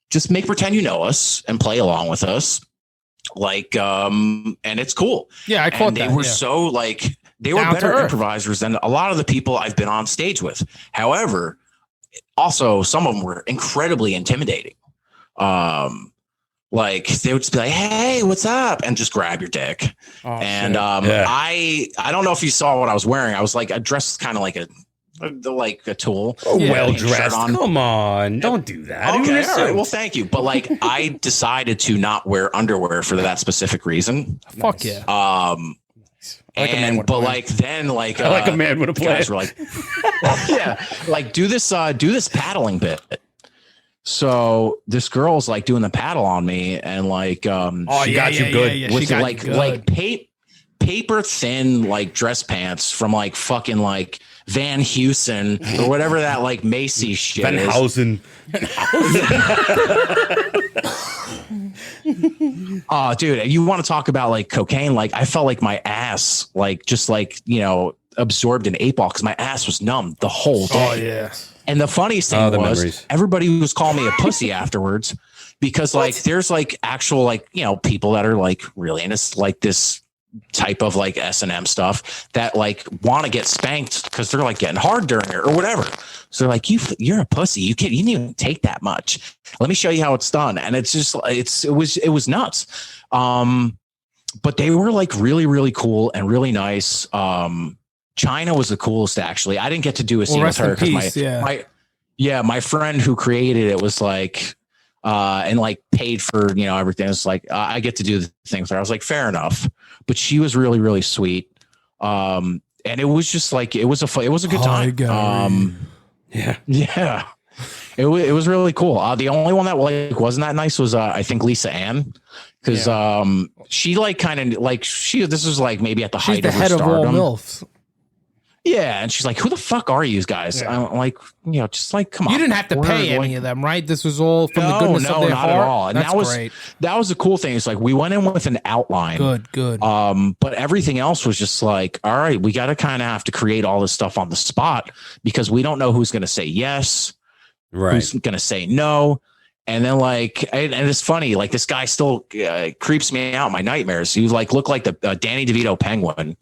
[SPEAKER 7] just make pretend you know us and play along with us. Like, and it's cool.
[SPEAKER 3] Yeah, I caught
[SPEAKER 7] And
[SPEAKER 3] that.
[SPEAKER 7] they were
[SPEAKER 3] yeah.
[SPEAKER 7] so like, they were
[SPEAKER 3] Down to
[SPEAKER 7] better
[SPEAKER 3] earth.
[SPEAKER 7] improvisers than a lot of the people I've been on stage with. However, also some of them were incredibly intimidating. Like they would just be like, hey, what's up? And just grab your dick.
[SPEAKER 4] Oh,
[SPEAKER 7] And
[SPEAKER 4] shit.
[SPEAKER 2] Yeah.
[SPEAKER 7] I don't know if you saw what I was wearing. I was like, I dressed kind of like a tool.
[SPEAKER 3] Yeah.
[SPEAKER 2] Well
[SPEAKER 7] Pink shirt
[SPEAKER 2] dressed.
[SPEAKER 7] on.
[SPEAKER 2] Come on. Don't do that.
[SPEAKER 7] Okay, all right. Well, thank you. But like, I decided to not wear underwear for that specific reason.
[SPEAKER 3] Fuck yeah.
[SPEAKER 4] Like a man would
[SPEAKER 7] But
[SPEAKER 4] plan.
[SPEAKER 7] like then like
[SPEAKER 2] I like a man with a
[SPEAKER 7] the guys
[SPEAKER 2] plan.
[SPEAKER 7] were like, yeah, like do this paddling bit. So this girl's like doing the paddle on me, and like
[SPEAKER 3] Oh,
[SPEAKER 2] She got you good.
[SPEAKER 3] Yeah, she
[SPEAKER 7] with
[SPEAKER 3] got you
[SPEAKER 7] like
[SPEAKER 3] good.
[SPEAKER 7] paper thin like dress pants from like fucking like Van Heusen or whatever that like Macy's shit
[SPEAKER 2] Van
[SPEAKER 7] is.
[SPEAKER 2] Housen.
[SPEAKER 7] Oh, dude, you want to talk about like cocaine? Like I felt like my ass, like just like, you know, absorbed an 8-ball because my ass was numb the whole day.
[SPEAKER 3] Oh yeah.
[SPEAKER 7] And the funniest thing
[SPEAKER 2] Oh, the
[SPEAKER 7] was
[SPEAKER 2] memories.
[SPEAKER 7] everybody was calling me a pussy afterwards because like there's like actual like, you know, people that are like really into like this type of like S&M stuff that like want to get spanked because they're like getting hard during it or whatever. So they're like, you're a pussy. You didn't even take that much. Let me show you how it's done. And it's just it was nuts. But they were like really, really cool and really nice. China was the coolest, actually. I didn't get to do a scene with
[SPEAKER 3] rest in
[SPEAKER 7] her because
[SPEAKER 3] peace,
[SPEAKER 7] my friend who created it was like, and like paid for, you know, everything. It's like, I get to do the thing with her. I was like, fair enough. But she was really, really sweet. And it was just like it was a good time. Yeah. It was really cool. The only one that like wasn't that nice was I think Lisa Ann, because she like kind of like this was like maybe at the height of her stardom. She's the head of all MILFs. Yeah, and she's like, "Who the fuck are you guys?" Yeah. I'm like, just like, come on.
[SPEAKER 3] You didn't have to pay any of them, right? This was all from the goodness of their heart. No, not at all. And that was the cool thing. It's like we went in with an outline. Good.
[SPEAKER 7] But everything else was just like, all right, we got to kind of have to create all this stuff on the spot because we don't know who's going to say yes, who's going to say no. And then like, and it's funny, like this guy still creeps me out in my nightmares. He like looked like the Danny DeVito penguin.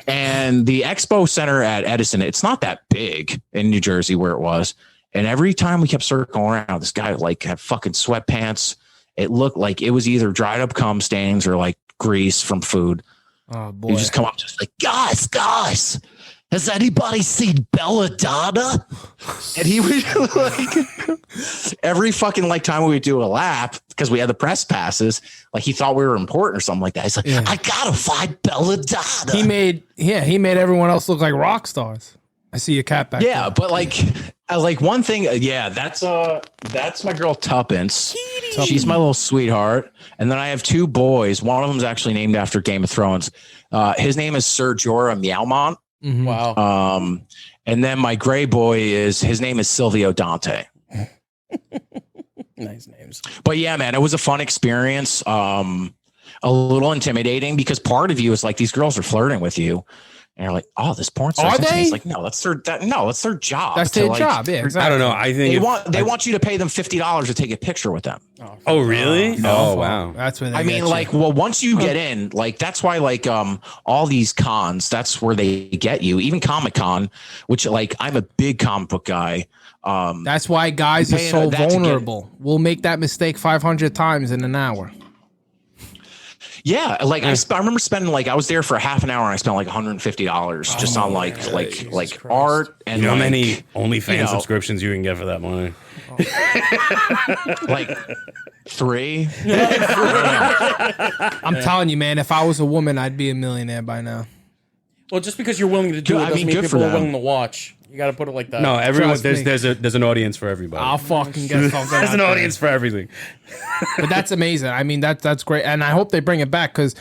[SPEAKER 7] And the Expo Center at Edison, it's not that big in New Jersey where it was. And every time we kept circling around, this guy like had fucking sweatpants. It looked like it was either dried up cum stains or like grease from food.
[SPEAKER 3] Oh boy!
[SPEAKER 7] He just come up just like, guys. Has anybody seen Belladonna? And he was like, every fucking like time we would do a lap, because we had the press passes, like he thought we were important or something like that. He's like, I gotta find Belladonna.
[SPEAKER 3] He made everyone else look like rock stars. I see a cat back there.
[SPEAKER 7] But like one thing, that's my girl Tuppence. She's my little sweetheart. And then I have two boys. One of them's actually named after Game of Thrones. His name is Sir Jorah Meowmont.
[SPEAKER 3] Mm-hmm.
[SPEAKER 4] Wow.
[SPEAKER 7] And then my gray boy his name is Silvio Dante.
[SPEAKER 4] Nice names.
[SPEAKER 7] But yeah, man, it was a fun experience. A little intimidating because part of you is like, these girls are flirting with you. And you're like, oh, this porn star.
[SPEAKER 3] Are they?
[SPEAKER 7] It's like, no, that's their job.
[SPEAKER 3] That's their job. Yeah, exactly.
[SPEAKER 2] I don't know. I think
[SPEAKER 7] they want you to pay them $50 to take a picture with them.
[SPEAKER 2] Oh, really? Oh, wow.
[SPEAKER 3] That's what
[SPEAKER 7] once you get in, like, that's why, like, all these cons, that's where they get you. Even Comic-Con, which, like, I'm a big comic book guy.
[SPEAKER 3] That's why guys are so vulnerable. We'll make that mistake 500 times in an hour.
[SPEAKER 7] Yeah, like I remember spending like I was there for half an hour and I spent like $150 just on like art and
[SPEAKER 2] how many OnlyFans subscriptions you can get for that money?
[SPEAKER 7] Like 3.
[SPEAKER 3] I'm telling you, man, if I was a woman, I'd be a millionaire by now.
[SPEAKER 4] Well, just because you're willing to do it doesn't mean people are willing to watch. You got to put it like that.
[SPEAKER 2] No, everyone. There's an audience for everybody.
[SPEAKER 3] I'll fucking get something.
[SPEAKER 2] There's an audience for everything.
[SPEAKER 3] But that's amazing. I mean, that's great, and I hope they bring it back because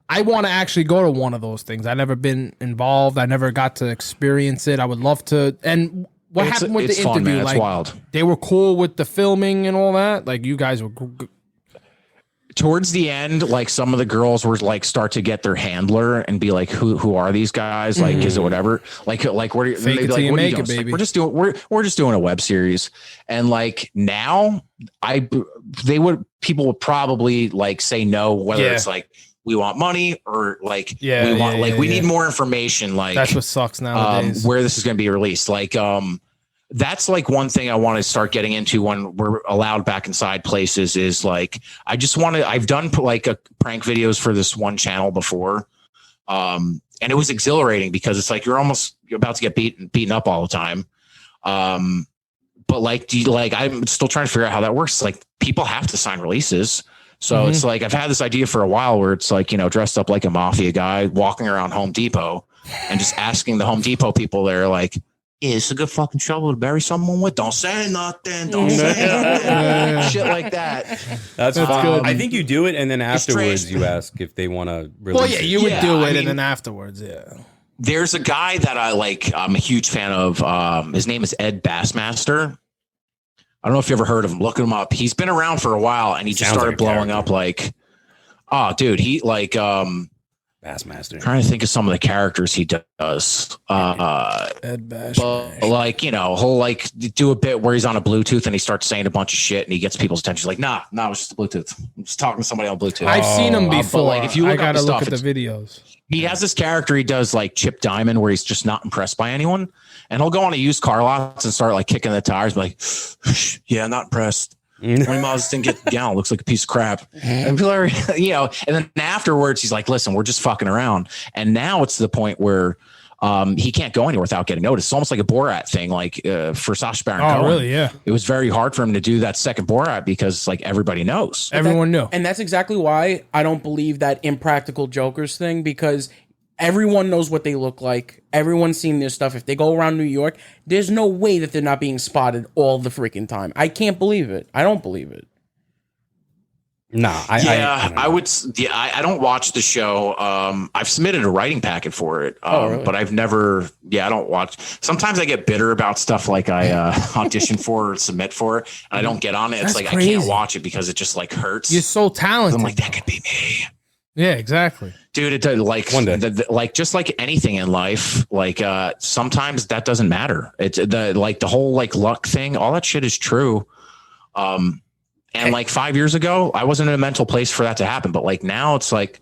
[SPEAKER 3] I want to actually go to one of those things. I've never been involved. I never got to experience it. I would love to. And what happened with the interview?
[SPEAKER 7] Fun, man.
[SPEAKER 3] Like,
[SPEAKER 7] it's wild.
[SPEAKER 3] They were cool with the filming and all that. Like you guys were.
[SPEAKER 7] Towards the end, like some of the girls were like start to get their handler and be like, "Who are these guys? Like, is it whatever? Like what are you?
[SPEAKER 3] Fake it till you make it, baby.
[SPEAKER 7] Like, we're just doing a web series." And like now, people would probably like say no, whether it's like we want money or like we need more information. Like
[SPEAKER 3] that's what sucks nowadays.
[SPEAKER 7] Where this is going to be released, like that's like one thing I want to start getting into when we're allowed back inside places is like, I've done like prank videos for this one channel before. And it was exhilarating because it's like, you're about to get beaten up all the time. But like, I'm still trying to figure out how that works. It's like people have to sign releases. So it's like, I've had this idea for a while where it's like, dressed up like a mafia guy walking around Home Depot and just asking the Home Depot people there, like, it's a good fucking trouble to bury someone with. Don't say nothing. Don't say nothing. Shit like that.
[SPEAKER 2] That's good. I think you do it, and then afterwards you ask if they want to release.
[SPEAKER 3] Well, yeah, you would do it, and then afterwards,
[SPEAKER 7] There's a guy that I'm a huge fan of. His name is Ed Bassmaster. I don't know if you ever heard of him. Look him up. He's been around for a while, and he just started blowing up. Like, oh, dude, he like
[SPEAKER 2] Bassmaster.
[SPEAKER 7] Trying to think of some of the characters he does.
[SPEAKER 3] Ed Bash.
[SPEAKER 7] Like, he'll like do a bit where he's on a Bluetooth and he starts saying a bunch of shit and he gets people's attention. Like, nah, it's just a Bluetooth. I'm just talking to somebody on Bluetooth.
[SPEAKER 3] I've seen him before.
[SPEAKER 7] Like, if you look
[SPEAKER 3] I gotta
[SPEAKER 7] look
[SPEAKER 3] at the videos.
[SPEAKER 7] He has this character he does like Chip Diamond where he's just not impressed by anyone. And he'll go on a used car lots and start like kicking the tires, like, yeah, not impressed. 20 miles didn't get the gallon. Looks like a piece of crap. And people are, and then afterwards he's like, listen, we're just fucking around. And now it's to the point where he can't go anywhere without getting noticed. It's almost like a Borat thing, like for Sacha Baron Cohen.
[SPEAKER 3] Oh, really? Yeah.
[SPEAKER 7] It was very hard for him to do that second Borat because like everybody knows.
[SPEAKER 3] Everyone knew.
[SPEAKER 4] And that's exactly why I don't believe that Impractical Jokers thing, because Everyone knows what they look like. Everyone's seen their stuff. If they go around New York, there's no way that they're not being spotted all the freaking time. I can't believe it. I don't believe it.
[SPEAKER 2] No,
[SPEAKER 7] I don't watch the show. I've submitted a writing packet for it,
[SPEAKER 4] really?
[SPEAKER 7] but I've never. Yeah, I don't watch. Sometimes I get bitter about stuff like I audition for or submit for, and I don't get on it. It's
[SPEAKER 3] That's
[SPEAKER 7] like
[SPEAKER 3] crazy.
[SPEAKER 7] I can't watch it because it just like hurts.
[SPEAKER 3] You're so talented.
[SPEAKER 7] I'm like, that could be me.
[SPEAKER 3] Yeah, exactly.
[SPEAKER 7] Dude, it does, like
[SPEAKER 2] One day.
[SPEAKER 7] like just like anything in life, like sometimes that doesn't matter. It's the whole like luck thing, all that shit is true. And like 5 years ago, I wasn't in a mental place for that to happen. But like now it's like,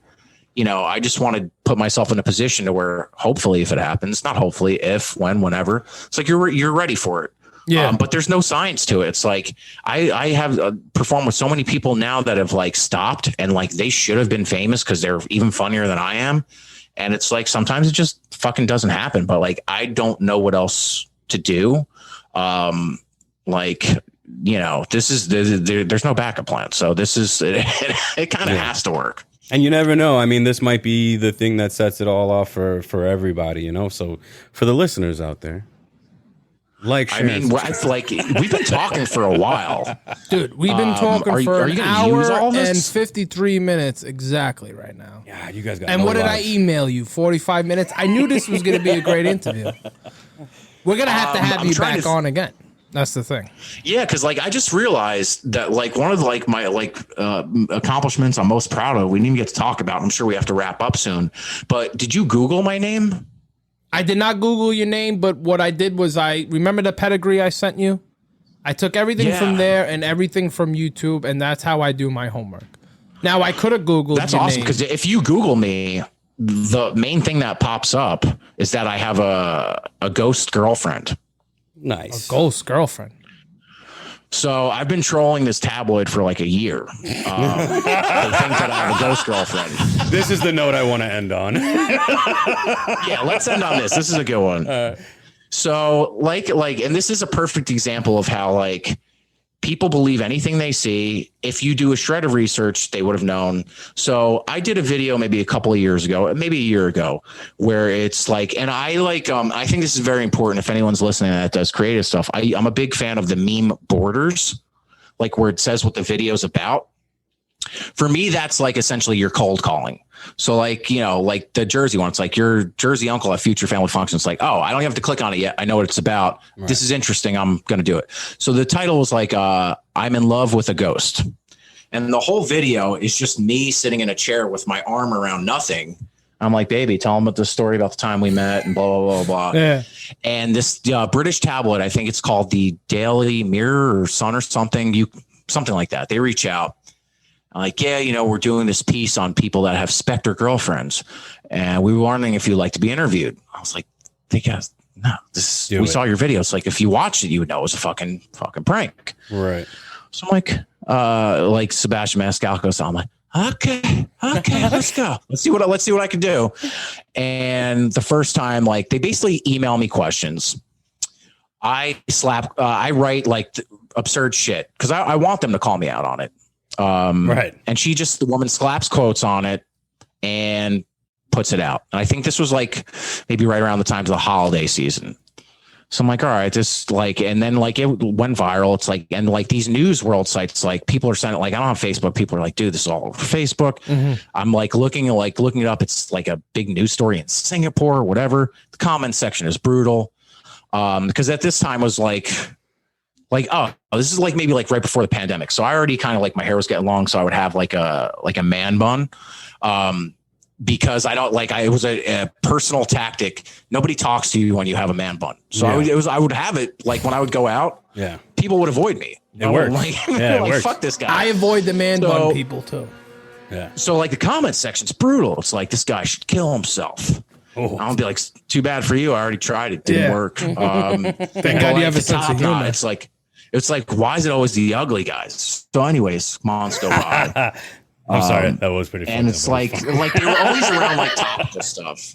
[SPEAKER 7] you know, I just want to put myself in a position to where hopefully if it happens, not hopefully, if, when, whenever, it's like you're ready for it.
[SPEAKER 3] Yeah.
[SPEAKER 7] But there's no science to it. It's like I have performed with so many people now that have like stopped and like they should have been famous because they're even funnier than I am. And it's like sometimes it just fucking doesn't happen. But like I don't know what else to do. Like, you know, there's no backup plan. So this is it kind of has to work.
[SPEAKER 2] And you never know. I mean, this might be the thing that sets it all off for everybody, you know? So for the listeners out there, like,
[SPEAKER 7] I mean, it's like we've been talking for a while,
[SPEAKER 3] Dude, we've been talking for
[SPEAKER 7] are you
[SPEAKER 3] an
[SPEAKER 7] gonna use all
[SPEAKER 3] hour
[SPEAKER 7] this?
[SPEAKER 3] and 53 minutes exactly right now.
[SPEAKER 2] yeah, you guys got
[SPEAKER 3] And
[SPEAKER 2] no
[SPEAKER 3] what did I
[SPEAKER 2] lives.
[SPEAKER 3] email you? 45 minutes? I knew this was going to be a great interview. We're going to have
[SPEAKER 7] I'm
[SPEAKER 3] you
[SPEAKER 7] trying
[SPEAKER 3] back
[SPEAKER 7] to-
[SPEAKER 3] on again. That's the thing.
[SPEAKER 7] Yeah, because like I just realized that like one of like my accomplishments I'm most proud of, we didn't even get to talk about. I'm sure we have to wrap up soon. But did you Google my name?
[SPEAKER 3] I did not Google your name, but what I did was I remember the pedigree I sent you. I took everything
[SPEAKER 7] Yeah.
[SPEAKER 3] from there and everything from YouTube, and that's how I do my homework. Now I could have Googled.
[SPEAKER 7] That's
[SPEAKER 3] your
[SPEAKER 7] awesome
[SPEAKER 3] name.
[SPEAKER 7] because if you Google me, the main thing that pops up is that I have a ghost girlfriend.
[SPEAKER 2] Nice.
[SPEAKER 3] Ghost girlfriend.
[SPEAKER 7] So I've been trolling this tabloid for like a year. They think that I have a ghost girlfriend.
[SPEAKER 2] This is the note I want to end on.
[SPEAKER 7] Yeah, let's end on this. This is a good one. So like, and this is a perfect example of how like people believe anything they see. If you do a shred of research, they would have known. So I did a video maybe a couple of years ago, maybe a year ago, where it's like, and I like, I think this is very important. If anyone's listening that does creative stuff, I'm a big fan of the meme borders, like where it says what the video is about. For me, that's like essentially your cold calling. So like, you know, like the Jersey one, it's like your Jersey uncle at future family function. It's like, oh, I don't have to click on it yet. I know what it's about. Right. This is interesting. I'm going to do it. So the title was like, I'm in love with a ghost. And the whole video is just me sitting in a chair with my arm around nothing. I'm like, baby, tell them the story about the time we met and blah, blah, blah, blah.
[SPEAKER 3] Yeah.
[SPEAKER 7] And this British tabloid, I think it's called the Daily Mirror or Sun or something, something like that. They reach out. Like, yeah, you know, we're doing this piece on people that have specter girlfriends, and we were wondering if you'd like to be interviewed. I was like, they guys, no, we saw your video. It's like, if you watched it, you would know it was a fucking prank.
[SPEAKER 2] Right.
[SPEAKER 7] So I'm like Sebastian Maniscalco. So I'm like, okay, let's go. Let's see what I can do. And the first time, like, they basically email me questions. I write like absurd shit because I want them to call me out on it.
[SPEAKER 2] Right.
[SPEAKER 7] And the woman slaps quotes on it and puts it out. And I think this was like maybe right around the time of the holiday season. So I'm like, all right, this like, and then like it went viral. It's like, and like these news world sites, like people are sending, like, I don't have Facebook. People are like, dude, this is all over Facebook. Mm-hmm. I'm like looking it up. It's like a big news story in Singapore or whatever. The comment section is brutal. Because at this time was like, oh, this is like maybe like right before the pandemic. So I already kind of like my hair was getting long. So I would have like a man bun. Because I don't like, it was a personal tactic. Nobody talks to you when you have a man bun. So yeah. I would have it like when I would go out,
[SPEAKER 2] yeah,
[SPEAKER 7] people would avoid me.
[SPEAKER 2] It works.
[SPEAKER 7] Like,
[SPEAKER 2] yeah,
[SPEAKER 7] like fuck this guy.
[SPEAKER 3] I avoid the man bun people too.
[SPEAKER 2] Yeah.
[SPEAKER 7] So like the comment section's brutal. It's like, this guy should kill himself.
[SPEAKER 2] Oh.
[SPEAKER 7] I'll be like, too bad for you. I already tried. It didn't work.
[SPEAKER 3] Thank God you have a sense of humor.
[SPEAKER 7] It's like, why is it always the ugly guys? So anyways, months go by.
[SPEAKER 2] I'm sorry. That was pretty funny.
[SPEAKER 7] And it's like they were always around like topical stuff.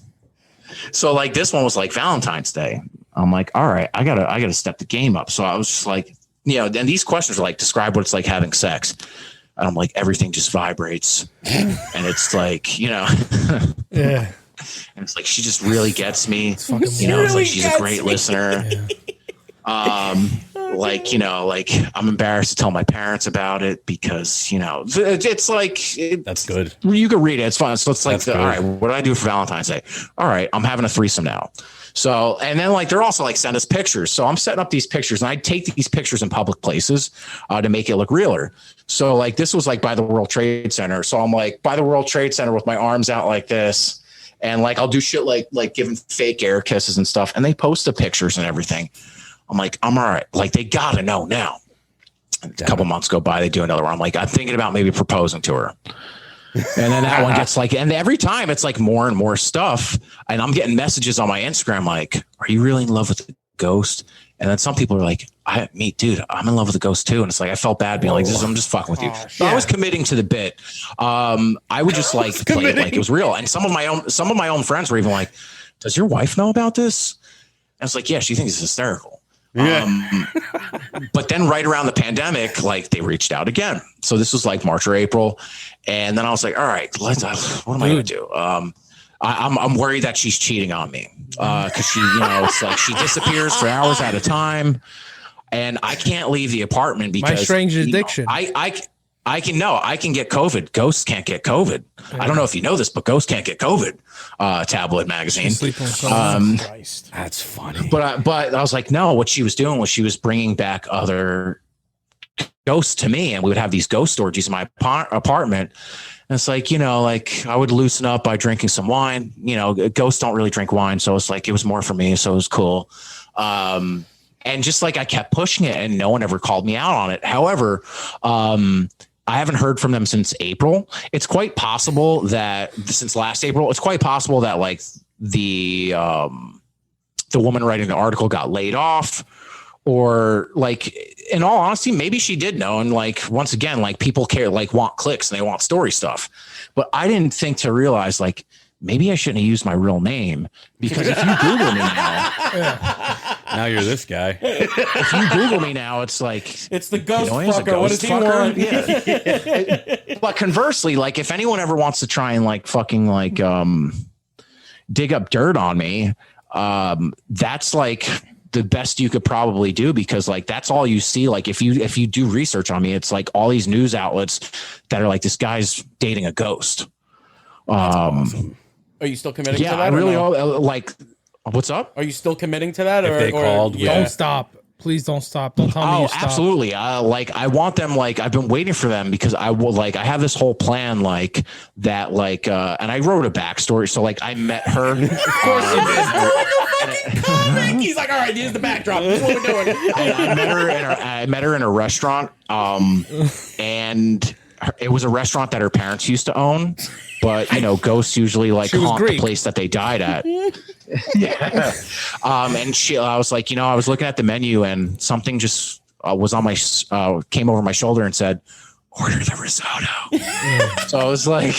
[SPEAKER 7] So like this one was like Valentine's Day. I'm like, all right, I gotta step the game up. So I was just like, you know, and these questions are like, describe what it's like having sex. And I'm like, everything just vibrates. And it's like, you know,
[SPEAKER 3] yeah.
[SPEAKER 7] And it's like, she just really gets me.
[SPEAKER 3] fucking
[SPEAKER 7] You know, it's
[SPEAKER 4] really
[SPEAKER 7] like, she's a
[SPEAKER 4] gets
[SPEAKER 7] great
[SPEAKER 4] me.
[SPEAKER 7] listener. Like, you know, like I'm embarrassed to tell my parents about it because, you know, it's like,
[SPEAKER 2] That's good.
[SPEAKER 7] you can read it. It's fun. So it's like,
[SPEAKER 2] That's good.
[SPEAKER 7] all right, what do I do for Valentine's Day? All right, I'm having a threesome now. So, and then like, they're also like, send us pictures. So I'm setting up these pictures and I take these pictures in public places to make it look realer. So like, this was like by the World Trade Center. So I'm like by the World Trade Center with my arms out like this. And like, I'll do shit like giving fake air kisses and stuff. And they post the pictures and everything. I'm like, I'm all right. Like, they got to know now. A couple months go by, they do another one. I'm like, I'm thinking about maybe proposing to her. And then that one gets like, and every time it's like more and more stuff. And I'm getting messages on my Instagram like, are you really in love with the ghost? And then some people are like, dude, I'm in love with the ghost too. And it's like, I felt bad being like, I'm just fucking with you. So I was committing to the bit. I would just like play it like it was real. And some of my own friends were even like, does your wife know about this? And it's like, yeah, she thinks it's hysterical. Yeah. But then right around the pandemic, like they reached out again. So this was like March or April. And then I was like, all right, what am I going to do? I'm worried that she's cheating on me. Cause she, you know, it's like she disappears for hours at a time and I can't leave the apartment because
[SPEAKER 3] my strange addiction.
[SPEAKER 7] I can get COVID. Ghosts can't get COVID. I don't know if you know this, but ghosts can't get COVID. Tabloid magazine.
[SPEAKER 2] That's funny.
[SPEAKER 7] But I was like, no, what she was doing was she was bringing back other ghosts to me and we would have these ghost orgies in my apartment. And it's like, you know, like I would loosen up by drinking some wine, you know, ghosts don't really drink wine. So it's like, it was more for me. So it was cool. And just like, I kept pushing it and no one ever called me out on it. However, I haven't heard from them since April. It's quite possible that since last April, it's quite possible that like the woman writing the article got laid off or like, in all honesty, maybe she did know. And like, once again, like people care, like want clicks and they want story stuff. But I didn't think to realize like, maybe I shouldn't have used my real name because if you Google me
[SPEAKER 2] now you're this guy.
[SPEAKER 7] If you Google me now, it's like
[SPEAKER 4] it's the ghost
[SPEAKER 7] DeNoia's
[SPEAKER 4] fucker. What does he want?
[SPEAKER 7] Yeah. But conversely, like if anyone ever wants to try and like fucking like dig up dirt on me, that's like the best you could probably do because like that's all you see. Like if you do research on me, it's like all these news outlets that are like this guy's dating a ghost.
[SPEAKER 4] Awesome. Are you still committing to that?
[SPEAKER 7] I really like. What's up?
[SPEAKER 4] Are you still committing to that?
[SPEAKER 2] If they called,
[SPEAKER 3] Don't stop. Please don't stop. Don't tell me you stop.
[SPEAKER 7] Absolutely. Like I want them. Like I've been waiting for them because I will. Like I have this whole plan. Like that. Like and I wrote a backstory. So like I met her. Of course you did.
[SPEAKER 4] He's like, all right, here's the backdrop. This is what we're doing.
[SPEAKER 7] I met her in a restaurant. And it was a restaurant that her parents used to own. But you know, ghosts usually like haunt the place that they died at. Yeah. And I was like, you know, I was looking at the menu and something just was on my came over my shoulder and said, order the risotto. So I was like,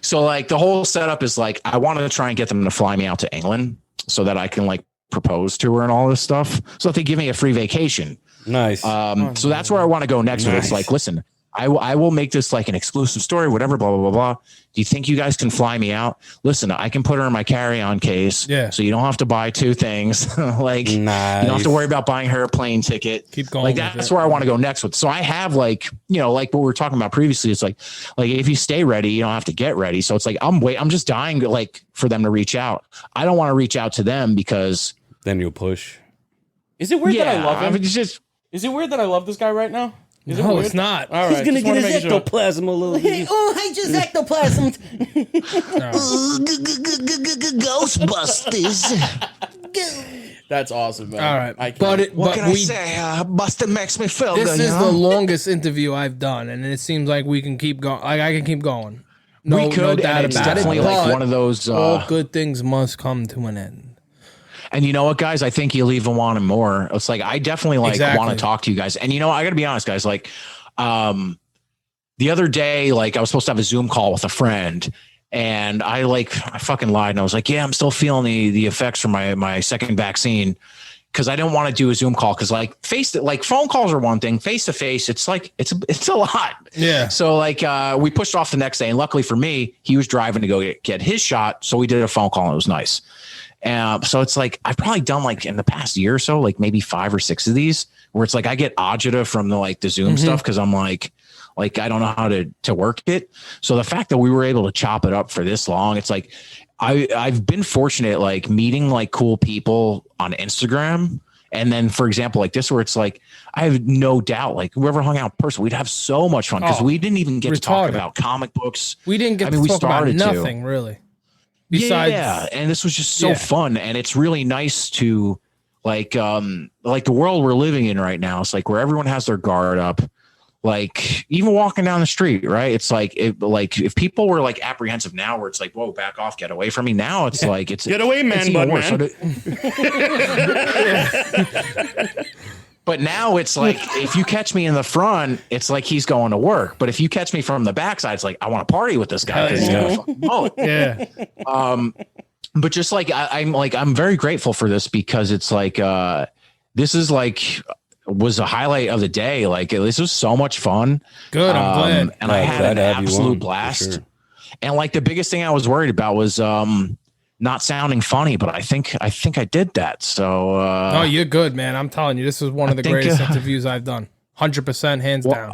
[SPEAKER 7] so like the whole setup is like, I wanted to try and get them to fly me out to England so that I can like propose to her and all this stuff. So that they give me a free vacation.
[SPEAKER 2] Nice.
[SPEAKER 7] So that's where I want to go next. With it's like, listen, I will make this like an exclusive story, whatever, blah, blah, blah, blah. Do you think you guys can fly me out? Listen, I can put her in my carry-on case.
[SPEAKER 3] Yeah.
[SPEAKER 7] So you don't have to buy two things. Like you don't have to worry about buying her a plane ticket.
[SPEAKER 3] Keep going.
[SPEAKER 7] Like that's where I want to go next with. So I have like, you know, like what we were talking about previously. It's like if you stay ready, you don't have to get ready. So it's like, I'm just dying like for them to reach out. I don't want to reach out to them because
[SPEAKER 2] then you'll push.
[SPEAKER 4] Is it weird that I love him?
[SPEAKER 7] Is
[SPEAKER 4] it weird that I love this guy right now?
[SPEAKER 3] No, it's not.
[SPEAKER 4] All right,
[SPEAKER 10] he's gonna get his ectoplasm a little bit.
[SPEAKER 11] Oh, I just ectoplasmed.
[SPEAKER 10] Ghostbusters.
[SPEAKER 4] That's awesome, man.
[SPEAKER 3] All right,
[SPEAKER 7] what can I say? Busted makes me feel good.
[SPEAKER 3] This is the longest interview I've done, and it seems like we can keep going. Like I can keep going. No,
[SPEAKER 7] we could,
[SPEAKER 3] no doubt
[SPEAKER 7] and it's
[SPEAKER 3] about
[SPEAKER 7] definitely
[SPEAKER 3] it.
[SPEAKER 7] like
[SPEAKER 3] But
[SPEAKER 7] one of those.
[SPEAKER 3] all good things must come to an end.
[SPEAKER 7] And you know what, guys? I think you'll even want him more. It's like I definitely like want to talk to you guys. And you know, I got to be honest, guys. Like, the other day, like I was supposed to have a Zoom call with a friend, and I fucking lied, and I was like, yeah, I'm still feeling the effects from my second vaccine. because I didn't want to do a Zoom call because like phone calls are one thing, face to face it's like it's a lot.
[SPEAKER 3] Yeah.
[SPEAKER 7] So like we pushed off the next day, and luckily for me, he was driving to go get his shot, so we did a phone call and it was nice. So it's like I've probably done like in the past year or so, like maybe 5 or 6 of these where it's like I get agita from the Zoom stuff because I'm like I don't know how to work it. So the fact that we were able to chop it up for this long, it's like I've been fortunate, like meeting like cool people on Instagram. And then, for example, like this, where it's like, I have no doubt, like whoever hung out in person, we'd have so much fun because we didn't even get to talk about comic books.
[SPEAKER 3] We didn't get to talk about nothing really. Besides,
[SPEAKER 7] yeah. And this was just so fun. And it's really nice to like the world we're living in right now. It's like where everyone has their guard up. Like even walking down the street, right? It's like if people were like apprehensive now, where it's like, whoa, back off, get away from me. Now it's like it's
[SPEAKER 2] get away, man, bud, man.
[SPEAKER 7] But now it's like if you catch me in the front, it's like he's going to work. But if you catch me from the backside, it's like I want to party with this guy because he's got a fucking mullet.
[SPEAKER 3] Yeah.
[SPEAKER 7] But just like I'm very grateful for this because it's like this is like was a highlight of the day. Like this was so much fun.
[SPEAKER 3] Good. I'm glad.
[SPEAKER 7] And I had an absolute blast. Sure. And like the biggest thing I was worried about was not sounding funny, but I think I did that. So
[SPEAKER 3] no, you're good, man. I'm telling you, this was one of the greatest interviews I've done. 100% hands down.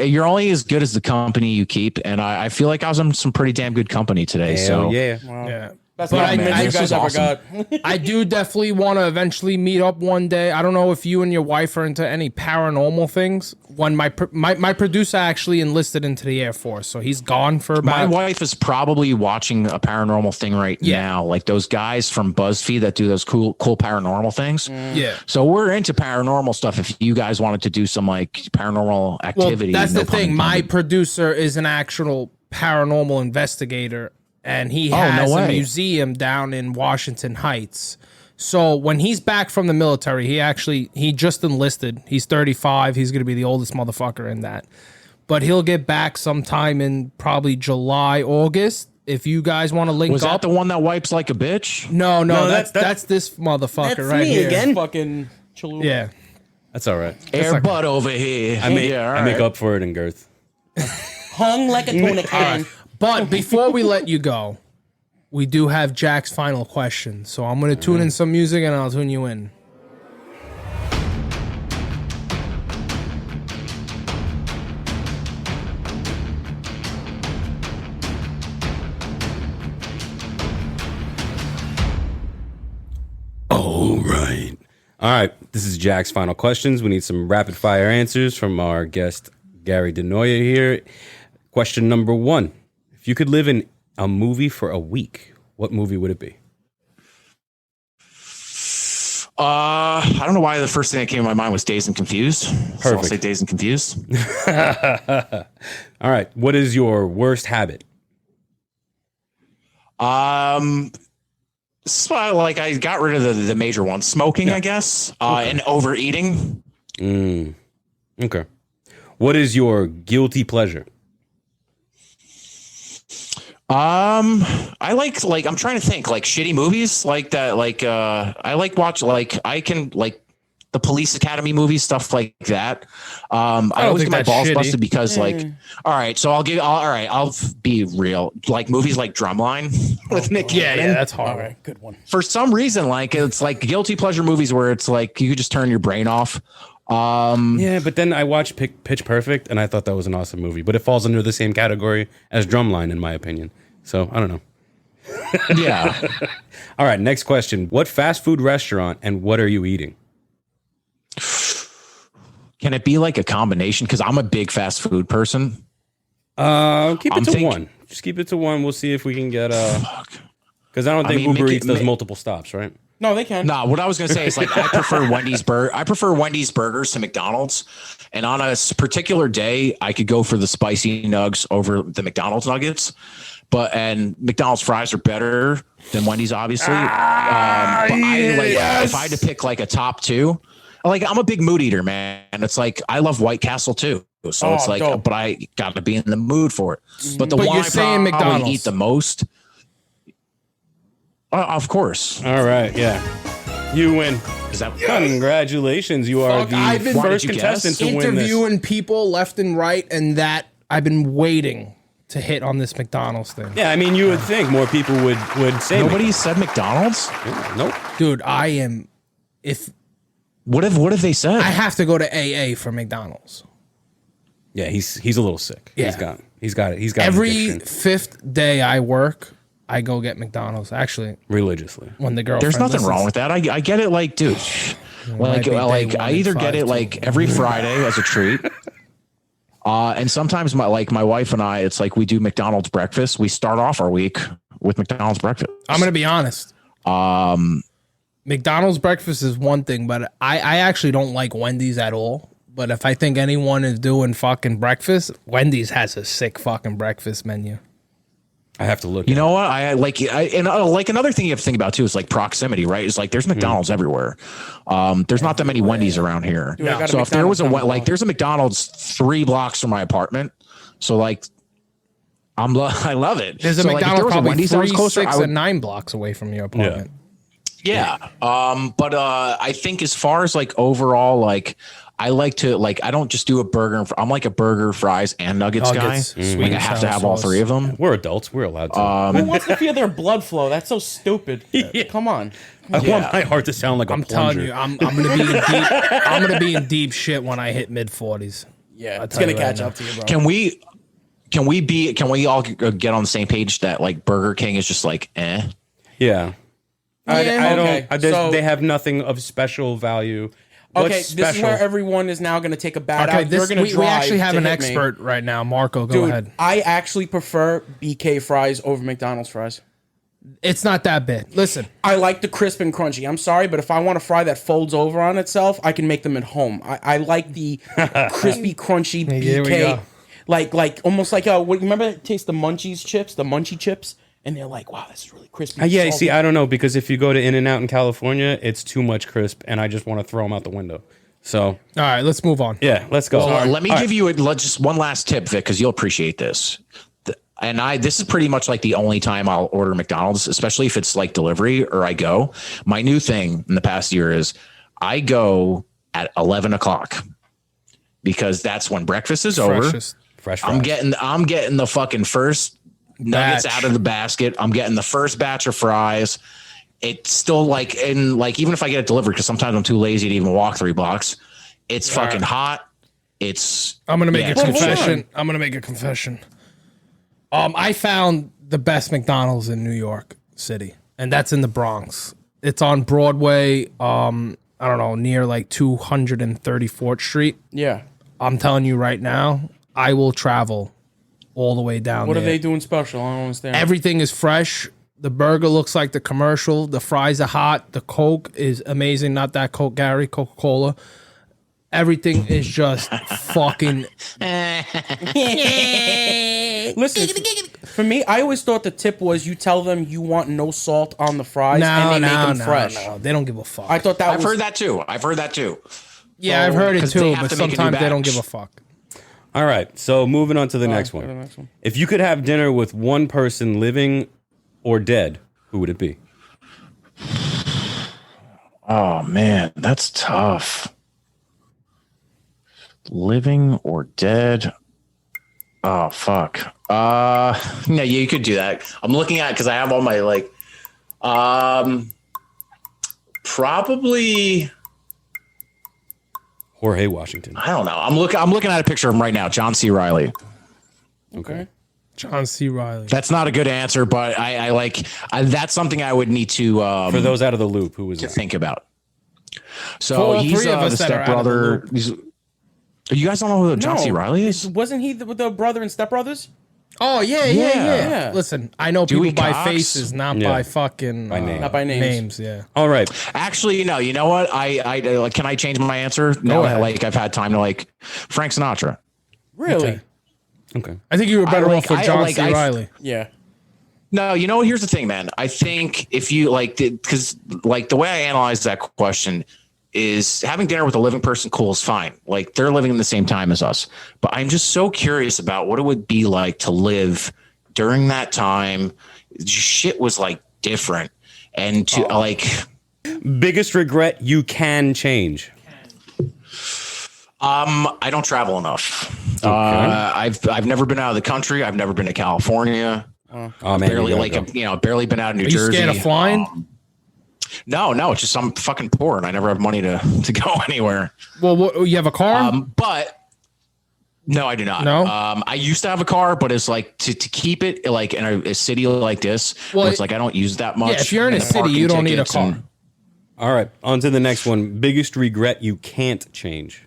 [SPEAKER 7] You're only as good as the company you keep. And I feel like I was in some pretty damn good company today.
[SPEAKER 2] Hell
[SPEAKER 7] so
[SPEAKER 2] yeah.
[SPEAKER 4] Wow.
[SPEAKER 3] Yeah.
[SPEAKER 4] That's
[SPEAKER 3] But
[SPEAKER 4] what
[SPEAKER 3] I-
[SPEAKER 4] you
[SPEAKER 3] I-
[SPEAKER 4] guys ever got.
[SPEAKER 3] I do definitely want to eventually meet up one day. I don't know if you and your wife are into any paranormal things. When my producer actually enlisted into the Air Force, so he's gone for about.
[SPEAKER 7] My wife is probably watching a paranormal thing right now, like those guys from BuzzFeed that do those cool paranormal things.
[SPEAKER 3] Yeah.
[SPEAKER 7] So we're into paranormal stuff. If you guys wanted to do some like paranormal activity,
[SPEAKER 3] Well, that's
[SPEAKER 7] no
[SPEAKER 3] the thing.
[SPEAKER 7] pun
[SPEAKER 3] My
[SPEAKER 7] intended.
[SPEAKER 3] producer is an actual paranormal investigator, and he has a museum down in Washington Heights. So when he's back from the military, he just enlisted. He's 35. He's going to be the oldest motherfucker in that. But he'll get back sometime in probably July, August. If you guys want to link
[SPEAKER 7] Was
[SPEAKER 3] up.
[SPEAKER 7] that the one that wipes like a bitch?
[SPEAKER 3] No, that's this motherfucker
[SPEAKER 11] That's
[SPEAKER 3] right
[SPEAKER 11] me
[SPEAKER 3] here.
[SPEAKER 11] again.
[SPEAKER 4] Fucking Cholula.
[SPEAKER 3] Yeah.
[SPEAKER 2] That's all right.
[SPEAKER 7] Air butt over here.
[SPEAKER 2] I make
[SPEAKER 7] right.
[SPEAKER 2] up for it in girth.
[SPEAKER 11] Hung like a tuna can.
[SPEAKER 3] But before we let you go, we do have Jack's final question. So I'm going to tune in some music and I'll tune you in.
[SPEAKER 2] All right. This is Jack's final questions. We need some rapid fire answers from our guest, Gary DeNoia here. Question number 1. If you could live in a movie for a week, what movie would it be?
[SPEAKER 7] I don't know why the first thing that came to my mind was Dazed and Confused. So I'll say Dazed and Confused.
[SPEAKER 2] All right. What is your worst habit?
[SPEAKER 7] So like I got rid of the major ones. Smoking, I guess, and overeating.
[SPEAKER 2] Okay. What is your guilty pleasure?
[SPEAKER 7] I like I'm trying to think like shitty movies like that. Like I like watch like I can like the Police Academy movies, stuff like that. I always get my balls busted because like, all right, so I'll be real. Like movies like Drumline with Nick Cannon.
[SPEAKER 3] Yeah, that's hard.
[SPEAKER 4] All right, good one.
[SPEAKER 7] For some reason, like it's like guilty pleasure movies where it's like you could just turn your brain off.
[SPEAKER 2] Yeah, but then I watched Pitch Perfect and I thought that was an awesome movie, but it falls under the same category as Drumline in my opinion. So I don't know.
[SPEAKER 7] Yeah.
[SPEAKER 2] All right, next question. What fast food restaurant and what are you eating?
[SPEAKER 7] Can it be like a combination? Because I'm a big fast food person.
[SPEAKER 2] Keep it to one. Just keep it to one. We'll see if we can get because I don't think Uber Eats does multiple stops, right?
[SPEAKER 4] No, they can.
[SPEAKER 7] No, what I was gonna say is like I prefer Wendy's burgers to McDonald's, and on a particular day I could go for the spicy nugs over the McDonald's nuggets, and McDonald's fries are better than Wendy's, obviously. But I like if I had to pick like a top two, like I'm a big mood eater, man. It's like I love White Castle too, so it's like, dope. But I got to be in the mood for it. But the one I probably eat the most. Of course.
[SPEAKER 2] All right. Yeah. You win.
[SPEAKER 7] Is that
[SPEAKER 2] Congratulations, you are
[SPEAKER 3] Fuck,
[SPEAKER 2] the
[SPEAKER 3] I've been
[SPEAKER 2] first contestant to win this.
[SPEAKER 3] interviewing people left and right, and that I've been waiting to hit on this McDonald's thing.
[SPEAKER 2] Yeah, I mean, you would think more people would say
[SPEAKER 7] nobody said McDonald's?
[SPEAKER 2] Nope.
[SPEAKER 3] Dude, I am. If
[SPEAKER 7] What have they said?
[SPEAKER 3] I have to go to AA for McDonald's.
[SPEAKER 2] Yeah, he's a little sick.
[SPEAKER 3] Yeah.
[SPEAKER 2] He's got it. He's got
[SPEAKER 3] Every
[SPEAKER 2] addiction.
[SPEAKER 3] 5th day I work, I go get McDonald's. Actually,
[SPEAKER 2] Religiously.
[SPEAKER 3] when the girlfriend
[SPEAKER 7] There's nothing
[SPEAKER 3] listens.
[SPEAKER 7] wrong with that. I get it. Like, dude,
[SPEAKER 3] might be day
[SPEAKER 7] I
[SPEAKER 3] 1
[SPEAKER 7] either
[SPEAKER 3] and
[SPEAKER 7] get
[SPEAKER 3] 5
[SPEAKER 7] it
[SPEAKER 3] too.
[SPEAKER 7] like every Friday as a treat. And sometimes my wife and I, it's like we do McDonald's breakfast. We start off our week with McDonald's breakfast.
[SPEAKER 3] I'm gonna be honest. McDonald's breakfast is one thing, but I actually don't like Wendy's at all. But if I think anyone is doing fucking breakfast, Wendy's has a sick fucking breakfast menu.
[SPEAKER 2] I have to look.
[SPEAKER 7] You know what? Like another thing you have to think about too is like proximity, right? It's like there's McDonald's everywhere. There's not that many Wendy's around here.
[SPEAKER 4] Dude, I got a
[SPEAKER 7] so if there was
[SPEAKER 4] McDonald's
[SPEAKER 7] there's a McDonald's 3 blocks from my apartment. So like, I love it.
[SPEAKER 3] There's a
[SPEAKER 7] So, like, if
[SPEAKER 3] McDonald's
[SPEAKER 7] there was a
[SPEAKER 3] probably
[SPEAKER 7] Wendy's that was
[SPEAKER 3] 3,
[SPEAKER 7] closer,
[SPEAKER 3] 6,
[SPEAKER 7] I would-
[SPEAKER 3] and 9 blocks away from your apartment.
[SPEAKER 7] Yeah. But I think as far as like overall, like I like to like I don't just do a burger. I'm like a burger, fries, and nuggets guy.
[SPEAKER 3] Nuggets, sweet
[SPEAKER 7] Like I
[SPEAKER 3] and
[SPEAKER 7] have to
[SPEAKER 3] sour
[SPEAKER 7] have all
[SPEAKER 3] sauce.
[SPEAKER 7] 3 of them.
[SPEAKER 2] We're adults. We're allowed to.
[SPEAKER 4] Who wants to feel their blood flow? That's so stupid. Come on.
[SPEAKER 2] I want my heart to sound like a
[SPEAKER 3] I'm
[SPEAKER 2] plunger.
[SPEAKER 3] telling you, I'm gonna be in deep. I'm gonna be in deep shit when I hit mid-40s.
[SPEAKER 4] Yeah,
[SPEAKER 3] I'll
[SPEAKER 4] it's
[SPEAKER 3] tell
[SPEAKER 4] gonna
[SPEAKER 3] you right
[SPEAKER 4] catch
[SPEAKER 3] now.
[SPEAKER 4] up to you, bro.
[SPEAKER 7] Can we all get on the same page that like Burger King is just like eh?
[SPEAKER 2] Yeah. I don't.
[SPEAKER 4] Okay, so-
[SPEAKER 2] they have nothing of special value. What's
[SPEAKER 4] Okay,
[SPEAKER 2] special?
[SPEAKER 4] this is where everyone is now going to take a bat
[SPEAKER 3] Okay,
[SPEAKER 4] out. They're going to
[SPEAKER 3] we
[SPEAKER 4] drive
[SPEAKER 3] actually have
[SPEAKER 4] to
[SPEAKER 3] an
[SPEAKER 4] hit me.
[SPEAKER 3] expert right now. Marco, go
[SPEAKER 4] Dude,
[SPEAKER 3] ahead.
[SPEAKER 4] I actually prefer BK fries over McDonald's fries.
[SPEAKER 3] It's not that bad. Listen,
[SPEAKER 4] I like the crisp and crunchy. I'm sorry, but if I want a fry that folds over on itself, I can make them at home. I like the crispy, crunchy
[SPEAKER 3] Here we
[SPEAKER 4] BK.
[SPEAKER 3] go.
[SPEAKER 4] Like almost like remember taste the Munchies chips, the Munchie chips, and they're like, wow, this is really crispy.
[SPEAKER 2] Yeah,
[SPEAKER 4] salty.
[SPEAKER 2] see, I don't know, because if you go to In-N-Out in California, it's too much crisp, and I just want to throw them out the window. So,
[SPEAKER 3] all right, let's move on.
[SPEAKER 2] yeah, let's go.
[SPEAKER 7] Well, let me give you just one last tip, Vic, because you'll appreciate this. This is pretty much like the only time I'll order McDonald's, especially if it's like delivery or I go. My new thing in the past year is I go at 11 o'clock because that's when breakfast is over.
[SPEAKER 3] Freshest.
[SPEAKER 2] Fresh
[SPEAKER 7] I'm
[SPEAKER 2] fries.
[SPEAKER 7] getting the fucking first nuggets
[SPEAKER 3] Batch.
[SPEAKER 7] out of the basket. I'm getting the first batch of fries. It's still like even if I get it delivered, because sometimes I'm too lazy to even walk 3 blocks. It's fucking hot.
[SPEAKER 3] I'm gonna make a
[SPEAKER 7] it's good shit.
[SPEAKER 3] confession. I'm gonna make a confession. I found the best McDonald's in New York City, and that's in the Bronx. It's on Broadway. I don't know, near like 234th Street.
[SPEAKER 4] Yeah.
[SPEAKER 3] I'm telling you right now, I will travel all the way down
[SPEAKER 4] What
[SPEAKER 3] there.
[SPEAKER 4] are they doing special? I don't understand.
[SPEAKER 3] Everything is fresh. The burger looks like the commercial. The fries are hot. The Coke is amazing. Not that Coke, Gary, Coca-Cola. Everything is just fucking.
[SPEAKER 4] Listen, for me, I always thought the tip was you tell them you want no salt on the fries and they make them fresh.
[SPEAKER 3] No, they don't give a fuck.
[SPEAKER 4] I thought that
[SPEAKER 7] I've heard that too.
[SPEAKER 3] Yeah, I've heard it
[SPEAKER 7] 'cause they
[SPEAKER 3] too,
[SPEAKER 7] have
[SPEAKER 3] but
[SPEAKER 7] to make a new
[SPEAKER 3] sometimes they don't
[SPEAKER 7] batch.
[SPEAKER 3] give a fuck.
[SPEAKER 2] All right, so moving on to the next
[SPEAKER 4] go to the
[SPEAKER 2] one.
[SPEAKER 4] next one.
[SPEAKER 2] If you could have dinner with one person living or dead, who would it be?
[SPEAKER 7] Oh man, that's tough. Living or dead? Oh fuck. Yeah, you could do that. I'm looking at because I have all my like probably
[SPEAKER 2] Jorge Washington.
[SPEAKER 7] I don't know. I'm looking at a picture of him right now, John C. Reilly.
[SPEAKER 4] Okay.
[SPEAKER 3] John C. Reilly.
[SPEAKER 7] That's not a good answer, but I like that's something I would need to
[SPEAKER 2] For those out of the loop, who was
[SPEAKER 7] to
[SPEAKER 2] that?
[SPEAKER 7] think about. So
[SPEAKER 3] For
[SPEAKER 7] he's
[SPEAKER 3] 3 of
[SPEAKER 7] the
[SPEAKER 3] us that are out of the
[SPEAKER 7] stepbrother.
[SPEAKER 3] loop.
[SPEAKER 7] You guys don't know who John C. Reilly is?
[SPEAKER 4] Wasn't he the brother in Step Brothers?
[SPEAKER 3] Oh, yeah.
[SPEAKER 4] Yeah.
[SPEAKER 3] Listen, I know
[SPEAKER 7] Dewey
[SPEAKER 3] people by
[SPEAKER 7] Cox?
[SPEAKER 3] faces, not
[SPEAKER 2] Yeah.
[SPEAKER 3] by fucking
[SPEAKER 2] By name.
[SPEAKER 4] Not by names.
[SPEAKER 3] Yeah.
[SPEAKER 2] All right.
[SPEAKER 7] Actually, no. You know what? I can I change my answer now that
[SPEAKER 3] ahead.
[SPEAKER 7] like I've had time to like Frank Sinatra.
[SPEAKER 4] Really?
[SPEAKER 2] Okay.
[SPEAKER 3] I think you were better off with John C.
[SPEAKER 7] I-
[SPEAKER 3] Reilly.
[SPEAKER 4] Yeah.
[SPEAKER 7] No, you know what? Here's the thing, man. I think if you like, because like the way I analyze that question is having dinner with a living person, cool, is fine. Like they're living in the same time as us. But I'm just so curious about what it would be like to live during that time. Shit was like different. And to like,
[SPEAKER 2] Biggest regret you can change.
[SPEAKER 7] I don't travel enough. I've never been out of the country. I've never been to California.
[SPEAKER 2] Oh man,
[SPEAKER 7] Barely barely been out of New Jersey.
[SPEAKER 3] You scared of flying?
[SPEAKER 7] No, it's just I'm fucking poor and I never have money to go anywhere.
[SPEAKER 3] Well, you have a car?
[SPEAKER 7] But no, I do not.
[SPEAKER 3] No?
[SPEAKER 7] I used to have a car, but it's like to keep it like in a city like this. Well, it's like I don't use that much.
[SPEAKER 3] Yeah, if you're in a city, you don't need a car.
[SPEAKER 2] All right, on to the next one. Biggest regret you can't change.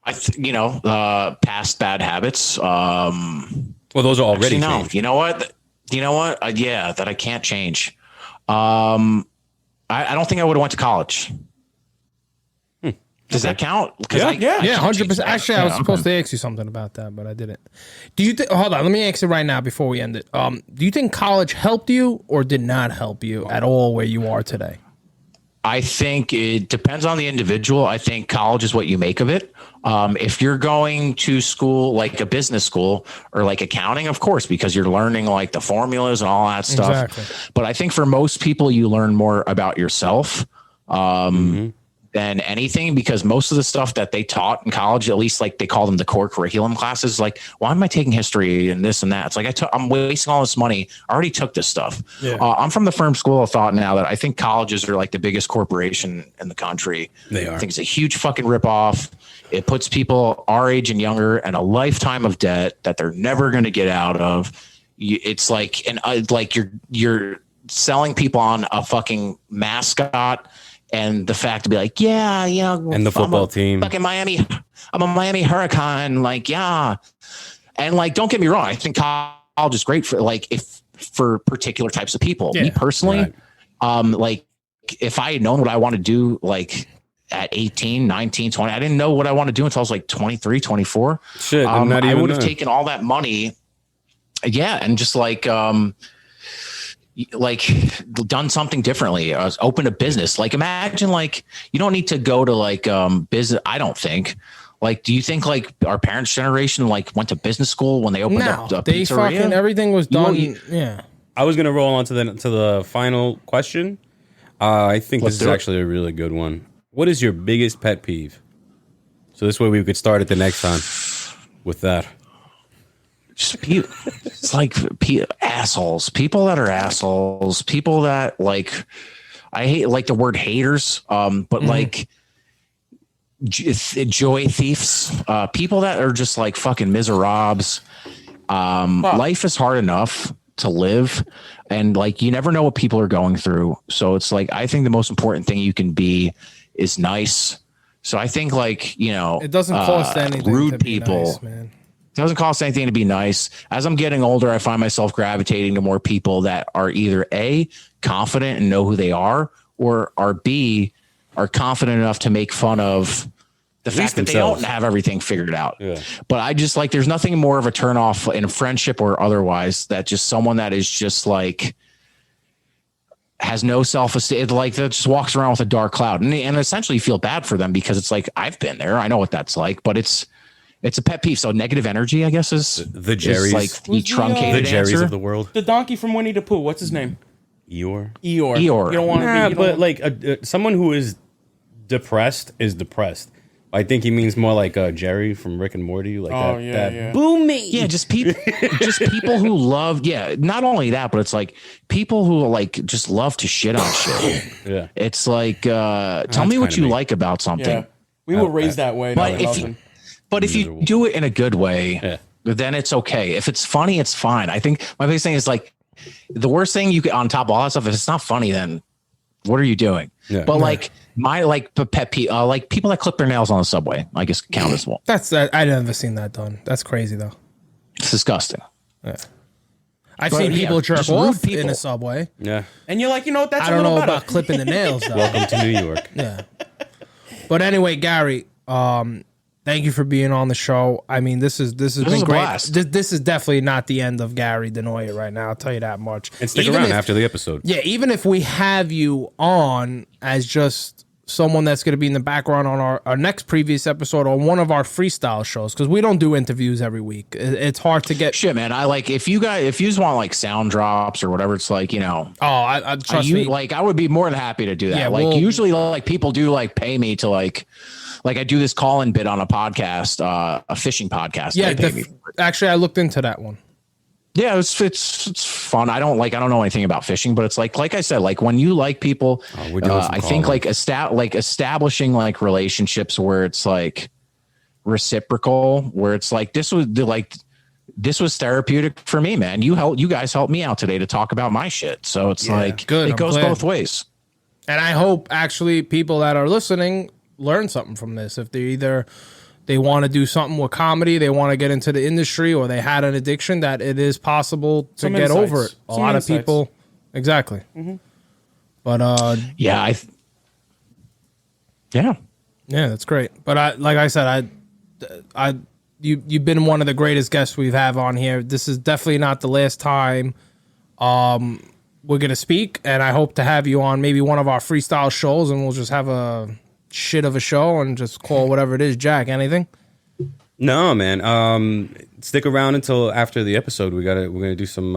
[SPEAKER 7] Past bad habits.
[SPEAKER 2] Well, those are already changed.
[SPEAKER 7] You know what? Yeah, that I can't change. I don't think I would have went to college. Does that count?
[SPEAKER 3] Yeah, 100%. Actually, I was supposed to ask you something about that, but I didn't. Do you think? Hold on, let me ask you right now before we end it. Do you think college helped you or did not help you at all where you are today?
[SPEAKER 7] I think it depends on the individual. I think college is what you make of it. If you're going to school, like a business school or like accounting, of course, because you're learning like the formulas and all that stuff. Exactly. But I think for most people, you learn more about yourself than anything, because most of the stuff that they taught in college, at least like they call them the core curriculum classes, like, why am I taking history and this and that? It's like, I'm wasting all this money. I already took this stuff. Yeah. I'm from the firm school of thought now that I think colleges are like the biggest corporation in the country. They are. I think it's a huge fucking ripoff. It puts people our age and younger in a lifetime of debt that they're never going to get out of. It's like, like you're selling people on a fucking mascot. And the fact to be like, yeah,
[SPEAKER 2] and the football team,
[SPEAKER 7] fucking Miami, I'm a Miami Hurricane, like, yeah, and like, don't get me wrong, I think college is great for particular types of people. Yeah. Me personally, like, if I had known what I want to do, like at 18, 19, 20, I didn't know what I want to do until I was like 23, 24.
[SPEAKER 2] Shit,
[SPEAKER 7] I would have taken all that money, and just like done something differently. Open a business. Like, imagine, like, you don't need to go to like business. I don't think. Like, do you think like our parents' generation like went to business school when they opened up the pizzeria?
[SPEAKER 3] Fucking everything was done. Yeah.
[SPEAKER 2] I was gonna roll on to the final question. I think this is actually a really good one. What is your biggest pet peeve? So this way we could start it the next time with that.
[SPEAKER 7] It's like assholes, people that are assholes, people that like, I hate like the word haters, but like joy thieves, people that are just like fucking miserables. Life is hard enough to live, and like, you never know what people are going through. So it's like, I think the most important thing you can be is nice. So I think like,
[SPEAKER 3] it doesn't cost anything.
[SPEAKER 7] Rude
[SPEAKER 3] to be
[SPEAKER 7] people,
[SPEAKER 3] nice, man.
[SPEAKER 7] It doesn't cost anything to be nice. As I'm getting older, I find myself gravitating to more people that are either A, confident and know who they are, or are B, are confident enough to make fun of the fact that they don't have everything figured out. Yeah. But I just like, there's nothing more of a turnoff in a friendship or otherwise that just someone that is just like, has no self-esteem, like that just walks around with a dark cloud, and essentially you feel bad for them, because it's like, I've been there. I know what that's like, but it's a pet peeve. So negative energy, I guess, is
[SPEAKER 2] the Jerry's,
[SPEAKER 7] like the truncated
[SPEAKER 2] the Jerry's
[SPEAKER 7] answer
[SPEAKER 2] of the world.
[SPEAKER 4] The donkey from Winnie the Pooh. What's his name?
[SPEAKER 7] Eeyore.
[SPEAKER 4] You don't want to be.
[SPEAKER 2] But like someone who is depressed is depressed. I think he means more like Jerry from Rick and Morty, like that.
[SPEAKER 10] Boo me.
[SPEAKER 7] Yeah, just people who love. Yeah, not only that, but it's like people who like just love to shit on shit. Yeah, it's like tell me what you like about something. Yeah.
[SPEAKER 4] We were raised that way.
[SPEAKER 7] But if you do it in a good way, then it's okay. If it's funny, it's fine. I think my biggest thing is like, the worst thing you can, on top of all that stuff, if it's not funny, then what are you doing? Yeah. But like my pet peeve, like people that clip their nails on the subway, I guess count as well.
[SPEAKER 3] I never seen that done. That's crazy though.
[SPEAKER 7] It's disgusting.
[SPEAKER 3] Yeah. I've seen people jerk off in a subway.
[SPEAKER 2] Yeah.
[SPEAKER 4] And you're like, that's
[SPEAKER 3] I don't know about clipping the nails though.
[SPEAKER 2] Welcome to New York.
[SPEAKER 3] Yeah. But anyway, Gary, thank you for being on the show. I mean, this has been great.
[SPEAKER 7] Blast.
[SPEAKER 3] This is definitely not the end of Gary DeNoia right now. I'll tell you that much.
[SPEAKER 2] And stick around after the episode.
[SPEAKER 3] Yeah, even if we have you on as just someone that's going to be in the background on our next previous episode or one of our freestyle shows, because we don't do interviews every week. It's hard to get
[SPEAKER 7] shit, man. I like if you just want like sound drops or whatever, it's like, you know,
[SPEAKER 3] I trust me.
[SPEAKER 7] Like I would be more than happy to do that.
[SPEAKER 3] Yeah,
[SPEAKER 7] like usually like people do like pay me to like I do this call-in bit on a podcast, a fishing podcast.
[SPEAKER 3] Yeah, actually I looked into that one.
[SPEAKER 7] Yeah, it's fun. I don't know anything about fishing, but it's like I said, like when you like people, I think like establishing like relationships where it's like reciprocal, where it's like this was therapeutic for me, man. You guys helped me out today to talk about my shit. So it's good. It goes both ways.
[SPEAKER 3] And I hope actually people that are listening learn something from this. If they want to do something with comedy, they want to get into the industry, or they had an addiction, that it is possible to get over it. A lot of people, exactly. Mm-hmm. But
[SPEAKER 7] yeah,
[SPEAKER 3] that's great. But like I said, you've been one of the greatest guests we've have on here. This is definitely not the last time we're gonna speak, and I hope to have you on maybe one of our freestyle shows, and we'll just have a shit of a show and just call whatever it is. Jack, anything?
[SPEAKER 2] No, man. Stick around until after the episode. We're gonna do some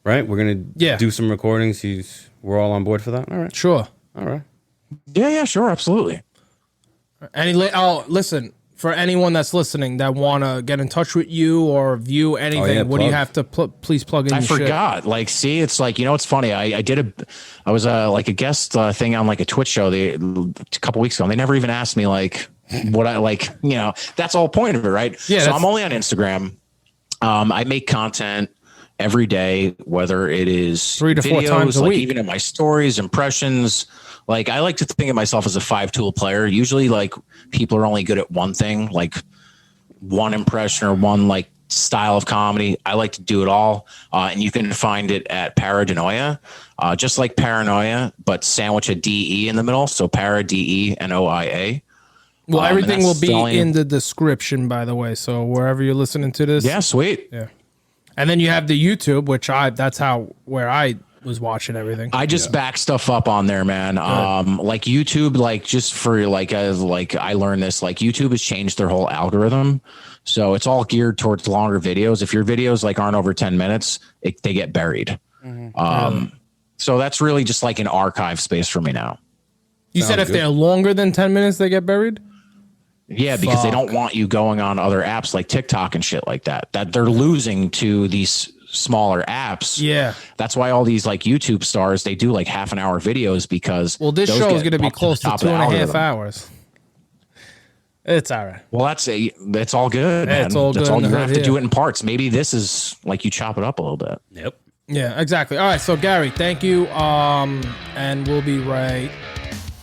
[SPEAKER 2] right? We're gonna do some recordings. We're all on board for that? All right.
[SPEAKER 3] Sure.
[SPEAKER 2] All right.
[SPEAKER 7] Yeah, sure, absolutely.
[SPEAKER 3] Listen, for anyone that's listening that want to get in touch with you or view anything, what do you have to please plug in?
[SPEAKER 7] I forgot. Shit. Like, see, it's like, you know, it's funny. I was like a guest thing on like a Twitch show a couple weeks ago, and they never even asked me like what I like, you know, that's all point of it, right? Yeah. So I'm only on Instagram. I make content every day, whether it is
[SPEAKER 3] 3 to 4 times a week,
[SPEAKER 7] even in my stories, impressions. Like, I like to think of myself as a 5-tool player. Usually, like, people are only good at one thing, like one impression or one like style of comedy. I like to do it all. And you can find it at DeNoia, just like paranoia, but sandwich a DE in the middle. So DeNoia.
[SPEAKER 3] Well, everything will be in the description, by the way. So wherever you're listening to this.
[SPEAKER 7] Yeah, sweet.
[SPEAKER 3] Yeah. And then you have the YouTube, which that's where I was watching everything.
[SPEAKER 7] I just back stuff up on there, man. Like YouTube, like just for like I learned this, like YouTube has changed their whole algorithm. So it's all geared towards longer videos. If your videos like aren't over 10 minutes, they get buried. Mm-hmm. So that's really just like an archive space for me now.
[SPEAKER 3] You said if they're longer than 10 minutes, they get buried?
[SPEAKER 7] Yeah, because they don't want you going on other apps like TikTok and shit like that they're losing to these smaller apps.
[SPEAKER 3] Yeah,
[SPEAKER 7] that's why all these like YouTube stars, they do like half an hour videos, because
[SPEAKER 3] this show is going to be close to 2.5 hours. It's all right.
[SPEAKER 7] Well, it's all good, man.
[SPEAKER 3] It's all good.
[SPEAKER 7] You have to do it in parts. Maybe this is like you chop it up a little bit.
[SPEAKER 2] Yep.
[SPEAKER 3] Yeah, exactly. All right, so Gary, thank you. And we'll be right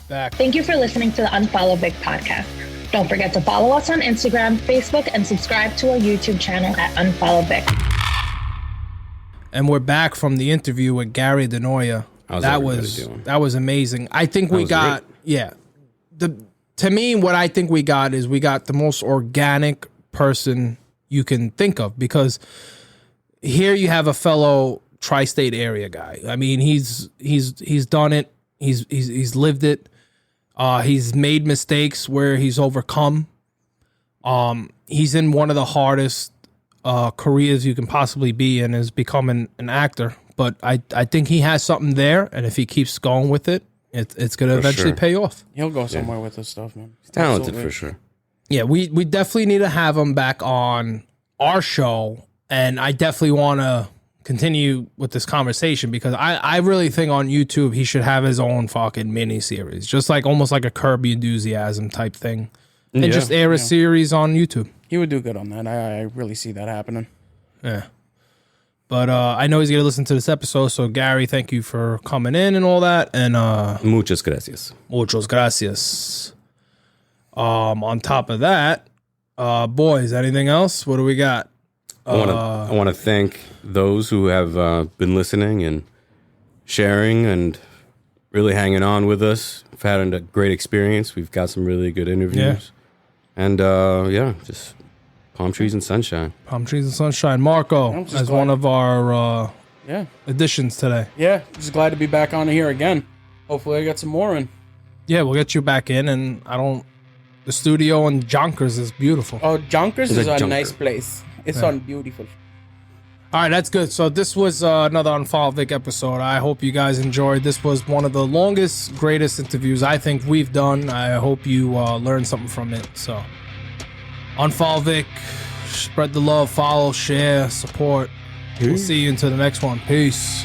[SPEAKER 3] back.
[SPEAKER 12] Thank you for listening to the UnFollowVic podcast. Don't forget to follow us on Instagram, Facebook, and subscribe to our YouTube channel at UnFollowVic.
[SPEAKER 3] And we're back from the interview with Gary DeNoia. That was amazing. I think we got to me, what I think we got is we got the most organic person you can think of, because here you have a fellow tri-state area guy. I mean, he's done it. He's lived it. He's made mistakes where he's overcome. He's in one of the hardest careers you can possibly be in, is becoming an actor. But I think he has something there, and if he keeps going with it, it's going to eventually pay off.
[SPEAKER 4] He'll go somewhere with this stuff, man.
[SPEAKER 2] He's talented for sure.
[SPEAKER 3] Yeah, we definitely need to have him back on our show, and I definitely want to continue with this conversation, because I really think on YouTube he should have his own fucking mini series, just like almost like a Curb Your Enthusiasm type thing, and just air a series on YouTube.
[SPEAKER 4] He would do good on that. I really see that happening.
[SPEAKER 3] Yeah. But I know he's going to listen to this episode, so Gary, thank you for coming in and all that. And
[SPEAKER 2] muchas gracias.
[SPEAKER 3] Muchas gracias. On top of that, boys, anything else? What do we got?
[SPEAKER 2] I want to thank those who have been listening and sharing and really hanging on with us. We've had a great experience. We've got some really good interviews. And just palm trees and sunshine.
[SPEAKER 3] Palm trees and sunshine. Marco, as one of our additions today.
[SPEAKER 4] Yeah, just glad to be back on here again. Hopefully I got some more in.
[SPEAKER 3] Yeah, we'll get you back in, and the studio in Jonkers is beautiful.
[SPEAKER 4] Oh, Jonkers
[SPEAKER 2] It's
[SPEAKER 4] is
[SPEAKER 2] a
[SPEAKER 4] a
[SPEAKER 2] junker.
[SPEAKER 4] nice place. It's on beautiful.
[SPEAKER 3] All right, that's good. So this was another UnFollowVic episode. I hope you guys enjoyed. This was one of the longest, greatest interviews I think we've done. I hope you learned something from it. So UnFollowVic, spread the love, follow, share, support. We'll see you until the next one. Peace.